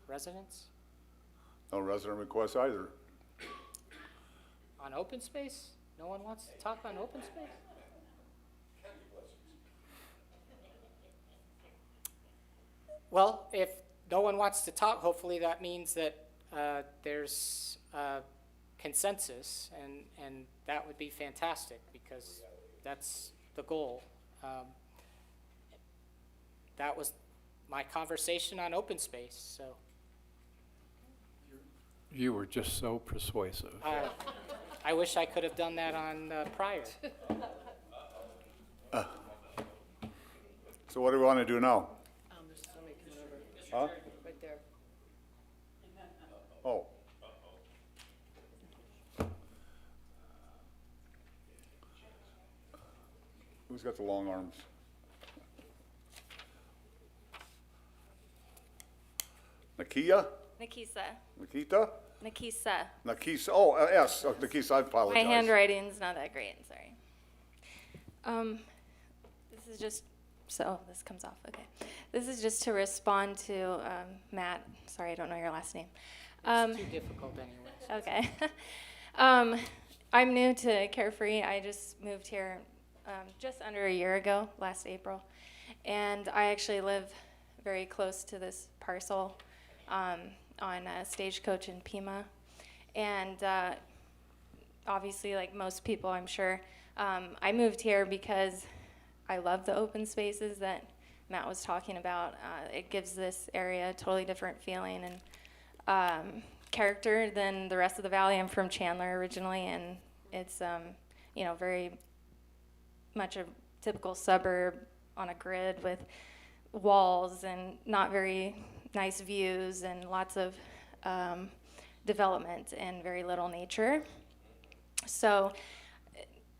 residents? No resident requests either. On open space? No one wants to talk on open space? Well, if no one wants to talk, hopefully that means that there's consensus, and that would be fantastic, because that's the goal. That was my conversation on open space, so. You were just so persuasive. I wish I could have done that on prior. So what do we want to do now? There's somebody coming over. Huh? Right there. Oh. Who's got the long arms? Nakia? Nikisa. Nikita? Nikisa. Nakisa, oh, yes, Nakisa, I apologize. My handwriting's not that great, sorry. This is just, so this comes off, okay. This is just to respond to Matt, sorry, I don't know your last name. It's too difficult anyways. Okay. I'm new to Carefree. I just moved here just under a year ago, last April. And I actually live very close to this parcel on Stagecoach in Pima. And obviously, like most people, I'm sure, I moved here because I love the open spaces that Matt was talking about. It gives this area a totally different feeling and character than the rest of the valley. I'm from Chandler originally, and it's you know, very much a typical suburb on a grid with walls and not very nice views and lots of development and very little nature. So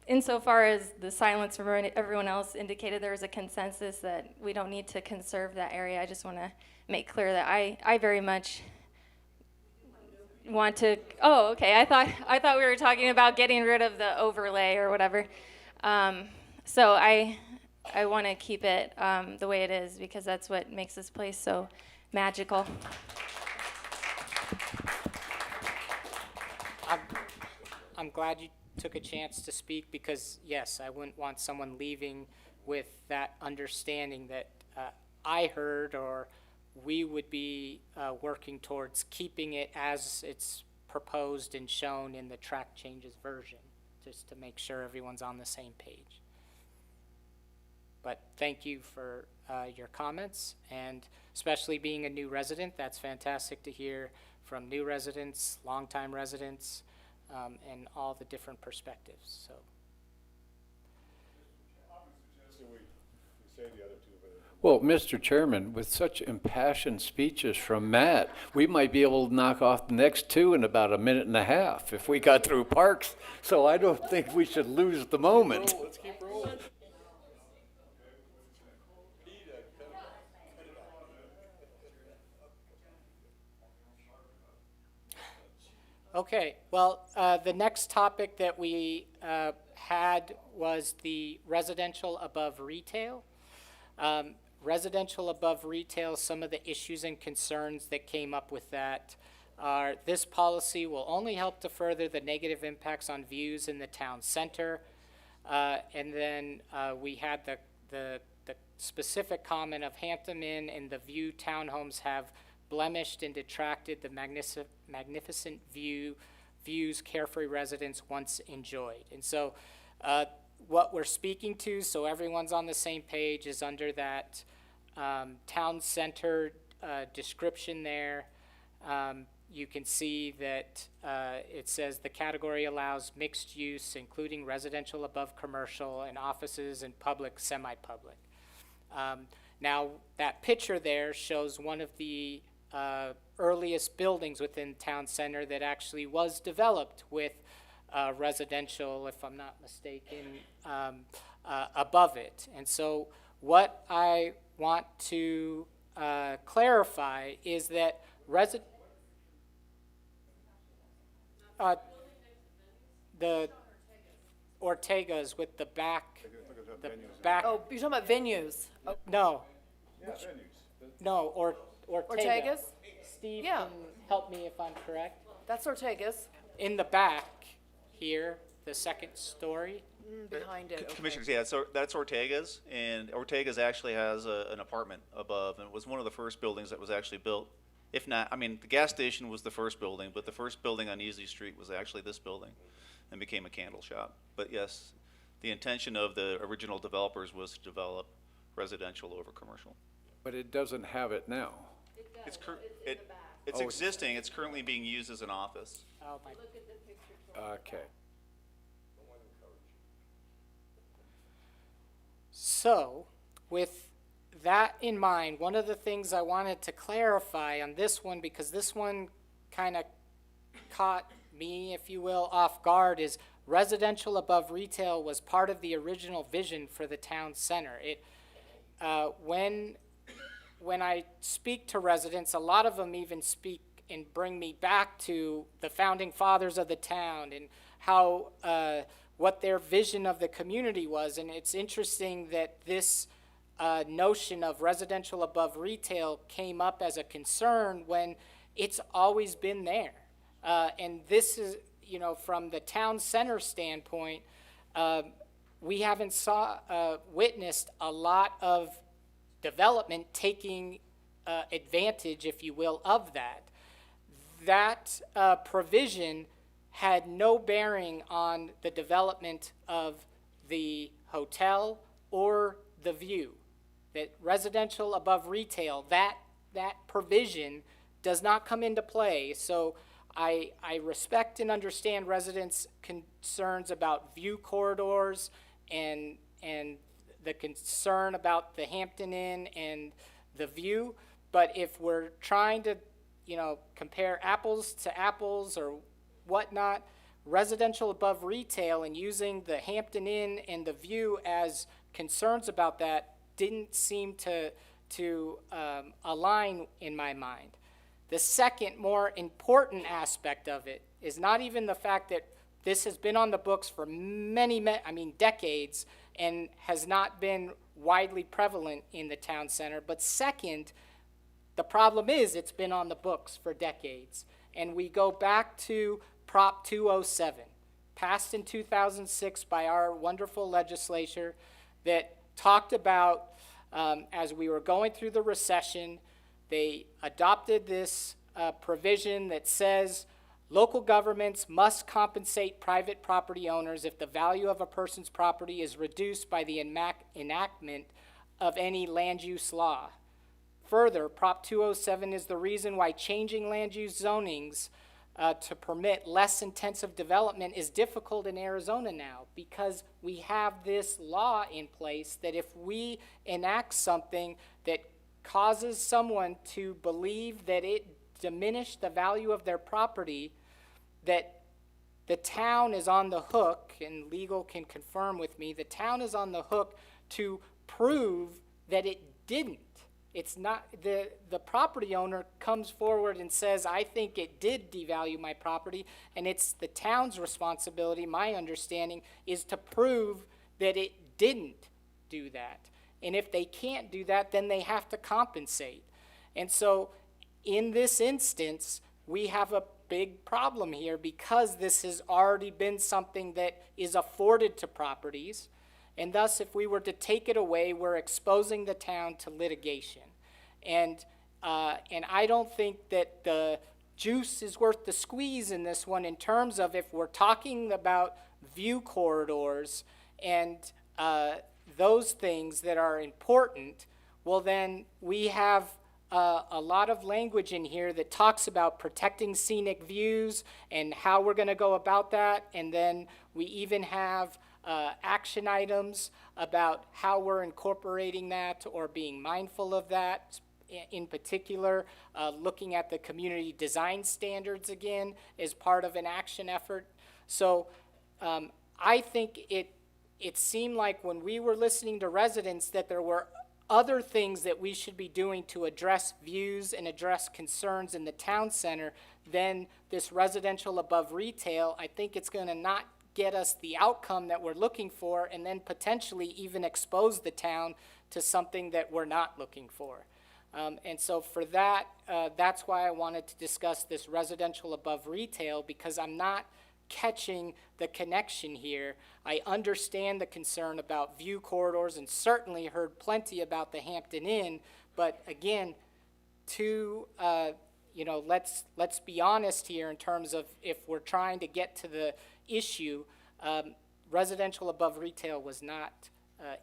insofar as the silence from everyone else indicated there was a consensus that we don't need to conserve that area, I just want to make clear that I very much want to, oh, okay, I thought we were talking about getting rid of the overlay or whatever. So I want to keep it the way it is, because that's what makes this place so magical. I'm glad you took a chance to speak, because yes, I wouldn't want someone leaving with that understanding that I heard, or we would be working towards keeping it as it's proposed and shown in the track changes version, just to make sure everyone's on the same page. But thank you for your comments, and especially being a new resident, that's fantastic to hear from new residents, longtime residents, and all the different perspectives. So. Well, Mr. Chairman, with such impassioned speeches from Matt, we might be able to knock off the next two in about a minute and a half if we got through parks. So I don't think we should lose the moment. Let's keep rolling. Okay, well, the next topic that we had was the residential above retail. Residential above retail, some of the issues and concerns that came up with that are this policy will only help to further the negative impacts on views in the town center. And then we had the specific comment of Hampton Inn and the View townhomes have blemished and detracted the magnificent views Carefree residents once enjoyed. And so what we're speaking to, so everyone's on the same page, is under that town center description there. You can see that it says the category allows mixed use, including residential above commercial and offices and public, semi-public. Now, that picture there shows one of the earliest buildings within town center that actually was developed with residential, if I'm not mistaken, above it. And so what I want to clarify is that the Ortega's with the back, Oh, you're talking about venues. Oh, no, Yeah, venues. no, Ortega. Ortega's? Steve Yeah. can help me if I'm correct. That's Ortega's, In the back here, the second story. behind it. Okay. Commissioners, yeah, so that's Ortega's, and Ortega's actually has an apartment above, and it was one of the first buildings that was actually built. If not, I mean, the gas station was the first building, but the first building on Easley Street was actually this building and became a candle shop. But yes, the intention of the original developers was to develop residential over commercial. But it doesn't have it now. It's existing, it's currently being used as an office. Oh, my. Okay. So, with that in mind, one of the things I wanted to clarify on this one, because this one kind of caught me, if you will, off guard, is residential above retail was part of the original vision for the town center. When I speak to residents, a lot of them even speak and bring me back to the founding fathers of the town and how what their vision of the community was. And it's interesting that this notion of residential above retail came up as a concern when it's always been there. And this is, you know, from the town center standpoint, we haven't witnessed a lot of development taking advantage, if you will, of that. That provision had no bearing on the development of the hotel or the view. That residential above retail, that provision does not come into play. So I respect and understand residents' concerns about view corridors and the concern about the Hampton Inn and the view. But if we're trying to, you know, compare apples to apples or whatnot, residential above retail and using the Hampton Inn and the view as concerns about that didn't seem to align in my mind. The second more important aspect of it is not even the fact that this has been on the books for decades and has not been widely prevalent in the town center, but second, the problem is it's been on the books for decades. And we go back to Prop 207, passed in 2006 by our wonderful legislature, that talked about, as we were going through the recession, they adopted this provision that says local governments must compensate private property owners if the value of a person's property is reduced by the enactment of any land use law. Further, Prop 207 is the reason why changing land use zonings to permit less intensive development is difficult in Arizona now, because we have this law in place that if we enact something that causes someone to believe that it diminished the value of their property, that the town is on the hook, and legal can confirm with me, the town is on the hook to prove that it didn't. It's not, the property owner comes forward and says, I think it did devalue my property, and it's the town's responsibility, my understanding, is to prove that it didn't do that. And if they can't do that, then they have to compensate. And so in this instance, we have a big problem here because this has already been something that is afforded to properties. And thus, if we were to take it away, we're exposing the town to litigation. And I don't think that the juice is worth the squeeze in this one in terms of if we're talking about view corridors and those things that are important, well, then we have a lot of language in here that talks about protecting scenic views and how we're going to go about that. And then we even have action items about how we're incorporating that or being mindful of that. In particular, looking at the community design standards again as part of an action effort. So I think it seemed like when we were listening to residents that there were other things that we should be doing to address views and address concerns in the town center than this residential above retail. I think it's going to not get us the outcome that we're looking for, and then potentially even expose the town to something that we're not looking for. And so for that, that's why I wanted to discuss this residential above retail, because I'm not catching the connection here. I understand the concern about view corridors and certainly heard plenty about the Hampton Inn, but again, let's be honest here in terms of if we're trying to get to the issue, residential above retail was not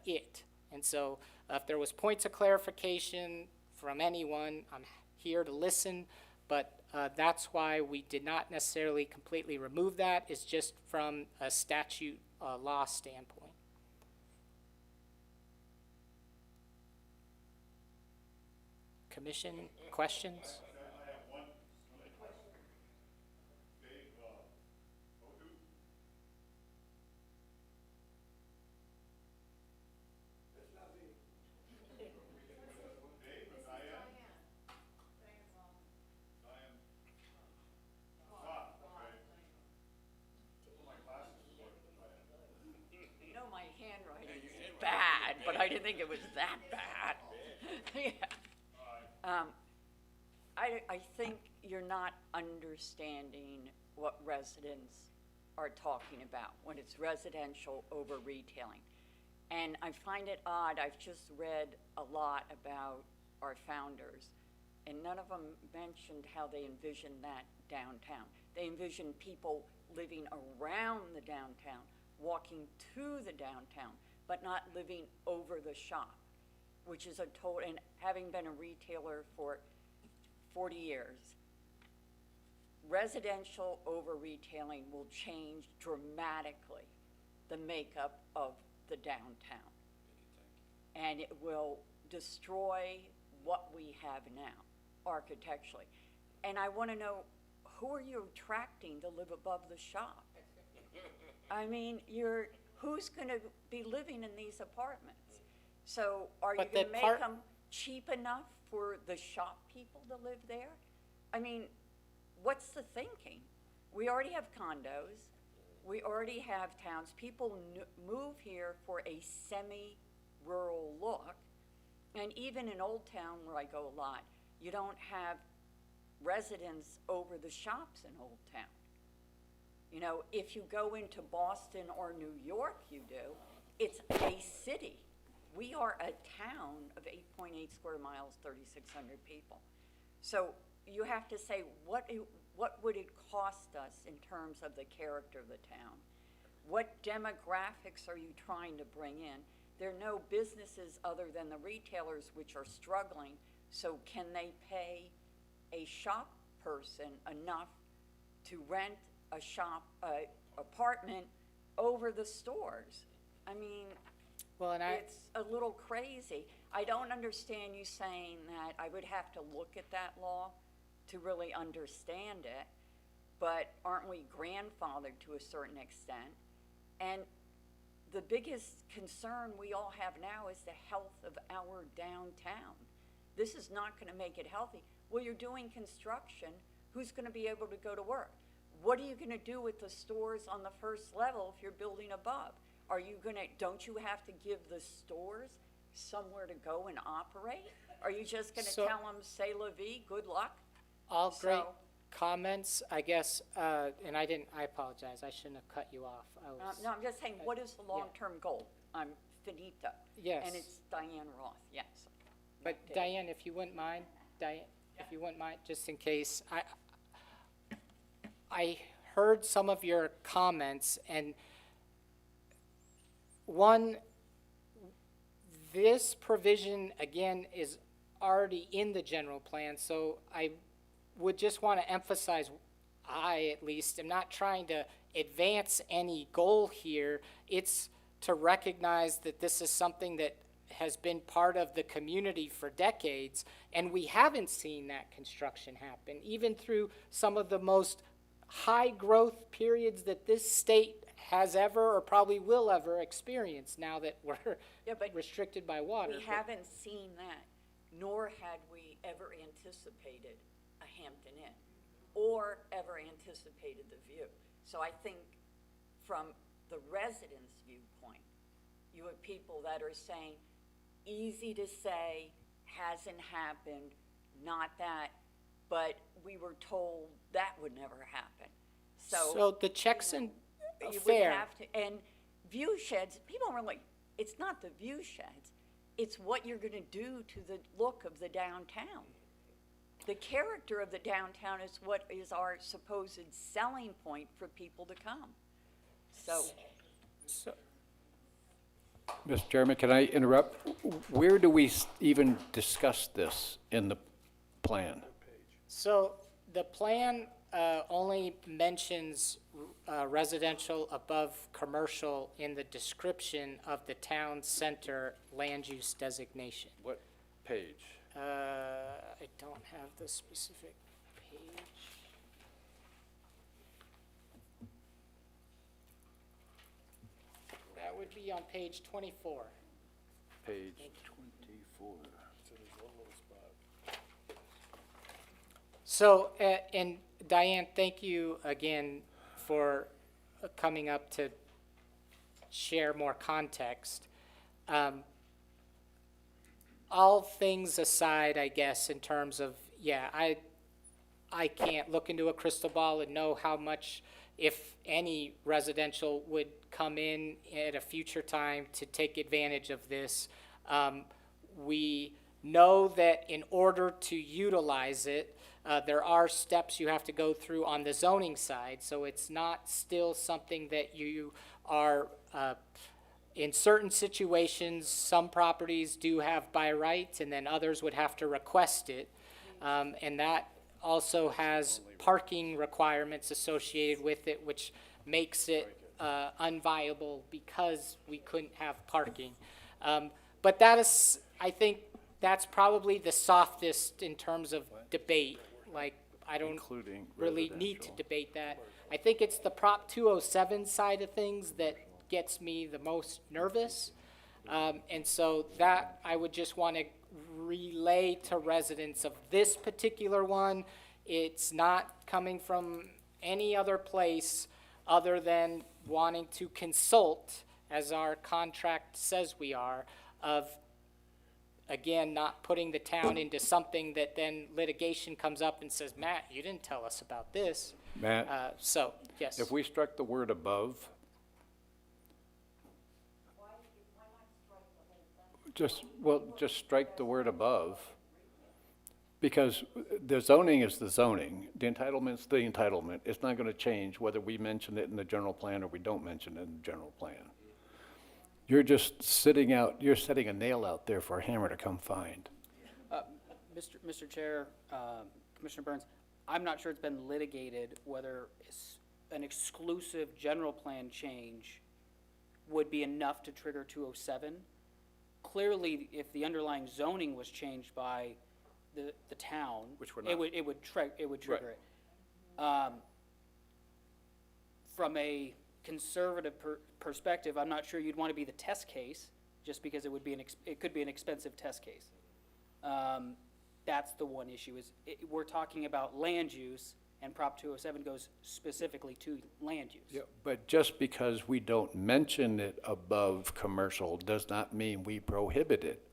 it. And so if there was points of clarification from anyone, I'm here to listen, but that's why we did not necessarily completely remove that. It's just from a statute law standpoint. Commission questions? Bad, but I didn't think it was that bad. Yeah. I think you're not understanding what residents are talking about when it's residential over retailing. And I find it odd, I've just read a lot about our founders, and none of them mentioned how they envisioned that downtown. They envisioned people living around the downtown, walking to the downtown, but not living over the shop, which is a total, and having been a retailer for 40 years, residential over retailing will change dramatically the makeup of the downtown. And it will destroy what we have now architecturally. And I want to know, who are you attracting to live above the shop? I mean, who's going to be living in these apartments? So are you going to make them cheap enough for the shop people to live there? I mean, what's the thinking? We already have condos. We already have towns. People move here for a semi-rural look. And even in Old Town, where I go a lot, you don't have residents over the shops in Old Town. You know, if you go into Boston or New York, you do. It's a city. We are a town of 8.8 square miles, 3,600 people. So you have to say, what would it cost us in terms of the character of the town? What demographics are you trying to bring in? There are no businesses other than the retailers which are struggling. So can they pay a shop person enough to rent a shop apartment over the stores? I mean, it's a little crazy. I don't understand you saying that. I would have to look at that law to really understand it, but aren't we grandfathered to a certain extent? And the biggest concern we all have now is the health of our downtown. This is not going to make it healthy. Well, you're doing construction. Who's going to be able to go to work? What are you going to do with the stores on the first level if you're building above? Are you going to, don't you have to give the stores somewhere to go and operate? Are you just going to tell them, say la vie, good luck? All great comments, I guess, and I apologize, I shouldn't have cut you off. No, I'm just saying, what is the long-term goal? I'm finita. Yes. And it's Diane Roth, yes. But Diane, if you wouldn't mind, just in case, I heard some of your comments, and one, this provision, again, is already in the general plan, so I would just want to emphasize, I at least am not trying to advance any goal here. It's to recognize that this is something that has been part of the community for decades, and we haven't seen that construction happen, even through some of the most high growth periods that this state has ever or probably will ever experience now that we're Yeah, but restricted by water. we haven't seen that, nor had we ever anticipated a Hampton Inn, or ever anticipated the view. So I think from the residents' viewpoint, you have people that are saying, easy to say, hasn't happened, not that, but we were told that would never happen. So the checks and You fair. would have to, and view sheds, people are like, it's not the view sheds, it's what you're gonna do to the look of the downtown. The character of the downtown is what is our supposed selling point for people to come. So, Mr. Chairman, can I interrupt? Where do we even discuss this in the plan? So the plan only mentions residential above commercial in the description of the town center land use designation. What page? I don't have the specific page. That would be on page 24. Page 24. So, and Diane, thank you again for coming up to share more context. All things aside, I guess, in terms of, yeah, I can't look into a crystal ball and know how much, if any, residential would come in at a future time to take advantage of this. We know that in order to utilize it, there are steps you have to go through on the zoning side, so it's not still something that you are, in certain situations, some properties do have by right, and then others would have to request it. And that also has parking requirements associated with it, which makes it unviable because we couldn't have parking. But that is, I think, that's probably the softest in terms of debate. Like, I don't Including really need to residential. debate that. I think it's the Prop 207 side of things that gets me the most nervous. And so that I would just want to relay to residents of this particular one. It's not coming from any other place other than wanting to consult, as our contract says we are, of, again, not putting the town into something that then litigation comes up and says, Matt, you didn't tell us about this. Matt, So, yes. if we struck the word above, just strike the word above, because the zoning is the zoning, the entitlement's the entitlement. It's not gonna change whether we mention it in the general plan or we don't mention it in the general plan. You're just setting a nail out there for a hammer to come find. Mr. Chair, Commissioner Burns, I'm not sure it's been litigated whether an exclusive general plan change would be enough to trigger 207. Clearly, if the underlying zoning was changed by the town, Which we're it not. would trigger it. From a conservative perspective, I'm not sure you'd want to be the test case, just because it could be an expensive test case. That's the one issue, we're talking about land use, and Prop 207 goes specifically to land use. Yeah, but just because we don't mention it above commercial does not mean we prohibit it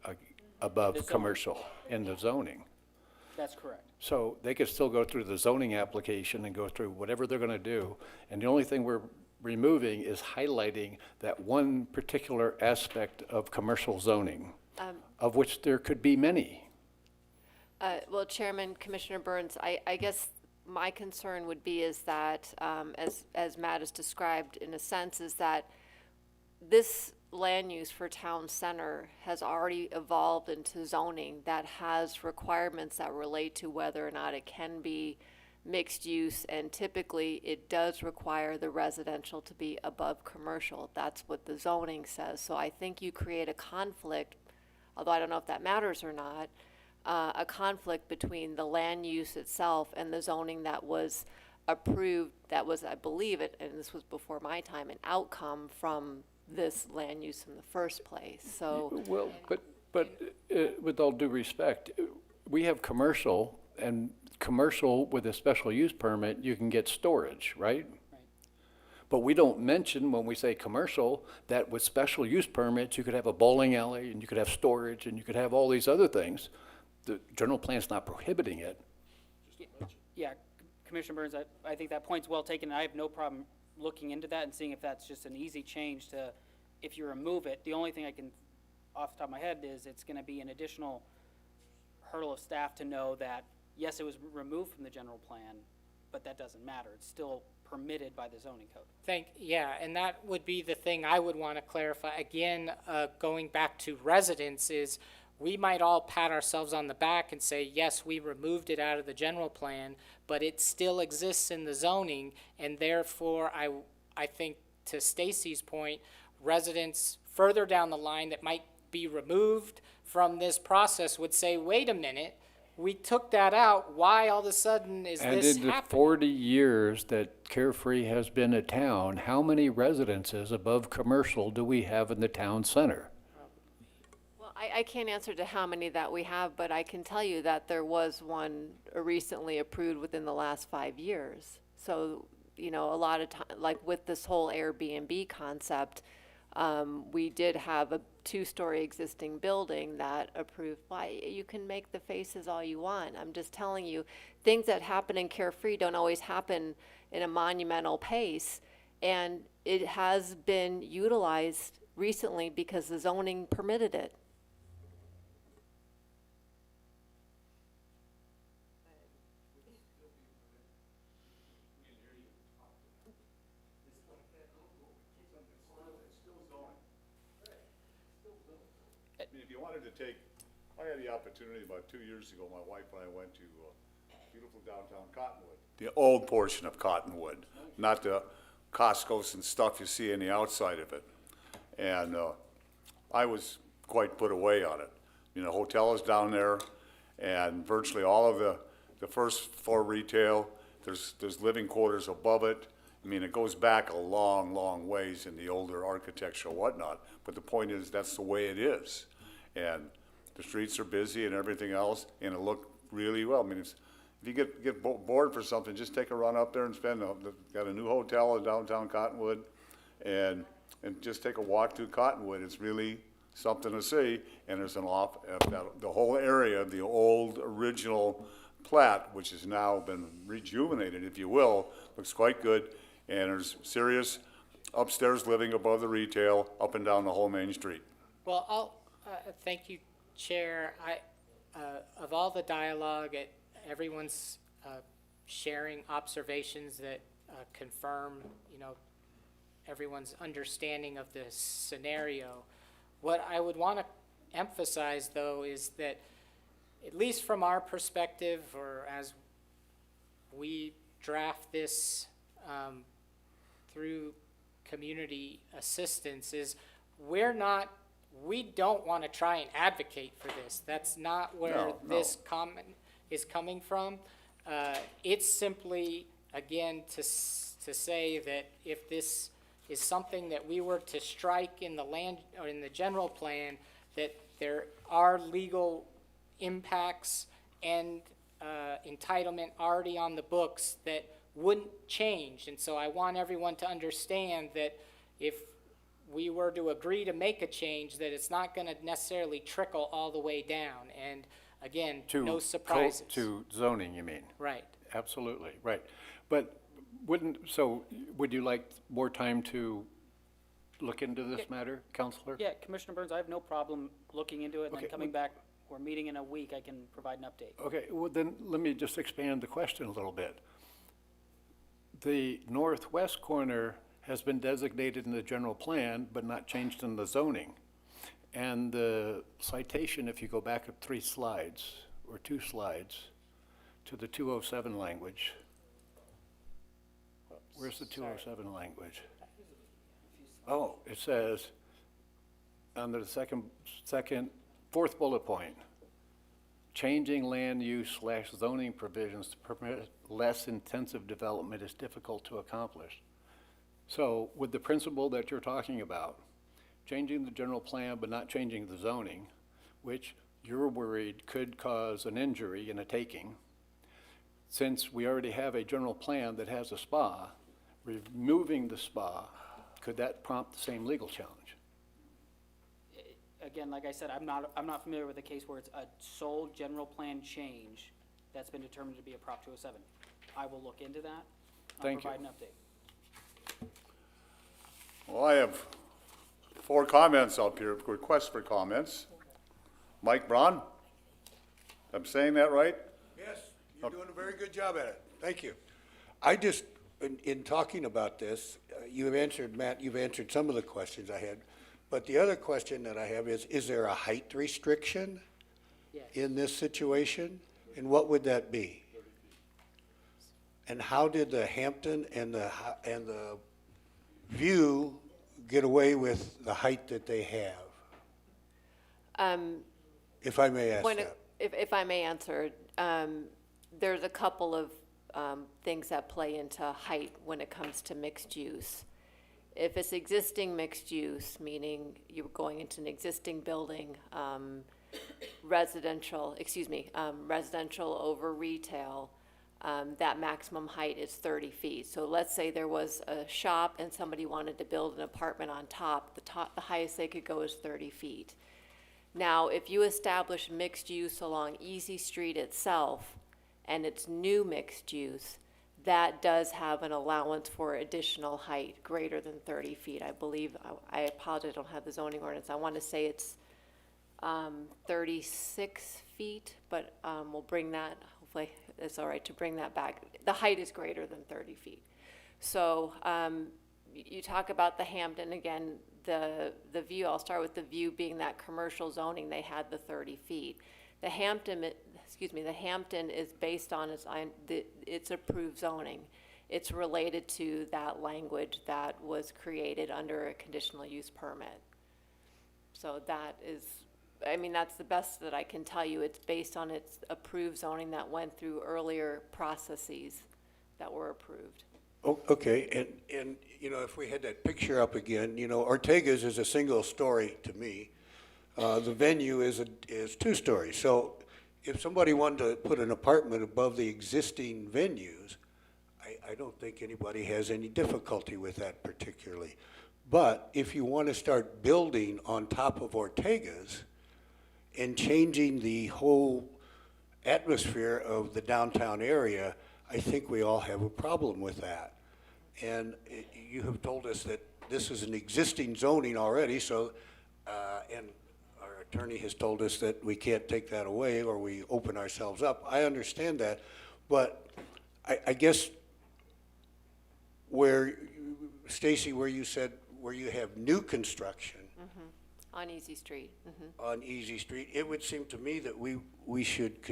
above The zoning. commercial in the zoning. That's correct. So they could still go through the zoning application and go through whatever they're gonna do, and the only thing we're removing is highlighting that one particular aspect of commercial zoning, of which there could be many. Well, Chairman, Commissioner Burns, I guess my concern would be is that, as Matt has described, in a sense, is that this land use for town center has already evolved into zoning that has requirements that relate to whether or not it can be mixed use, and typically it does require the residential to be above commercial. That's what the zoning says. So I think you create a conflict, although I don't know if that matters or not, a conflict between the land use itself and the zoning that was approved, that was, I believe it, and this was before my time, an outcome from this land use in the first place. So Well, but with all due respect, we have commercial, and commercial with a special use permit, you can get storage, right? But we don't mention, when we say commercial, that with special use permits, you could have a bowling alley, and you could have storage, and you could have all these other things. The general plan's not prohibiting it. Yeah, Commissioner Burns, I think that point's well taken. I have no problem looking into that and seeing if that's just an easy change to, if you remove it. The only thing I can, off the top of my head, is it's gonna be an additional hurdle of staff to know that, yes, it was removed from the general plan, but that doesn't matter. It's still permitted by the zoning code. Yeah, and that would be the thing I would want to clarify. Again, going back to residents, is we might all pat ourselves on the back and say, yes, we removed it out of the general plan, but it still exists in the zoning, and therefore, I think, to Stacy's point, residents further down the line that might be removed from this process would say, wait a minute, we took that out, why all of a sudden is And this in the happening? 40 years that Carefree has been a town, how many residences above commercial do we have in the town center? well, I can't answer to how many that we have, but I can tell you that there was one recently approved within the last 5 years. So, you know, a lot of time, like with this whole Airbnb concept, we did have a 2-story existing building that approved. Why, you can make the faces all you want. I'm just telling you, things that happen in Carefree don't always happen in a monumental pace. And it has been utilized recently because the zoning permitted it. I mean, if you wanted to take, I had the opportunity about 2 years ago, my wife and I went to beautiful downtown Cottonwood. The old portion of Cottonwood, not the Costco's and stuff you see on the outside of it. And I was quite put away on it. You know, hotel is down there, and virtually all of the first floor retail, there's living quarters above it. I mean, it goes back a long, long ways in the older architecture and whatnot, but the point is, that's the way it is. And the streets are busy and everything else, and it looked really well. I mean, if you get bored for something, just take a run up there and got a new hotel in downtown Cottonwood, and just take a walk through Cottonwood. It's really something to see, and there's the whole area, the old original plat, which has now been rejuvenated, if you will, looks quite good. And there's serious upstairs living above the retail, up and down the whole main street. Well, thank you, Chair. Of all the dialogue, everyone's sharing observations that confirm, you know, everyone's understanding of the scenario. What I would want to emphasize, though, is that, at least from our perspective, or as we draft this through community assistance, is we don't want to try and advocate for this. That's not where this comment is coming from. It's simply, again, to say that if this is something that we were to strike in the land, or in the general plan, that there are legal impacts and entitlement already on the books that wouldn't change. And so I want everyone to understand that if we were to agree to make a change, that it's not going to necessarily trickle all the way down. And again, no surprises. To zoning, you mean? Right. Absolutely, right. But would you like more time to look into this matter, Counselor? Yeah, Commissioner Burns, I have no problem looking into it and Okay, then coming back. We're meeting in a week, I can provide an update. Okay, well then, let me just expand the question a little bit. The northwest corner has been designated in the general plan but not changed in the zoning. And the citation, if you go back up 3 slides, or 2 slides, to the 207 language. Where's the 207 language? Oh, it says, under the fourth bullet point, changing land use / zoning provisions to permit less intensive development is difficult to accomplish. So with the principle that you're talking about, changing the general plan but not changing the zoning, which you're worried could cause an injury and a taking, since we already have a general plan that has a spa, removing the spa, could that prompt the same legal challenge? Again, like I said, I'm not familiar with a case where it's a sole general plan change that's been determined to be a Prop 207. I will look into that. Thank you. I'll provide an update. Well, I have 4 comments up here, requests for comments. Mike Braun? I'm saying that right? Yes, you're doing a very good job at it. Thank you. I just, in talking about this, you've answered, Matt, you've answered some of the questions I had. But the other question that I have is there a height restriction in this situation? And what would that be? And how did the Hampton and the View get away with the height that they have? If I may ask that. If I may answer, there's a couple of things that play into height when it comes to mixed use. If it's existing mixed use, meaning you're going into an existing building, residential over retail, that maximum height is 30 feet. So let's say there was a shop and somebody wanted to build an apartment on top, the highest they could go is 30 feet. Now, if you establish mixed use along Easy Street itself, and it's new mixed use, that does have an allowance for additional height greater than 30 feet. I believe, I apologize, I don't have the zoning ordinance. I want to say it's 36 feet, but we'll bring that, hopefully it's all right to bring that back. The height is greater than 30 feet. So you talk about the Hampton, again, the View, I'll start with the View being that commercial zoning, they had the 30 feet. The Hampton is based on its approved zoning. It's related to that language that was created under a conditional use permit. So that is, I mean, that's the best that I can tell you. It's based on its approved zoning that went through earlier processes that were approved. Okay, and you know, if we had that picture up again, you know, Ortega's is a single story to me. The venue is 2 stories. So if somebody wanted to put an apartment above the existing venues, I don't think anybody has any difficulty with that particularly. But if you want to start building on top of Ortega's and changing the whole atmosphere of the downtown area, I think we all have a problem with that. And you have told us that this is an existing zoning already, so, and our attorney has told us that we can't take that away or we open ourselves up. I understand that, but I guess where, Stacy, where you said, where you have new construction. On Easy Street. On Easy Street, it would seem to me that we should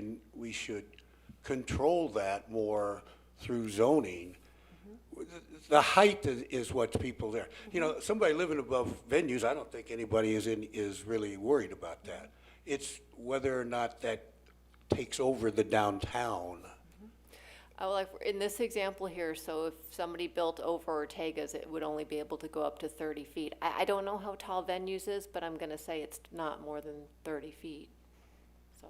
control that more through zoning. The height is what's people there. You know, somebody living above venues, I don't think anybody is really worried about that. It's whether or not that takes over the downtown. Like in this example here, so if somebody built over Ortega's, it would only be able to go up to 30 feet. I don't know how tall Venues is, but I'm going to say it's not more than 30 feet. So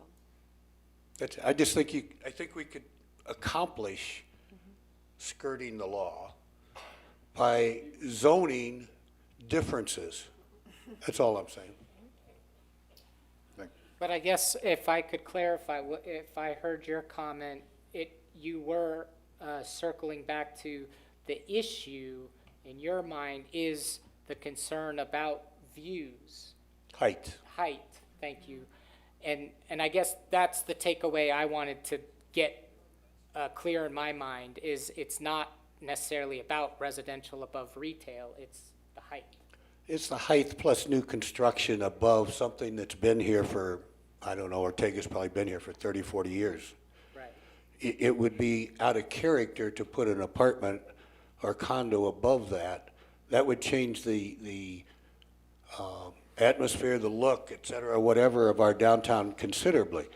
I just think I think we could accomplish skirting the law by zoning differences. That's all I'm saying. But I guess if I could clarify, if I heard your comment, you were circling back to the issue in your mind is the concern about views. Height, thank you. And I guess that's the takeaway I wanted to get clear in my mind is it's not necessarily about residential above retail, it's the height. It's the height plus new construction above something that's been here for, I don't know, Ortega's probably been here for 30, 40 years. Right. It would be out of character to put an apartment or condo above that. That would change the atmosphere, the look, et cetera, whatever of our downtown considerably.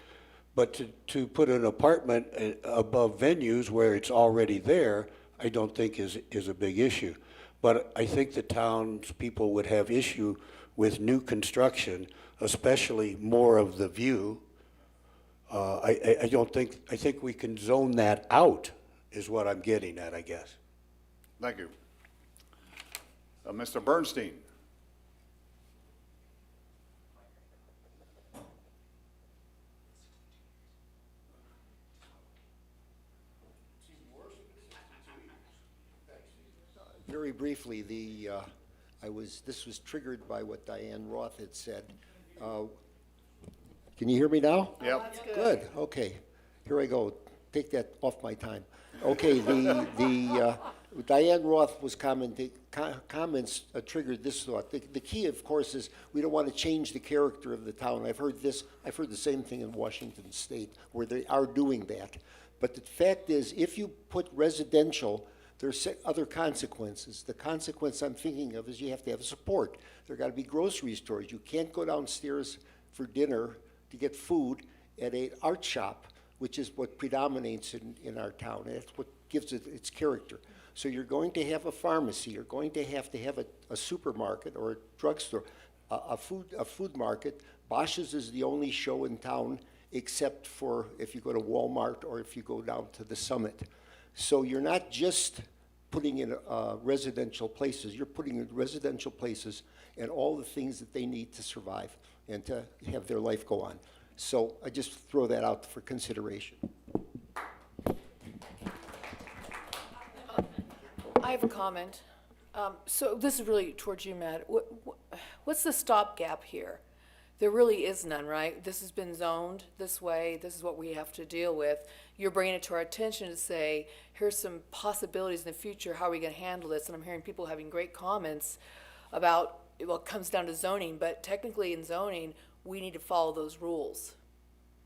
But to put an apartment above venues where it's already there, I don't think is a big issue. But I think the townspeople would have issue with new construction, especially more of the view. I think we can zone that out, is what I'm getting at, I guess. Thank you. Mr. Bernstein. Very briefly, this was triggered by what Diane Roth had said. Can you hear me now? Yep. That's good. Okay, here I go. Take that off my time. Okay, Diane Roth was comments triggered this thought. The key, of course, is we don't want to change the character of the town. I've heard the same thing in Washington State, where they are doing that. But the fact is, if you put residential, there's other consequences. The consequence I'm thinking of is you have to have support. There got to be grocery stores. You can't go downstairs for dinner to get food at an art shop, which is what predominates in our town. That's what gives it its character. So you're going to have a pharmacy. You're going to have a supermarket or a drugstore, a food market. Bosch's is the only show in town, except for if you go to Walmart or if you go down to the Summit. So you're not just putting in residential places, you're putting in residential places and all the things that they need to survive and to have their life go on. So I just throw that out for consideration. I have a comment. So this is really towards you, Matt. What's the stopgap here? There really is none, right? This has been zoned this way. This is what we have to deal with. You're bringing it to our attention to say, here's some possibilities in the future. How are we going to handle this? And I'm hearing people having great comments about, well, it comes down to zoning, but technically in zoning, we need to follow those rules,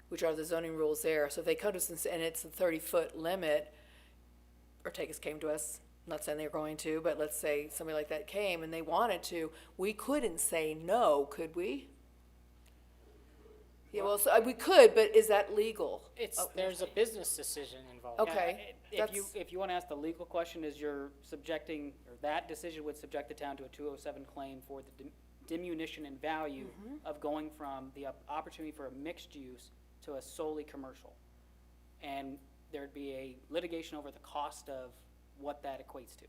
which are the zoning rules there. So if they come to us and it's a 30-foot limit, Ortega's came to us, I'm not saying they're going to, but let's say somebody like that came and they wanted to, we couldn't say no, could we? Yeah, well, so we could, but is that legal? There's a business decision involved. Okay. If you want to ask the legal question, is you're subjecting, or that decision would subject the town to a 207 claim for the diminution in value of going from the opportunity for a mixed use to a solely commercial. And there'd be a litigation over the cost of what that equates to.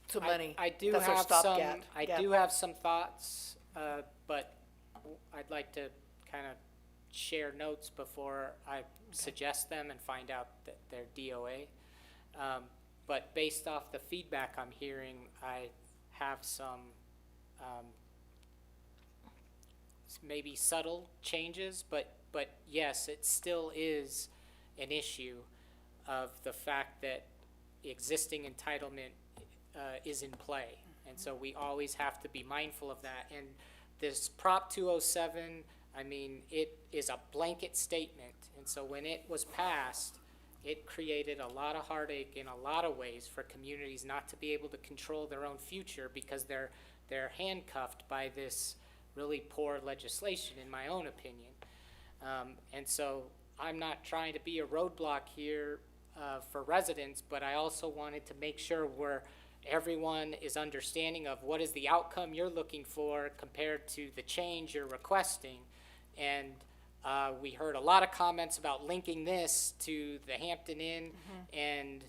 So money. I do That's our have stopgap. I do have some thoughts, but I'd like to kind of share notes before I suggest them and find out that they're DOA. But based off the feedback I'm hearing, I have some maybe subtle changes, but yes, it still is an issue of the fact that existing entitlement is in play. And so we always have to be mindful of that. And this Prop 207, I mean, it is a blanket statement. And so when it was passed, it created a lot of heartache in a lot of ways for communities not to be able to control their own future because they're handcuffed by this really poor legislation, in my own opinion. And so I'm not trying to be a roadblock here for residents, but I also wanted to make sure everyone is understanding of what is the outcome you're looking for compared to the change you're requesting. And we heard a lot of comments about linking this to the Hampton Inn and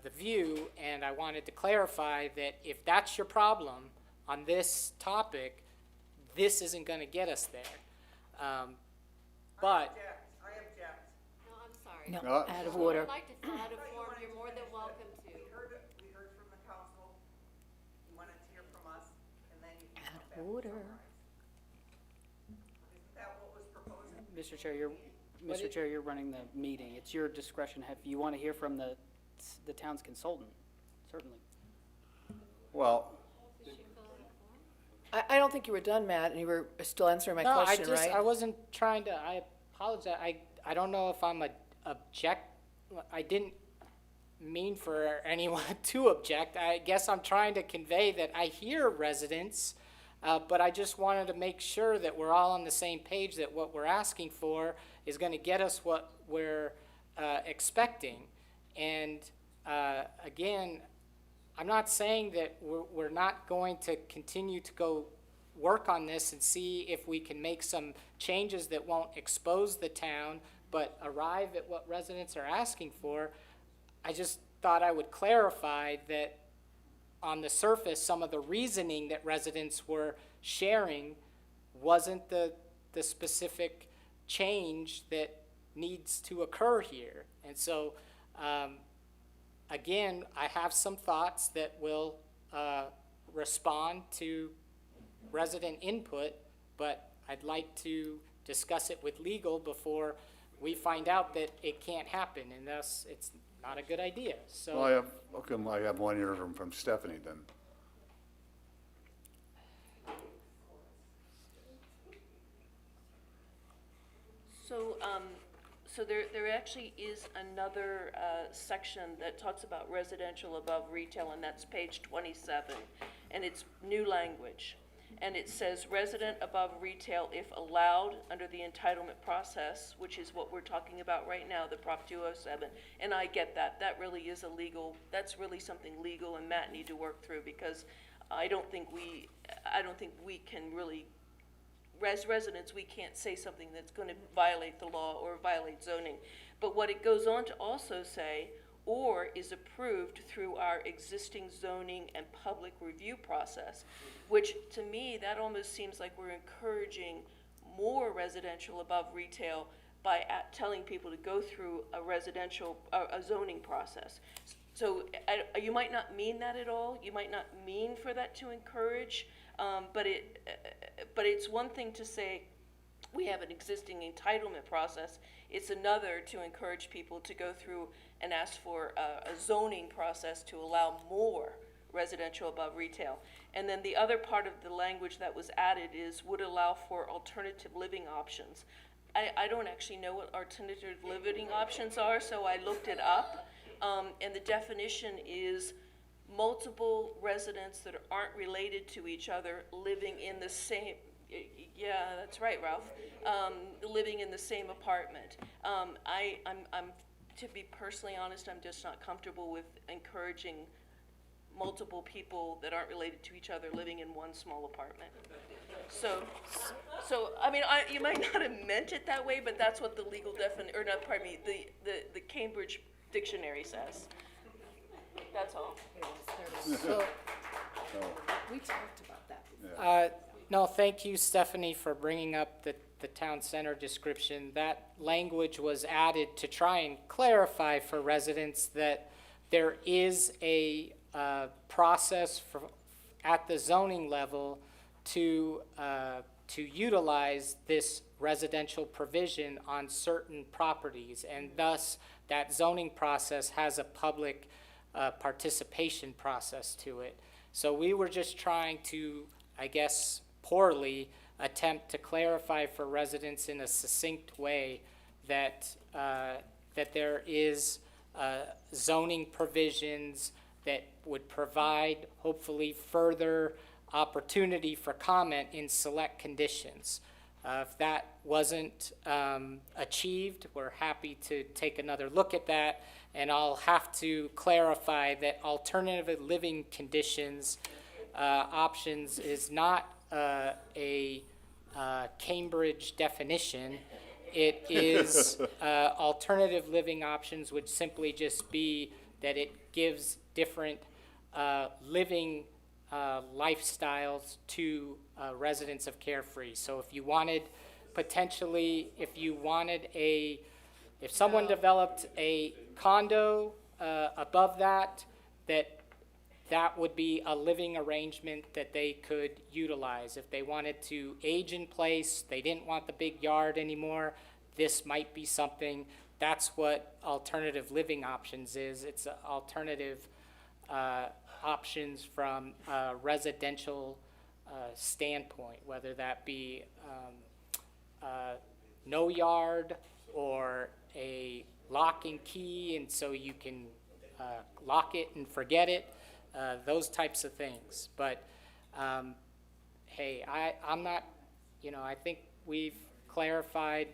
the View, and I wanted to clarify that if that's your problem on this topic, this isn't going to get us there. But I object. No, I'm sorry. No, No. out of order. If you'd like to fill out a form, you're more than welcome to. We heard from the council. You wanted to hear from us, and then you can come back. Order. Isn't that what was proposed? Mr. Chair, Mr. Chair, you're running the meeting. It's your discretion. If you want to hear from the town's consultant, certainly. Well, I don't think you were done, Matt, and you were still answering my question, No, right? I wasn't trying to, I apologize. I don't know if I'm I didn't mean for anyone to object. I guess I'm trying to convey that I hear residents, but I just wanted to make sure that we're all on the same page, that what we're asking for is going to get us what we're expecting. And again, I'm not saying that we're not going to continue to go work on this and see if we can make some changes that won't expose the town, but arrive at what residents are asking for. I just thought I would clarify that on the surface, some of the reasoning that residents were sharing wasn't the specific change that needs to occur here. And so, again, I have some thoughts that will respond to resident input, but I'd like to discuss it with legal before we find out that it can't happen, and thus it's not a good idea. So well, I have one here from Stephanie then. So there actually is another section that talks about residential above retail, and that's page 27, and it's new language. And it says resident above retail if allowed under the entitlement process, which is what we're talking about right now, the Prop 207. And I get that. That really is that's really something legal and Matt need to work through, because I don't think we can really, as residents, we can't say something that's going to violate the law or violate zoning. But what it goes on to also say, or is approved through our existing zoning and public review process, which to me, that almost seems like we're encouraging more residential above retail by telling people to go through a zoning process. So you might not mean that at all. You might not mean for that to encourage, but it's one thing to say we have an existing entitlement process. It's another to encourage people to go through and ask for a zoning process to allow more residential above retail. And then the other part of the language that was added is would allow for alternative living options. I don't actually know what alternative living options are, so I looked it up. And the definition is multiple residents that aren't related to each other living in the same, yeah, that's right, Ralph, living in the same apartment. I'm to be personally honest, I'm just not comfortable with encouraging multiple people that aren't related to each other living in one small apartment. So I mean, you might not have meant it that way, but that's what the legal the Cambridge Dictionary says. That's all. So, We talked about that. no, thank you, Stephanie, for bringing up the town center description. That language was added to try and clarify for residents that there is a process at the zoning level to utilize this residential provision on certain properties, and thus that zoning process has a public participation process to it. So we were just trying to, I guess, poorly attempt to clarify for residents in a succinct way that that there is zoning provisions that would provide hopefully further opportunity for comment in select conditions. If that wasn't achieved, we're happy to take another look at that, and I'll have to clarify that alternative living conditions options is not a Cambridge definition. It is alternative living options would simply just be that it gives different living lifestyles to residents of Carefree. So if you wanted if someone developed a condo above that would be a living arrangement that they could utilize. If they wanted to age in place, they didn't want the big yard anymore, this might be something. That's what alternative living options is. It's alternative options from a residential standpoint, whether that be no yard or a lock and key, and so you can lock it and forget it, those types of things. But hey, I'm not, I think we've clarified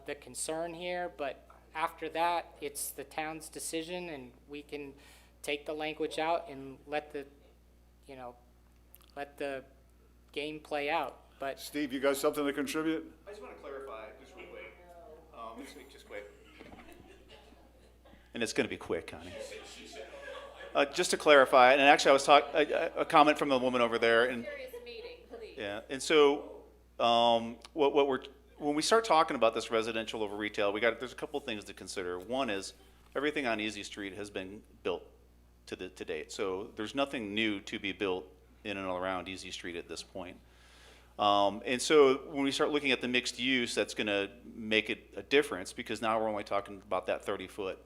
the concern here, but after that, it's the town's decision, and we can take the language out and let the game play out. But Steve, you got something to contribute? I just want to clarify, just real quick. Just quick. And it's going to be quick, Connie. Just to clarify, and actually I was a comment from the woman over there, and yeah, and so when we start talking about this residential over retail, there's a couple things to consider. One is everything on Easy Street has been built to date, so there's nothing new to be built in and around Easy Street at this point. And so when we start looking at the mixed use, that's going to make it a difference, because now we're only talking about that 30-foot.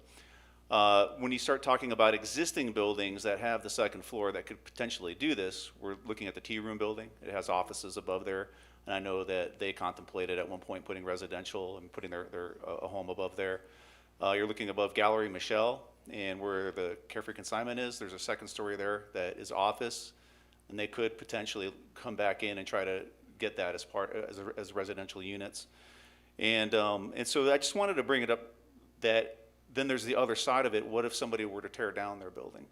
When you start talking about existing buildings that have the second floor that could potentially do this, we're looking at the Tea Room building. It has offices above there, and I know that they contemplated at one point putting residential and putting a home above there. You're looking above Gallery Michelle, and where the Carefree Consignment is, there's a second story there that is office, and they could potentially come back in and try to get that as residential units. And so I just wanted to bring it up that then there's the other side of it. What if somebody were to tear down their building?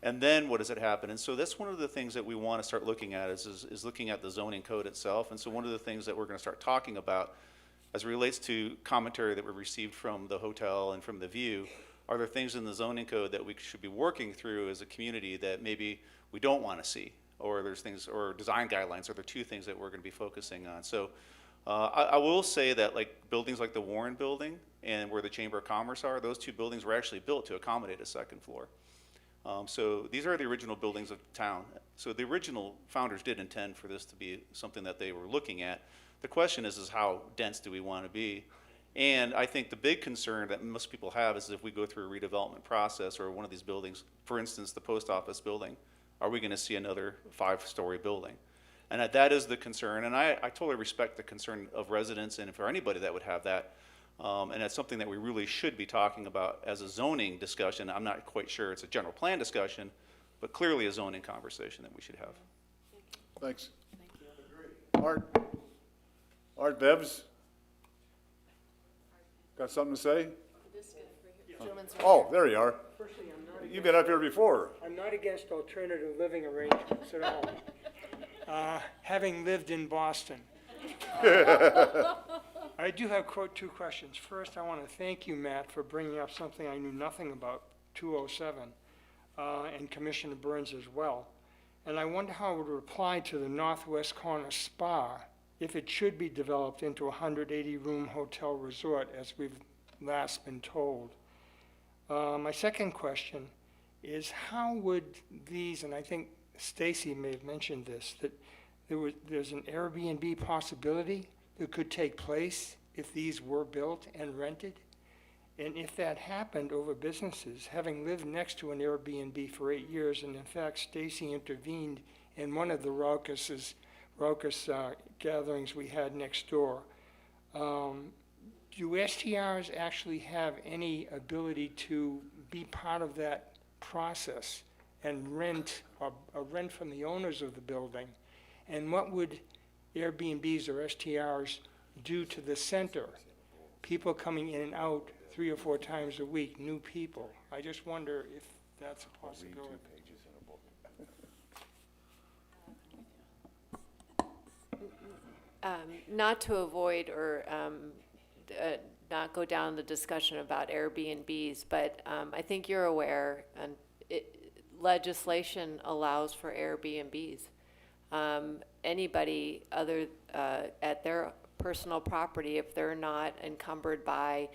And then what does it happen? And so that's one of the things that we want to start looking at is looking at the zoning code itself. And so one of the things that we're going to start talking about as it relates to commentary that we received from the hotel and from the View, are there things in the zoning code that we should be working through as a community that maybe we don't want to see? Or there's things, or design guidelines, are there two things that we're going to be focusing on? So I will say that buildings like the Warren Building and where the Chamber of Commerce are, those two buildings were actually built to accommodate a second floor. So these are the original buildings of town. So the original founders did intend for this to be something that they were looking at. The question is how dense do we want to be? And I think the big concern that most people have is if we go through a redevelopment process or one of these buildings, for instance, the post office building, are we going to see another 5-story building? And that is the concern, and I totally respect the concern of residents and for anybody that would have that. And that's something that we really should be talking about as a zoning discussion. I'm not quite sure it's a general plan discussion, but clearly a zoning conversation that we should have. Thanks. Art Bevs? Got something to say? Oh, there you are. Firstly, You've been up here before. I'm not against alternative living arrangements at all. Having lived in Boston. I do have two questions. First, I want to thank you, Matt, for bringing up something I knew nothing about, 207, and Commissioner Burns as well. And I wonder how it would apply to the Northwest Corner Spa if it should be developed into a 180-room hotel resort, as we've last been told. My second question is how would these, and I think Stacy may have mentioned this, that there's an Airbnb possibility that could take place if these were built and rented? And if that happened over businesses, having lived next to an Airbnb for 8 years, and in fact Stacy intervened in one of the raucous gatherings we had next door, do STRs actually have any ability to be part of that process and rent from the owners of the building? And what would Airbnbs or STRs do to the center? People coming in and out 3 or 4 times a week, new people. I just wonder if that's a possibility. Not to avoid or not go down the discussion about Airbnbs, but I think you're aware, and legislation allows for Airbnbs. Anybody other at their personal property, if they're not encumbered by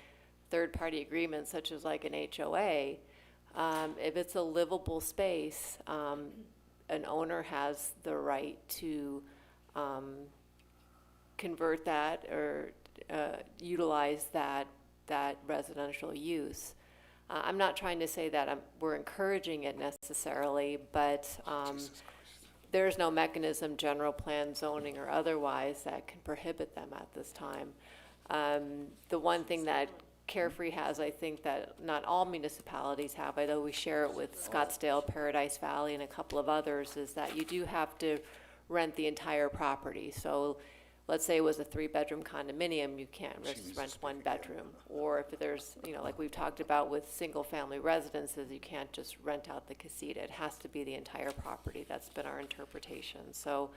third-party agreements such as like an HOA, if it's a livable space, an owner has the right to convert that or utilize that residential use. I'm not trying to say that we're encouraging it necessarily, but there's no mechanism, general plan, zoning, or otherwise, that can prohibit them at this time. The one thing that Carefree has, I think that not all municipalities have, although we share it with Scottsdale, Paradise Valley, and a couple of others, is that you do have to rent the entire property. So let's say it was a 3-bedroom condominium, you can't just rent 1 bedroom. Or if there's, like we've talked about with single-family residences, you can't just rent out the casita. It has to be the entire property. That's been our interpretation. So,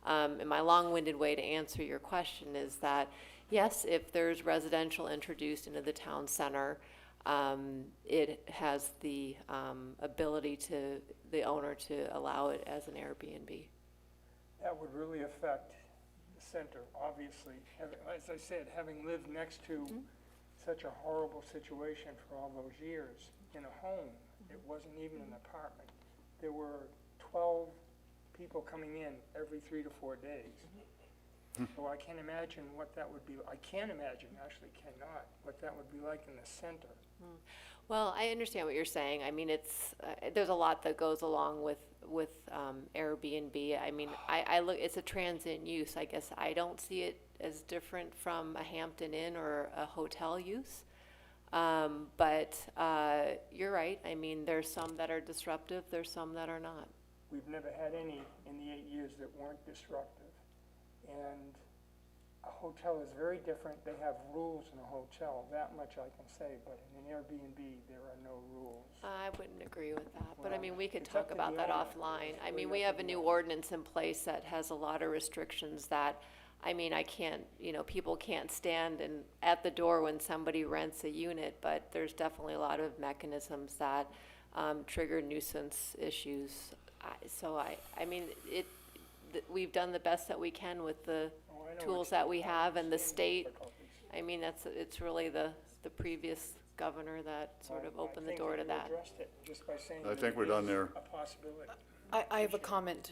and my long-winded way to answer your question is that, yes, if there's residential introduced into the town center, it has the ability to the owner to allow it as an Airbnb. That would really affect the center, obviously. As I said, having lived next to such a horrible situation for all those years in a home, it wasn't even an apartment. There were 12 people coming in every 3 to 4 days. So I can't imagine what that would be. I can't imagine, actually cannot, what that would be like in the center. Well, I understand what you're saying. I mean, it's there's a lot that goes along with Airbnb. I mean, I look. It's a transient use. I guess I don't see it as different from a Hampton Inn or a hotel use. But you're right. I mean, there's some that are disruptive. There's some that are not. We've never had any in the 8 years that weren't disruptive. And a hotel is very different. They have rules in a hotel, that much I can say, but in an Airbnb, there are no rules. I wouldn't agree with that, but I Well, mean, we could it's talk up to about the that owner. offline. I It's mean, really we up have to a the new owner. ordinance in place that has a lot of restrictions that, I mean, I can't, people can't stand at the door when somebody rents a unit, but there's definitely a lot of mechanisms that trigger nuisance issues. I mean, we've done the best that we can with the Oh, I know tools it's- that we have, and the it's state, difficulties. I mean, it's really the previous governor that sort of opened the door to that. I think you addressed it just by saying I that think it we're done is there. a possibility. I have a comment.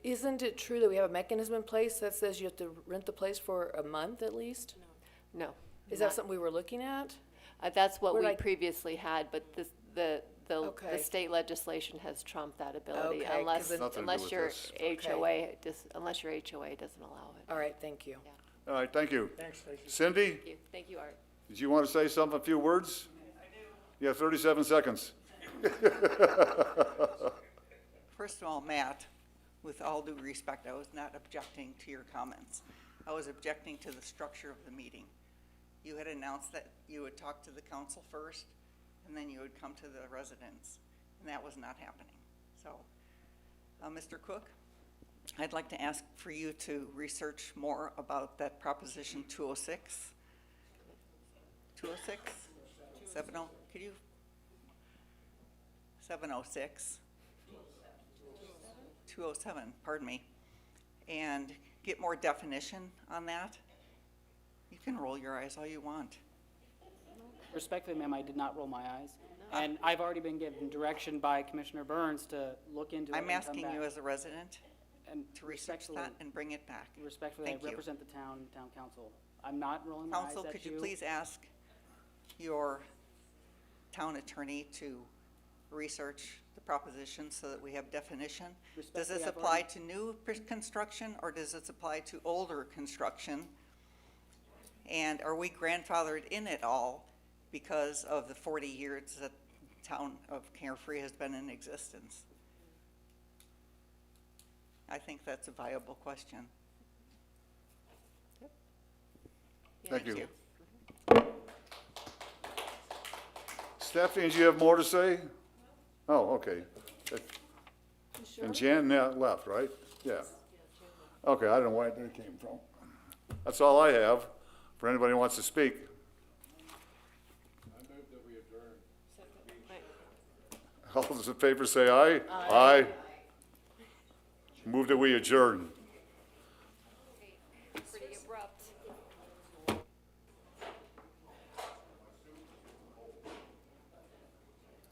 Isn't it true that we have a mechanism in place that says you have to rent the place for a month at least? No. Is that something we were looking at? That's what Where'd we I- previously had, but the Okay. state legislation has trumped that ability, Okay, 'cause unless, it- Nothing to do unless with your this. HOA, unless your HOA doesn't allow it. All right, thank you. All right, thank you. Thanks, Stacy. Cindy, Thank you, Art. did you want to say something, a few words? I do. You have 37 seconds. First of all, Matt, with all due respect, I was not objecting to your comments. I was objecting to the structure of the meeting. You had announced that you would talk to the council first, and then you would come to the residents, and that was not happening. So, Mr. Cook, I'd like to ask for you to research more about that Proposition 206. 206? 70, could you? 706. 207, pardon me, and get more definition on that. You can roll your eyes all you want. Respectfully, ma'am, I did not roll my eyes. And I've already been given direction by Commissioner Burns to look into it and I'm come asking you back. as a resident And to research that and bring it back. Respectfully, I Thank you. represent the town council. I'm not rolling my eyes Council, at could you please ask your town attorney to research the proposition so that we have definition? Does Respectfully, this I've apply already- to new construction, or does this apply to older construction? And are we grandfathered in at all because of the 40 years that the town of Carefree has been in existence? I think that's a viable question. Thank you. Stephanie, do you have more to say? Oh, okay. And Jan left, right? Yeah. Okay, I don't know where that came from. That's all I have, for anybody who wants to speak. All those in favor say aye. Aye. Move that we adjourn.